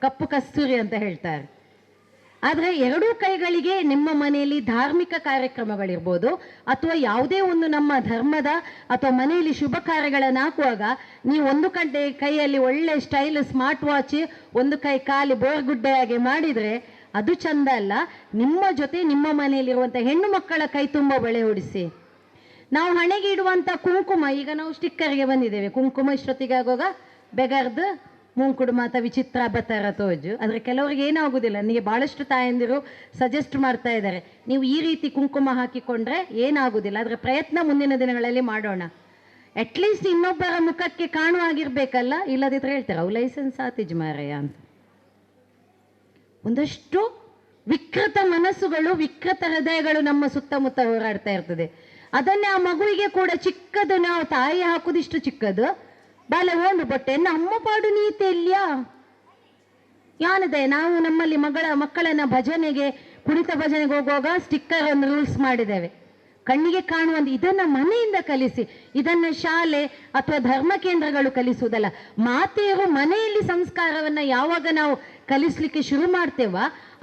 ಕಪ್ಪು ಕಸ್ತೂರಿ ಅಂತ ಹೇಳ್ತಾರೆ. ಆದರೆ ಎರಡೂ ಕೈಗಳಿಗೆ ನಿಮ್ಮ ಮನೆಯಲ್ಲಿ ಧಾರ್ಮಿಕ ಕಾರ್ಯಕ್ರಮಗಳಿರ್ಬೋದು ಅಥವಾ ಯಾವುದೇ ಒಂದು ನಮ್ಮ ಧರ್ಮದ ಅಥವಾ ಮನೆಯಲ್ಲಿ ಶುಭ ಕಾರ್ಯಗಳನ್ನು ಹಾಕುವಾಗ ನೀವು ಒಂದು ಕೈಯಲ್ಲಿ ಒಳ್ಳೆ ಸ್ಟೈಲ್ ಸ್ಮಾರ್ಟ್ ವಾಚ್, ಒಂದು ಕೈ ಖಾಲಿ ಬೋರ್ಗುಡ್ಡೆಯಾಗಿ ಮಾಡಿದರೆ ಅದು ಚಂದ ಅಲ್ಲ. ನಿಮ್ಮ ಜೊತೆ ನಿಮ್ಮ ಮನೆಯಲ್ಲಿರುವಂಥ ಹೆಣ್ಣು ಮಕ್ಕಳ ಕೈ ತುಂಬ ಬಳೆ ಹೊಡಿಸಿ. ನಾವು ಹಣೆಗೆ ಇಡುವಂಥ ಕುಂಕುಮ, ಈಗ ನಾವು ಸ್ಟಿಕ್ಕರ್ಗೆ ಬಂದಿದ್ದೇವೆ. ಕುಂಕುಮ ಇಷ್ಟೊತ್ತಿಗೆ ಆಗುವಾಗ ಬೆಗರ್ದು ಮುಂಕುಡು ಮಾತ ವಿಚಿತ್ರ ಬತ್ತಾರ ತೋಜು. ಆದರೆ ಕೆಲವರಿಗೆ ಏನಾಗುವುದಿಲ್ಲ. ನನಗೆ ಭಾಳಷ್ಟು ತಾಯಂದಿರು ಸಜೆಸ್ಟ್ ಮಾಡ್ತಾ ಇದ್ದಾರೆ, ನೀವು ಈ ರೀತಿ ಕುಂಕುಮ ಹಾಕಿಕೊಂಡ್ರೆ ಏನಾಗುವುದಿಲ್ಲ. ಅದರ ಪ್ರಯತ್ನ ಮುಂದಿನ ದಿನಗಳಲ್ಲಿ ಮಾಡೋಣ. ಅಟ್ಲೀಸ್ಟ್ ಇನ್ನೊಬ್ಬರ ಮುಖಕ್ಕೆ ಕಾಣುವಾಗಿರ್ಬೇಕಲ್ಲ, ಇಲ್ಲದಿದ್ರೆ ಹೇಳ್ತಾರೆ ಅವು ಲೈಸೆನ್ಸ್ ಆತಿಜ್ ಮಾರಯ್ಯ ಅಂತ. ಒಂದಷ್ಟು ವಿಕೃತ ಮನಸ್ಸುಗಳು, ವಿಕೃತ ಹೃದಯಗಳು ನಮ್ಮ ಸುತ್ತಮುತ್ತ ಹೋರಾಡ್ತಾ ಇರ್ತದೆ. ಅದನ್ನೇ ಆ ಮಗುವಿಗೆ ಕೂಡ ಚಿಕ್ಕದು, ನಾವು ತಾಯಿ ಹಾಕುದಿಷ್ಟು ಚಿಕ್ಕದು ಬಾಲ ಓಂಡು ಬೊಟ್ಟೆ ನಮ್ಮ ಪಾಡು ನೀತಿ ಇಲ್ಯಾ ಯಾನದೆ. ನಾವು ನಮ್ಮಲ್ಲಿ ಮಕ್ಕಳನ್ನ ಭಜನೆಗೆ, ಕುಣಿತ ಭಜನೆಗೆ ಹೋಗುವಾಗ ಸ್ಟಿಕ್ಕರ್ ಒಂದು ರೂಲ್ಸ್ ಮಾಡಿದ್ದೇವೆ, ಕಣ್ಣಿಗೆ ಕಾಣುವಂತ. ಇದನ್ನ ಮನೆಯಿಂದ ಕಲಿಸಿ, ಇದನ್ನ ಶಾಲೆ ಅಥವಾ ಧರ್ಮ ಕೇಂದ್ರಗಳು ಕಲಿಸುವುದಲ್ಲ. ಮಾತೆಯರು ಮನೆಯಲ್ಲಿ ಸಂಸ್ಕಾರವನ್ನ ಯಾವಾಗ ನಾವು ಕಲಿಸ್ಲಿಕ್ಕೆ ಶುರು ಮಾಡ್ತೇವ,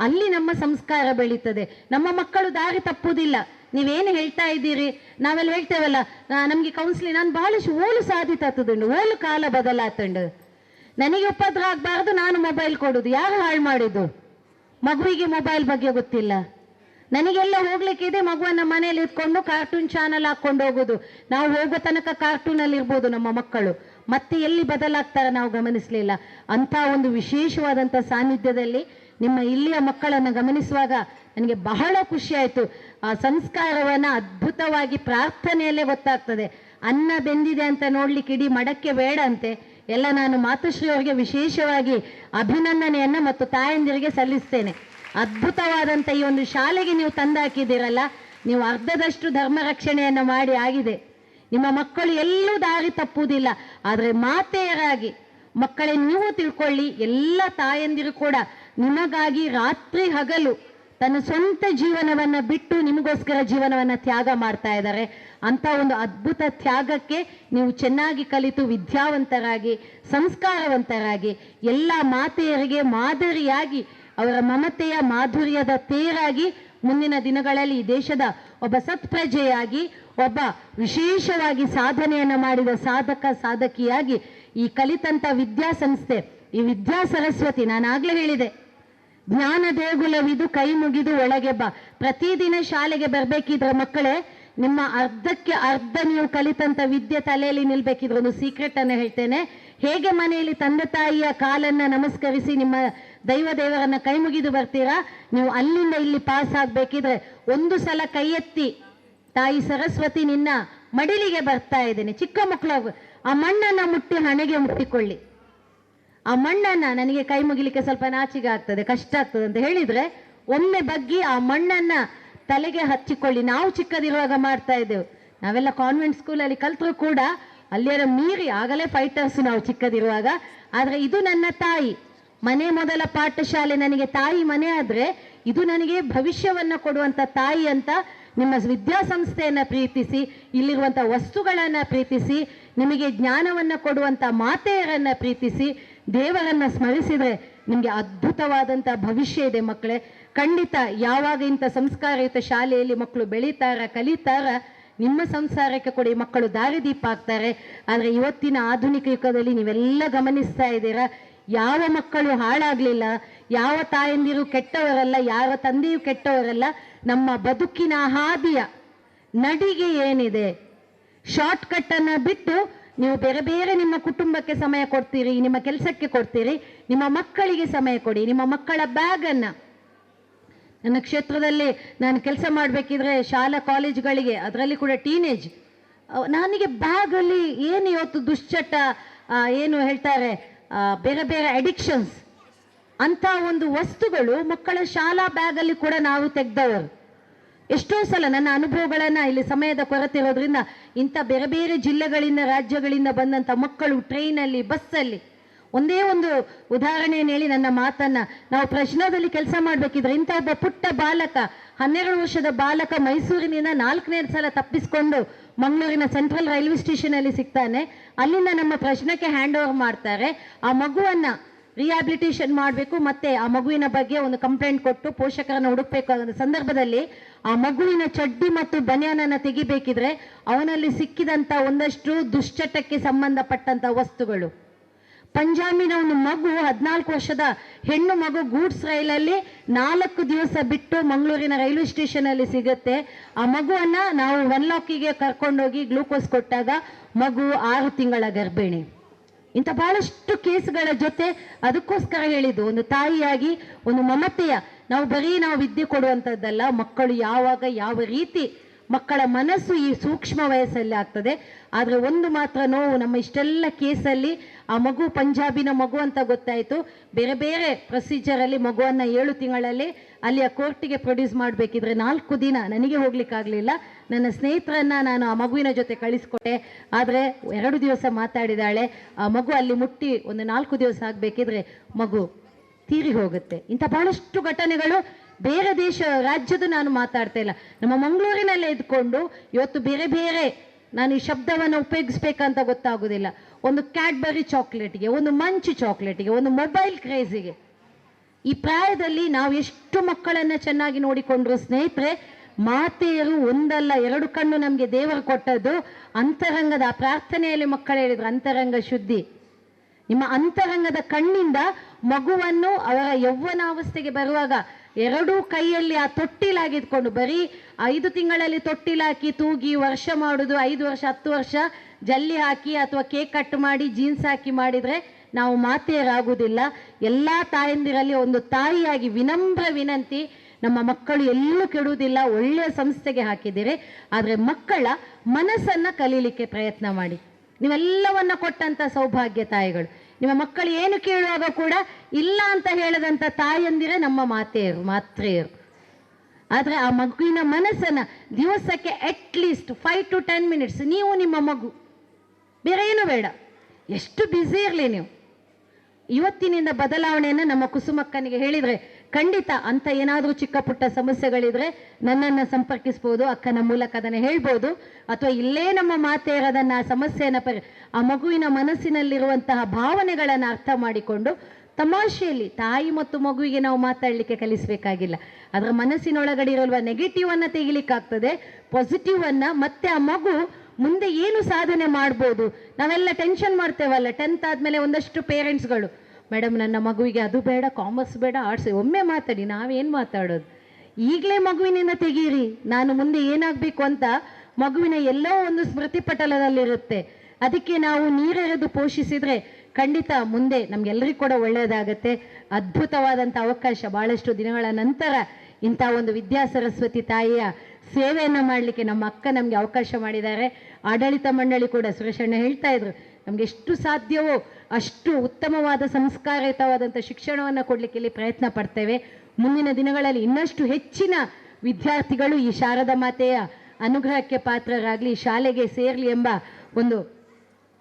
ಅಲ್ಲಿ ನಮ್ಮ ಸಂಸ್ಕಾರ ಬೆಳೀತದೆ. ನಮ್ಮ ಮಕ್ಕಳು ದಾರಿ ತಪ್ಪುವುದಿಲ್ಲ. ನೀವೇನು ಹೇಳ್ತಾ ಇದ್ದೀರಿ, ನಾವೆಲ್ಲ ಹೇಳ್ತೇವಲ್ಲ, ನಮಗೆ ಕೌನ್ಸಿಲಿಂಗ್, ನಾನು ಬಹಳಷ್ಟು ಓಲು ಸಾಧಿತುಂಡು, ಓಲು ಕಾಲ ಬದಲಾತುಂಡು. ನನಗೆ ಉಪದ್ರ ಆಗಬಾರ್ದು, ನಾನು ಮೊಬೈಲ್ ಕೊಡೋದು. ಯಾರು ಹಾಳು ಮಾಡಿದ್ದು? ಮಗುವಿಗೆ ಮೊಬೈಲ್ ಬಗ್ಗೆ ಗೊತ್ತಿಲ್ಲ. ನನಗೆಲ್ಲ ಹೋಗ್ಲಿಕ್ಕಿದೆ, ಮಗುವನ್ನ ಮನೆಯಲ್ಲಿ ಇಟ್ಕೊಂಡು ಕಾರ್ಟೂನ್ ಚಾನಲ್ ಹಾಕೊಂಡು ಹೋಗೋದು. ನಾವು ಹೋಗೋ ತನಕ ಕಾರ್ಟೂನಲ್ಲಿ ಇರ್ಬೋದು ನಮ್ಮ ಮಕ್ಕಳು, ಮತ್ತೆ ಎಲ್ಲಿ ಬದಲಾಗ್ತಾರೆ ನಾವು ಗಮನಿಸಲಿಲ್ಲ. ಅಂಥ ಒಂದು ವಿಶೇಷವಾದಂಥ ಸಾನ್ನಿಧ್ಯದಲ್ಲಿ ನಿಮ್ಮ ಇಲ್ಲಿಯ ಮಕ್ಕಳನ್ನು ಗಮನಿಸುವಾಗ ನನಗೆ ಬಹಳ ಖುಷಿ ಆಯಿತು. ಆ ಸಂಸ್ಕಾರವನ್ನು ಅದ್ಭುತವಾಗಿ ಪ್ರಾರ್ಥನೆಯಲ್ಲೇ ಗೊತ್ತಾಗ್ತದೆ. ಅನ್ನ ಬೆಂದಿದೆ ಅಂತ ನೋಡ್ಲಿಕ್ಕೆ ಇಡೀ ಮಡಕ್ಕೆ ಬೇಡ ಅಂತೆ. ಎಲ್ಲ ನಾನು ಮಾತುಶ್ರೀ ಅವರಿಗೆ ವಿಶೇಷವಾಗಿ ಅಭಿನಂದನೆಯನ್ನು ಮತ್ತು ತಾಯಂದಿರಿಗೆ ಸಲ್ಲಿಸ್ತೇನೆ. ಅದ್ಭುತವಾದಂಥ ಈ ಒಂದು ಶಾಲೆಗೆ ನೀವು ತಂದಾಕಿದ್ದೀರಲ್ಲ, ನೀವು ಅರ್ಧದಷ್ಟು ಧರ್ಮ ರಕ್ಷಣೆಯನ್ನು ಮಾಡಿ ಆಗಿದೆ. ನಿಮ್ಮ ಮಕ್ಕಳು ಎಲ್ಲೂ ದಾರಿ ತಪ್ಪುವುದಿಲ್ಲ. ಆದರೆ ಮಾತೆಯರಾಗಿ ಮಕ್ಕಳೇ ನೀವು ತಿಳ್ಕೊಳ್ಳಿ, ಎಲ್ಲ ತಾಯಂದಿರು ಕೂಡ ನಿಮಗಾಗಿ ರಾತ್ರಿ ಹಗಲು ತನ್ನ ಸ್ವಂತ ಜೀವನವನ್ನು ಬಿಟ್ಟು ನಿಮಗೋಸ್ಕರ ಜೀವನವನ್ನು ತ್ಯಾಗ ಮಾಡ್ತಾ ಇದ್ದಾರೆ. ಅಂಥ ಒಂದು ಅದ್ಭುತ ತ್ಯಾಗಕ್ಕೆ ನೀವು ಚೆನ್ನಾಗಿ ಕಲಿತು ವಿದ್ಯಾವಂತರಾಗಿ, ಸಂಸ್ಕಾರವಂತರಾಗಿ, ಎಲ್ಲ ಮಾತೆಯರಿಗೆ ಮಾದರಿಯಾಗಿ, ಅವರ ಮಮತೆಯ ಮಾಧುರ್ಯದ ತೇರಾಗಿ ಮುಂದಿನ ದಿನಗಳಲ್ಲಿ ಈ ದೇಶದ ಒಬ್ಬ ಸತ್ಪ್ರಜೆಯಾಗಿ, ಒಬ್ಬ ವಿಶೇಷವಾಗಿ ಸಾಧನೆಯನ್ನು ಮಾಡಿದ ಸಾಧಕ ಸಾಧಕಿಯಾಗಿ ಈ ಕಲಿತಂಥ ವಿದ್ಯಾಸಂಸ್ಥೆ, ಈ ವಿದ್ಯಾ ಸರಸ್ವತಿ, ನಾನಾಗಲೇ ಹೇಳಿದೆ, ಜ್ಞಾನ ದೇಗುಲವಿದು ಕೈ ಮುಗಿದು ಒಳಗೆ ಬಾ. ಪ್ರತಿದಿನ ಶಾಲೆಗೆ ಬರಬೇಕಿದ್ರೆ ಮಕ್ಕಳೇ, ನಿಮ್ಮ ಅರ್ಧಕ್ಕೆ ಅರ್ಧ ನೀವು ಕಲಿತಂಥ ವಿದ್ಯೆ ತಲೆಯಲ್ಲಿ ನಿಲ್ಬೇಕಿದ್ರೆ ಒಂದು ಸೀಕ್ರೆಟ್ ಅನ್ನು ಹೇಳ್ತೇನೆ. ಹೇಗೆ ಮನೆಯಲ್ಲಿ ತಂದೆ ತಾಯಿಯ ಕಾಲನ್ನ ನಮಸ್ಕರಿಸಿ ನಿಮ್ಮ ದೇವರನ್ನ ಕೈ ಮುಗಿದು ಬರ್ತೀರಾ, ನೀವು ಅಲ್ಲಿಂದ ಇಲ್ಲಿ ಪಾಸ್ ಆಗ್ಬೇಕಿದ್ರೆ ಒಂದು ಸಲ ಕೈ ಎತ್ತಿ, ತಾಯಿ ಸರಸ್ವತಿ ನಿನ್ನ ಮಡಿಲಿಗೆ ಬರ್ತಾ ಇದ್ದೇನೆ. ಚಿಕ್ಕ ಮಕ್ಕಳು ಆ ಮಣ್ಣನ್ನ ಮುಟ್ಟಿ ಹಣೆಗೆ ಮುಟ್ಟಿಕೊಳ್ಳಿ. ಆ ಮಣ್ಣನ್ನ, ನನಗೆ ಕೈ ಮುಗಿಲಿಕ್ಕೆ ಸ್ವಲ್ಪ ನಾಚಿಕೆ ಆಗ್ತದೆ, ಕಷ್ಟ ಆಗ್ತದೆ ಅಂತ ಹೇಳಿದ್ರೆ ಒಮ್ಮೆ ಬಗ್ಗಿ ಆ ಮಣ್ಣನ್ನ ತಲೆಗೆ ಹಚ್ಚಿಕೊಳ್ಳಿ. ನಾವು ಚಿಕ್ಕದಿರುವಾಗ ಮಾಡ್ತಾ ಇದ್ದೆವು. ನಾವೆಲ್ಲ ಕಾನ್ವೆಂಟ್ ಸ್ಕೂಲಲ್ಲಿ ಕಲ್ತರೂ ಕೂಡ ಅಲ್ಲಿಯರ ಮೀರಿ ಆಗಲೇ ಫೈಟರ್ಸ್ ನಾವು ಚಿಕ್ಕದಿರುವಾಗ. ಆದರೆ ಇದು ನನ್ನ ತಾಯಿ ಮನೆ, ಮೊದಲ ಪಾಠಶಾಲೆ, ನನಗೆ ತಾಯಿ ಮನೆ. ಆದರೆ ಇದು ನನಗೆ ಭವಿಷ್ಯವನ್ನು ಕೊಡುವಂಥ ತಾಯಿ ಅಂತ ನಿಮ್ಮ ವಿದ್ಯಾಸಂಸ್ಥೆಯನ್ನು ಪ್ರೀತಿಸಿ, ಇಲ್ಲಿರುವಂಥ ವಸ್ತುಗಳನ್ನು ಪ್ರೀತಿಸಿ, ನಿಮಗೆ ಜ್ಞಾನವನ್ನು ಕೊಡುವಂಥ ಮಾತೆಯರನ್ನು ಪ್ರೀತಿಸಿ, ದೇವರನ್ನು ಸ್ಮರಿಸಿದರೆ ನಿಮಗೆ ಅದ್ಭುತವಾದಂಥ ಭವಿಷ್ಯ ಇದೆ ಮಕ್ಕಳೇ. ಖಂಡಿತ ಯಾವಾಗ ಇಂಥ ಸಂಸ್ಕಾರಯುತ ಶಾಲೆಯಲ್ಲಿ ಮಕ್ಕಳು ಬೆಳೀತಾರ, ಕಲಿತಾರ, ನಿಮ್ಮ ಸಂಸಾರಕ್ಕೆ ಕೂಡ ಈ ಮಕ್ಕಳು ದಾರಿದೀಪ ಆಗ್ತಾರೆ. ಆದರೆ ಇವತ್ತಿನ ಆಧುನಿಕ ಯುಗದಲ್ಲಿ ನೀವೆಲ್ಲ ಗಮನಿಸ್ತಾ ಇದ್ದೀರಾ, ಯಾವ ಮಕ್ಕಳು ಹಾಳಾಗಲಿಲ್ಲ, ಯಾವ ತಾಯಂದಿರು ಕೆಟ್ಟವರಲ್ಲ, ಯಾವ ತಂದೆಯು ಕೆಟ್ಟವರಲ್ಲ. ನಮ್ಮ ಬದುಕಿನ ಹಾದಿಯ ನಡಿಗೆ ಏನಿದೆ, ಶಾರ್ಟ್ ಕಟ್ಟನ್ನು ಬಿಟ್ಟು ನೀವು ಬೇರೆ ಬೇರೆ ನಿಮ್ಮ ಕುಟುಂಬಕ್ಕೆ ಸಮಯ ಕೊಡ್ತೀರಿ, ನಿಮ್ಮ ಕೆಲಸಕ್ಕೆ ಕೊಡ್ತೀರಿ, ನಿಮ್ಮ ಮಕ್ಕಳಿಗೆ ಸಮಯ ಕೊಡಿ. ನಿಮ್ಮ ಮಕ್ಕಳ ಬ್ಯಾಗನ್ನು, ನನ್ನ ಕ್ಷೇತ್ರದಲ್ಲಿ ನಾನು ಕೆಲಸ ಮಾಡಬೇಕಿದ್ರೆ ಶಾಲಾ ಕಾಲೇಜುಗಳಿಗೆ, ಅದರಲ್ಲಿ ಕೂಡ ಟೀನೇಜ್, ನನಗೆ ಬ್ಯಾಗಲ್ಲಿ ಏನು ಇವತ್ತು ದುಶ್ಚಟ, ಏನು ಹೇಳ್ತಾರೆ, ಬೇರೆ ಬೇರೆ ಅಡಿಕ್ಷನ್ಸ್ ಅಂಥ ಒಂದು ವಸ್ತುಗಳು ಮಕ್ಕಳ ಶಾಲಾ ಬ್ಯಾಗಲ್ಲಿ ಕೂಡ ನಾವು ತೆಗೆದವರು. ಎಷ್ಟೋ ಸಲ ನನ್ನ ಅನುಭವಗಳನ್ನು ಇಲ್ಲಿ ಸಮಯದ ಕೊರತೆ ಇರೋದ್ರಿಂದ ಇಂಥ ಬೇರೆ ಬೇರೆ ಜಿಲ್ಲೆಗಳಿಂದ ರಾಜ್ಯಗಳಿಂದ ಬಂದಂಥ ಮಕ್ಕಳು ಟ್ರೈನಲ್ಲಿ ಬಸ್ಸಲ್ಲಿ ಒಂದೇ ಒಂದು ಉದಾಹರಣೆಯನ್ನು ಹೇಳಿ ನನ್ನ ಮಾತನ್ನ, ನಾವು ಪ್ರಶ್ನದಲ್ಲಿ ಕೆಲಸ ಮಾಡಬೇಕಿದ್ರೆ ಇಂಥ ಒಬ್ಬ ಪುಟ್ಟ ಬಾಲಕ 12 ವರ್ಷದ ಬಾಲಕ ಮೈಸೂರಿನಿಂದ 4ನೇ ಸಲ ತಪ್ಪಿಸ್ಕೊಂಡು ಮಂಗಳೂರಿನ ಸೆಂಟ್ರಲ್ ರೈಲ್ವೆ ಸ್ಟೇಷನಲ್ಲಿ ಸಿಗ್ತಾನೆ. ಅಲ್ಲಿಂದ ನಮ್ಮ ಪ್ರಶ್ನಕ್ಕೆ ಹ್ಯಾಂಡ್ ಓವರ್ ಮಾಡ್ತಾರೆ. ಆ ಮಗುವನ್ನ ರಿಹ್ಯಾಬಿಲಿಟೇಷನ್ ಮಾಡಬೇಕು, ಮತ್ತೆ ಆ ಮಗುವಿನ ಬಗ್ಗೆ ಒಂದು ಕಂಪ್ಲೇಂಟ್ ಕೊಟ್ಟು ಪೋಷಕರನ್ನು ಹುಡುಕ್ಬೇಕಾದ ಸಂದರ್ಭದಲ್ಲಿ ಆ ಮಗುವಿನ ಚಡ್ಡಿ ಮತ್ತು ಬನಿಯಾನನ್ನ ತೆಗಿಬೇಕಿದ್ರೆ ಅವನಲ್ಲಿ ಸಿಕ್ಕಿದಂಥ ಒಂದಷ್ಟು ದುಶ್ಚಟಕ್ಕೆ ಸಂಬಂಧಪಟ್ಟಂಥ ವಸ್ತುಗಳು. ಪಂಜಾಬಿನ ಒಂದು ಮಗು 14 ವರ್ಷದ ಹೆಣ್ಣು ಮಗು ಗೂಡ್ಸ್ ರೈಲಲ್ಲಿ 4 ದಿವಸ ಬಿಟ್ಟು ಮಂಗಳೂರಿನ ರೈಲ್ವೆ ಸ್ಟೇಷನ್ ಅಲ್ಲಿ ಸಿಗುತ್ತೆ. ಆ ಮಗುವನ್ನ ನಾವು ವೆನ್ಲಾಕಿಗೆ ಕರ್ಕೊಂಡೋಗಿ ಗ್ಲೂಕೋಸ್ ಕೊಟ್ಟಾಗ ಮಗು 6 ತಿಂಗಳ ಗರ್ಭಿಣಿ. ಇಂಥ ಬಹಳಷ್ಟು ಕೇಸ್ಗಳ ಜೊತೆ ಅದಕ್ಕೋಸ್ಕರ ಹೇಳಿದ್ದು, ಒಂದು ತಾಯಿಯಾಗಿ ಒಂದು ಮಮತೆಯ, ನಾವು ವಿದ್ಯೆ ಕೊಡುವಂಥದ್ದಲ್ಲ, ಮಕ್ಕಳು ಯಾವಾಗ ಯಾವ ರೀತಿ ಮಕ್ಕಳ ಮನಸ್ಸು ಈ ಸೂಕ್ಷ್ಮ ವಯಸ್ಸಲ್ಲಿ ಆಗ್ತದೆ. ಆದರೆ ಒಂದು ಮಾತ್ರ ನೋವು, ನಮ್ಮ ಇಷ್ಟೆಲ್ಲ ಕೇಸಲ್ಲಿ ಆ ಮಗು ಪಂಜಾಬಿನ ಮಗು ಅಂತ ಗೊತ್ತಾಯಿತು. ಬೇರೆ ಬೇರೆ ಪ್ರೊಸೀಜರಲ್ಲಿ ಮಗುವನ್ನು 7 ತಿಂಗಳಲ್ಲಿ ಅಲ್ಲಿಯ ಕೋರ್ಟಿಗೆ ಪ್ರೊಡ್ಯೂಸ್ ಮಾಡಬೇಕಿದ್ರೆ 4 ದಿನ ನನಗೆ ಹೋಗ್ಲಿಕ್ಕಾಗಲಿಲ್ಲ. ನನ್ನ ಸ್ನೇಹಿತರನ್ನ ನಾನು ಆ ಮಗುವಿನ ಜೊತೆ ಕಳಿಸ್ಕೊಟ್ಟೆ. ಆದರೆ 2 ದಿವಸ ಮಾತಾಡಿದಾಳೆ. ಆ ಮಗು ಅಲ್ಲಿ ಮುಟ್ಟಿ ಒಂದು 4 ದಿವಸ ಆಗಬೇಕಿದ್ರೆ ಮಗು ತೀರಿ ಹೋಗುತ್ತೆ. ಇಂಥ ಬಹಳಷ್ಟು ಘಟನೆಗಳು ಬೇರೆ ದೇಶ ರಾಜ್ಯದ ನಾನು ಮಾತಾಡ್ತಾ ಇಲ್ಲ, ನಮ್ಮ ಮಂಗಳೂರಿನಲ್ಲೇ ಇದ್ಕೊಂಡು ಇವತ್ತು ಬೇರೆ ಬೇರೆ, ನಾನು ಈ ಶಬ್ದವನ್ನು ಉಪಯೋಗಿಸ್ಬೇಕಂತ ಗೊತ್ತಾಗೋದಿಲ್ಲ, ಒಂದು ಕ್ಯಾಡ್ಬರಿ ಚಾಕ್ಲೇಟ್ಗೆ, ಒಂದು ಮಂಚ್ ಚಾಕ್ಲೇಟ್ಗೆ, ಒಂದು ಮೊಬೈಲ್ ಕ್ರೇಜಿಗೆ, ಈ ಪ್ರಾಯದಲ್ಲಿ ನಾವು ಎಷ್ಟು ಮಕ್ಕಳನ್ನ ಚೆನ್ನಾಗಿ ನೋಡಿಕೊಂಡ್ರು ಸ್ನೇಹಿತರೆ. ಮಾತೆಯರು ಒಂದಲ್ಲ 2 ಕಣ್ಣು ನಮಗೆ ದೇವರು ಕೊಟ್ಟದ್ದು. ಅಂತರಂಗದ ಆ ಪ್ರಾರ್ಥನೆಯಲ್ಲಿ ಮಕ್ಕಳು ಹೇಳಿದ್ರು, ಅಂತರಂಗ ಶುದ್ಧಿ. ನಿಮ್ಮ ಅಂತರಂಗದ ಕಣ್ಣಿಂದ ಮಗುವನ್ನು ಅವರ ಯೌವನಾವಸ್ಥೆಗೆ ಬರುವಾಗ 2 ಕೈಯಲ್ಲಿ ಆ ತೊಟ್ಟಿಲಾಗಿದ್ಕೊಂಡು, ಬರೀ 5 ತಿಂಗಳಲ್ಲಿ ತೊಟ್ಟಿಲಾಕಿ ತೂಗಿ ವರ್ಷ ಮಾಡುದು, 5 ವರ್ಷ 10 ವರ್ಷ ಜಲ್ಲಿ ಹಾಕಿ ಅಥವಾ ಕೇಕ್ ಕಟ್ ಮಾಡಿ ಜೀನ್ಸ್ ಹಾಕಿ ಮಾಡಿದರೆ ನಾವು ಮಾತೆಯರಾಗುವುದಿಲ್ಲ. ಎಲ್ಲ ತಾಯಂದಿರಲ್ಲಿ ಒಂದು ತಾಯಿಯಾಗಿ ವಿನಮ್ರ ವಿನಂತಿ, ನಮ್ಮ ಮಕ್ಕಳು ಎಲ್ಲೂ ಕೆಡುವುದಿಲ್ಲ, ಒಳ್ಳೆಯ ಸಂಸ್ಥೆಗೆ ಹಾಕಿದ್ದೀರಿ, ಆದರೆ ಮಕ್ಕಳ ಮನಸ್ಸನ್ನು ಕಲೀಲಿಕ್ಕೆ ಪ್ರಯತ್ನ ಮಾಡಿ. ನೀವೆಲ್ಲವನ್ನ ಕೊಟ್ಟಂಥ ಸೌಭಾಗ್ಯ ತಾಯಿಗಳು. ನಿಮ್ಮ ಮಕ್ಕಳು ಏನು ಕೇಳುವಾಗ ಕೂಡ ಇಲ್ಲ ಅಂತ ಹೇಳದಂಥ ತಾಯಂದಿರೇ ನಮ್ಮ ಮಾತ್ರೆಯರು. ಆದರೆ ಆ ಮಗುವಿನ ಮನಸ್ಸನ್ನು ದಿವಸಕ್ಕೆ ಅಟ್ಲೀಸ್ಟ್ 5 to 10 minutes ನೀವು ನಿಮ್ಮ ಮಗು, ಬೇರೆ ಏನು ಬೇಡ, ಎಷ್ಟು ಬ್ಯುಸಿ ಇರಲಿ ನೀವು, ಇವತ್ತಿನಿಂದ ಬದಲಾವಣೆಯನ್ನು ನಮ್ಮ ಕುಸುಮಕ್ಕನಿಗೆ ಹೇಳಿದರೆ ಖಂಡಿತ ಅಂತ ಏನಾದರೂ ಚಿಕ್ಕ ಪುಟ್ಟ ಸಮಸ್ಯೆಗಳಿದ್ರೆ ನನ್ನನ್ನು ಸಂಪರ್ಕಿಸ್ಬೋದು, ಅಕ್ಕನ ಮೂಲಕ ಅದನ್ನು ಹೇಳ್ಬೋದು, ಅಥವಾ ಇಲ್ಲೇ ನಮ್ಮ ಮಾತೆಯರದನ್ನು ಆ ಸಮಸ್ಯೆಯನ್ನು ಆ ಮಗುವಿನ ಮನಸ್ಸಿನಲ್ಲಿರುವಂತಹ ಭಾವನೆಗಳನ್ನು ಅರ್ಥ ಮಾಡಿಕೊಂಡು ತಮಾಷೆಯಲ್ಲಿ ತಾಯಿ ಮತ್ತು ಮಗುವಿಗೆ ನಾವು ಮಾತಾಡಲಿಕ್ಕೆ ಕಲಿಸಬೇಕಾಗಿಲ್ಲ. ಅದರ ಮನಸ್ಸಿನೊಳಗಡೆ ಇರುವ ನೆಗೆಟಿವ್ ಅನ್ನು ತೆಗಿಲಿಕ್ಕಾಗ್ತದೆ, ಪಾಸಿಟಿವ್ ಅನ್ನ. ಮತ್ತೆ ಆ ಮಗು ಮುಂದೆ ಏನು ಸಾಧನೆ ಮಾಡ್ಬೋದು. ನಾವೆಲ್ಲ ಟೆನ್ಷನ್ ಮಾಡ್ತೇವಲ್ಲ 10th ಆದಮೇಲೆ ಒಂದಷ್ಟು ಪೇರೆಂಟ್ಸ್ಗಳು, ಮೇಡಮ್ ನನ್ನ ಮಗುವಿಗೆ ಅದು ಬೇಡ, ಕಾಮರ್ಸ್ ಬೇಡ, ಆರ್ಟ್ಸ್, ಒಮ್ಮೆ ಮಾತಾಡಿ, ನಾವೇನು ಮಾತಾಡೋದು, ಈಗಲೇ ಮಗುವಿನಿಂದ ತೆಗೀರಿ, ನಾನು ಮುಂದೆ ಏನಾಗಬೇಕು ಅಂತ ಮಗುವಿನ ಎಲ್ಲೋ ಒಂದು ಸ್ಮೃತಿ ಪಟಲದಲ್ಲಿರುತ್ತೆ. ಅದಕ್ಕೆ ನಾವು ನೀರೆರೆದು ಪೋಷಿಸಿದರೆ ಖಂಡಿತ ಮುಂದೆ ನಮಗೆಲ್ಲರಿಗೂ ಕೂಡ ಒಳ್ಳೆಯದಾಗತ್ತೆ. ಅದ್ಭುತವಾದಂಥ ಅವಕಾಶ, ಭಾಳಷ್ಟು ದಿನಗಳ ನಂತರ ಇಂಥ ಒಂದು ವಿದ್ಯಾ ಸರಸ್ವತಿ ತಾಯಿಯ ಸೇವೆಯನ್ನು ಮಾಡಲಿಕ್ಕೆ ನಮ್ಮ ಅಕ್ಕ ನಮಗೆ ಅವಕಾಶ ಮಾಡಿದ್ದಾರೆ. ಆಡಳಿತ ಮಂಡಳಿ ಕೂಡ ಸುರೇಶಣ್ಣ ಹೇಳ್ತಾ ಇದ್ರು, ನಮಗೆ ಎಷ್ಟು ಸಾಧ್ಯವೋ ಅಷ್ಟು ಉತ್ತಮವಾದ ಸಂಸ್ಕಾರಯುತವಾದಂಥ ಶಿಕ್ಷಣವನ್ನು ಕೊಡಲಿಕ್ಕೆ ಇಲ್ಲಿ ಪ್ರಯತ್ನ ಪಡ್ತೇವೆ. ಮುಂದಿನ ದಿನಗಳಲ್ಲಿ ಇನ್ನಷ್ಟು ಹೆಚ್ಚಿನ ವಿದ್ಯಾರ್ಥಿಗಳು ಈ ಶಾರದಾ ಮಾತೆಯ ಅನುಗ್ರಹಕ್ಕೆ ಪಾತ್ರರಾಗಲಿ, ಶಾಲೆಗೆ ಸೇರಲಿ ಎಂಬ ಒಂದು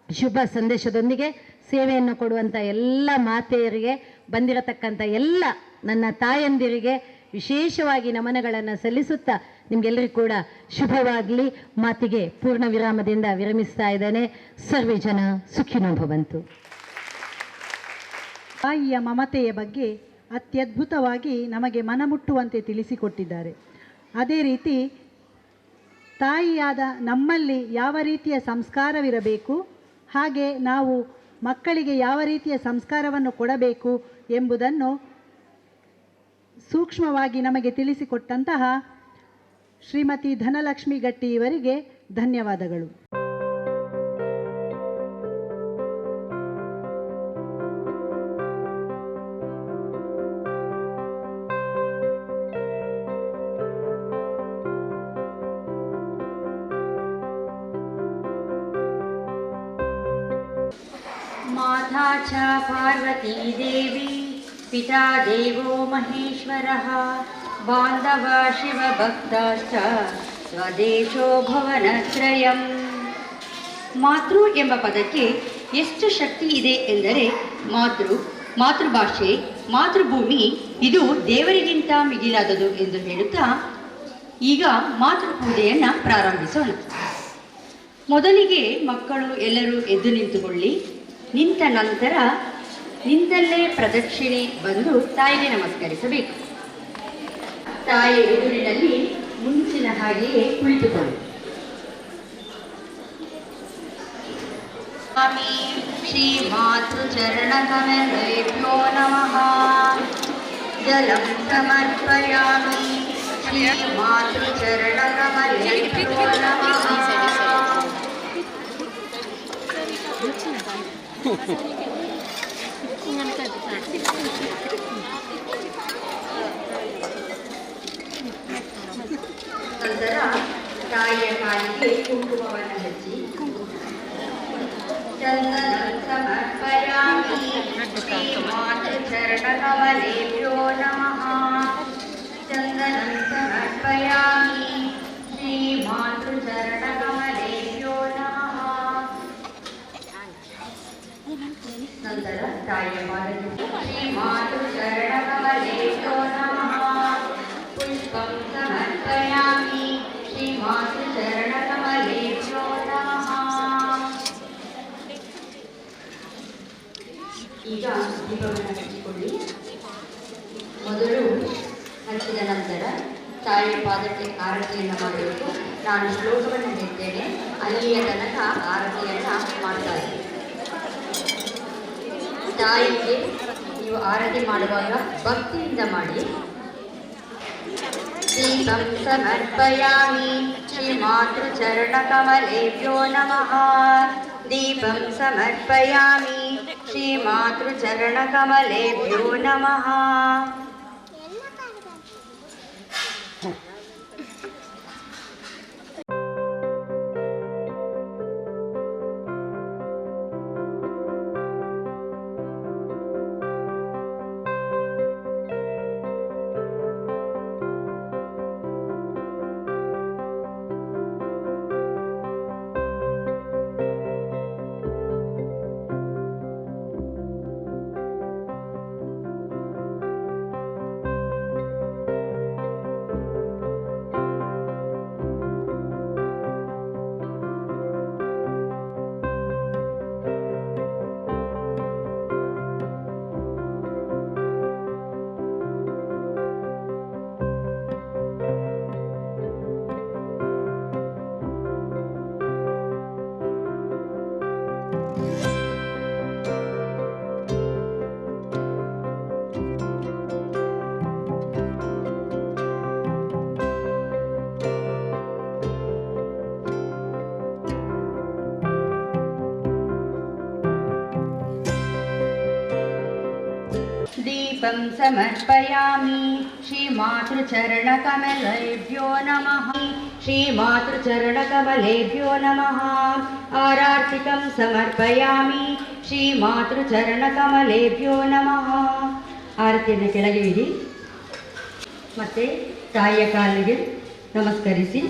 ಶುಭ ಸಂದೇಶದೊಂದಿಗೆ ಸೇವೆಯನ್ನು ಕೊಡುವಂಥ ಎಲ್ಲ ಮಾತೆಯರಿಗೆ, ಬಂದಿರತಕ್ಕಂಥ ಎಲ್ಲ ನನ್ನ ತಾಯಂದಿರಿಗೆ ವಿಶೇಷವಾಗಿ ನಮನಗಳನ್ನು ಸಲ್ಲಿಸುತ್ತಾ ನಿಮಗೆಲ್ಲರಿಗೂ ಕೂಡ ಶುಭವಾಗಲಿ. ಮಾತಿಗೆ ಪೂರ್ಣ ವಿರಾಮದಿಂದ ವಿರಮಿಸ್ತಾ ಇದ್ದೇನೆ. ಸರ್ವೇ ಜನ ಸುಖಿನೋ ಭವಂತು. ತಾಯಿಯ ಮಮತೆಯ ಬಗ್ಗೆ ಅತ್ಯದ್ಭುತವಾಗಿ ನಮಗೆ ಮನಮುಟ್ಟುವಂತೆ ತಿಳಿಸಿಕೊಟ್ಟಿದ್ದಾರೆ. ಅದೇ ರೀತಿ ತಾಯಿಯಾದ ನಮ್ಮಲ್ಲಿ ಯಾವ ರೀತಿಯ ಸಂಸ್ಕಾರವಿರಬೇಕು, ಹಾಗೆ ನಾವು ಮಕ್ಕಳಿಗೆ ಯಾವ ರೀತಿಯ ಸಂಸ್ಕಾರವನ್ನು ಕೊಡಬೇಕು ಎಂಬುದನ್ನು ಸೂಕ್ಷ್ಮವಾಗಿ ನಮಗೆ ತಿಳಿಸಿಕೊಟ್ಟಂತಹ ಶ್ರೀಮತಿ ಧನಲಕ್ಷ್ಮಿ ಗಟ್ಟಿ ಇವರಿಗೆ ಧನ್ಯವಾದಗಳು. माता च पार्वती देवी, पिता देवो महेश्वरः, ಬಾಂಧವ ಶಿವಭಕ್ತಾಶ್ಚ ಸ್ವದೇಶೋ ಭವನತ್ರಯಂ. ಮಾತೃ ಎಂಬ ಪದಕ್ಕೆ ಎಷ್ಟು ಶಕ್ತಿ ಇದೆ ಎಂದರೆ ಮಾತೃಭಾಷೆ, ಮಾತೃಭೂಮಿ ಇದು ದೇವರಿಗಿಂತ ಮಿಗಿಲಾದದು ಎಂದು ಹೇಳುತ್ತಾ ಈಗ ಮಾತೃಪೂಜೆಯನ್ನು ಪ್ರಾರಂಭಿಸೋಣ. ಮೊದಲಿಗೆ ಮಕ್ಕಳು ಎಲ್ಲರೂ ಎದ್ದು ನಿಂತುಕೊಳ್ಳಿ. ನಿಂತ ನಂತರ ನಿಂತಲ್ಲೇ ಪ್ರದಕ್ಷಿಣೆ ಬಂದು ತಾಯಿಗೆ ನಮಸ್ಕರಿಸಬೇಕು. ತಾಯಿ ಎದುರಿನಲ್ಲಿ ಮುಂಚಿನ ಹಾಗೆಯೇ ಕುಳಿತುಕೊಳ್ಳಿ. ಸ್ವಾಮಿ ಶ್ರೀ ಮಾತೃಚರಣಕಮಲೇಭ್ಯೋ ನಮಃ. ಜಲಂ ಸಮರ್ಪಯಾಮಿ ಶ್ರೀ ಮಾತೃಚರಣಕಮಲೇಭ್ಯೋ ನಮಃ. ನಂತರ ತಾಯಿಯ ಕಾಲಿಗೆ ಕುಂಕುಮವನ್ನು ಹಚ್ಚಿ ಚಂದನಂ ಸಮರ್ಪಯಾಮಿ ಶ್ರೀ ಮಾತೃಚರಣಕಮಲೇಭ್ಯೋ ನಮಃ. ಚಂದನಂ ಸಮರ್ಪಯಾಮಿ ಶ್ರೀ ಮಾತೃಚರಣಕಮಲೇಭ್ಯೋ ನಮಃ. ನಂತರ ತಾಯಿಯ ಪಾದಕ್ಕೆ ಶ್ರೀ ಮಾತೃಚರಣಕಮಲೇಭ್ಯೋ ನಮಃ. ಪುಷ್ಪಂ ಸಮರ್ಪಯಾಮಿ ಶ್ರೀ ಮಾತೃಚರಣಕಮಲೇಭ್ಯೋ ನಮಃ. ಈಗ ದೀಪವನ್ನು ಹಚ್ಚಿಕೊಳ್ಳಿ. ಮೊದಲು ಹಚ್ಚಿದ ನಂತರ ತಾಯಿಯ ಪಾದಕ್ಕೆ ಆರತಿಯನ್ನು ಮಾಡಬೇಕು. ನಾನು ಶ್ಲೋಕವನ್ನು ಹೇಳ್ತೇನೆ, ಅಲ್ಲಿಯ ತನಕ ಆರತಿಯನ್ನು ಮಾಡ್ತಾ ಇದ್ದೀನಿ. ತಾಯಿಗೆ ನೀವು ಆರತಿ ಮಾಡುವಾಗ ಭಕ್ತಿಯಿಂದ ಮಾಡಿ. ದೀಪಂ ಸಮರ್ಪಯಾಮಿ ಶ್ರೀ ಮಾತೃಚರಣಕಮಲೇಭ್ಯೋ ನಮಃ. ದೀಪಂ ಸಮರ್ಪಯಾಮಿ ಶ್ರೀ ಮಾತೃಚರಣಕಮಲೇಭ್ಯೋ ನಮಃ. दीपं समर्पयामि श्री मातृचरणकमलेभ्यो नमः. श्री मातृचरणकमलेभ्यो नमः. आरार्तिकं समर्पयामि श्री मातृचरणकमलेभ्यो नमः. ಆರತಿಯನ್ನು ಕೆಳಗೆ ಇಡಿ. ಮತ್ತೆ ತಾಯಿಯ ಕಾಲಿಗೆ ನಮಸ್ಕರಿಸಿ.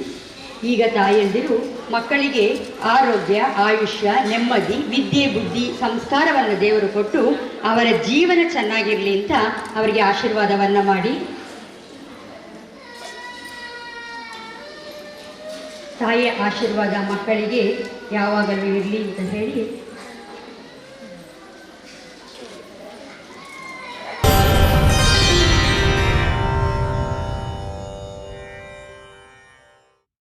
ಈಗ ತಾಯಿಯಂದಿರು ಮಕ್ಕಳಿಗೆ ಆರೋಗ್ಯ, ಆಯುಷ್ಯ, ನೆಮ್ಮದಿ, ವಿದ್ಯೆ, ಬುದ್ಧಿ, ಸಂಸ್ಕಾರವನ್ನು ದೇವರು ಕೊಟ್ಟು ಅವರ ಜೀವನ ಚೆನ್ನಾಗಿರಲಿ ಅಂತ ಅವರಿಗೆ ಆಶೀರ್ವಾದವನ್ನು ಮಾಡಿ. ತಾಯಿಯ ಆಶೀರ್ವಾದ ಮಕ್ಕಳಿಗೆ ಯಾವಾಗಲೂ ಇರಲಿ ಅಂತ ಹೇಳಿ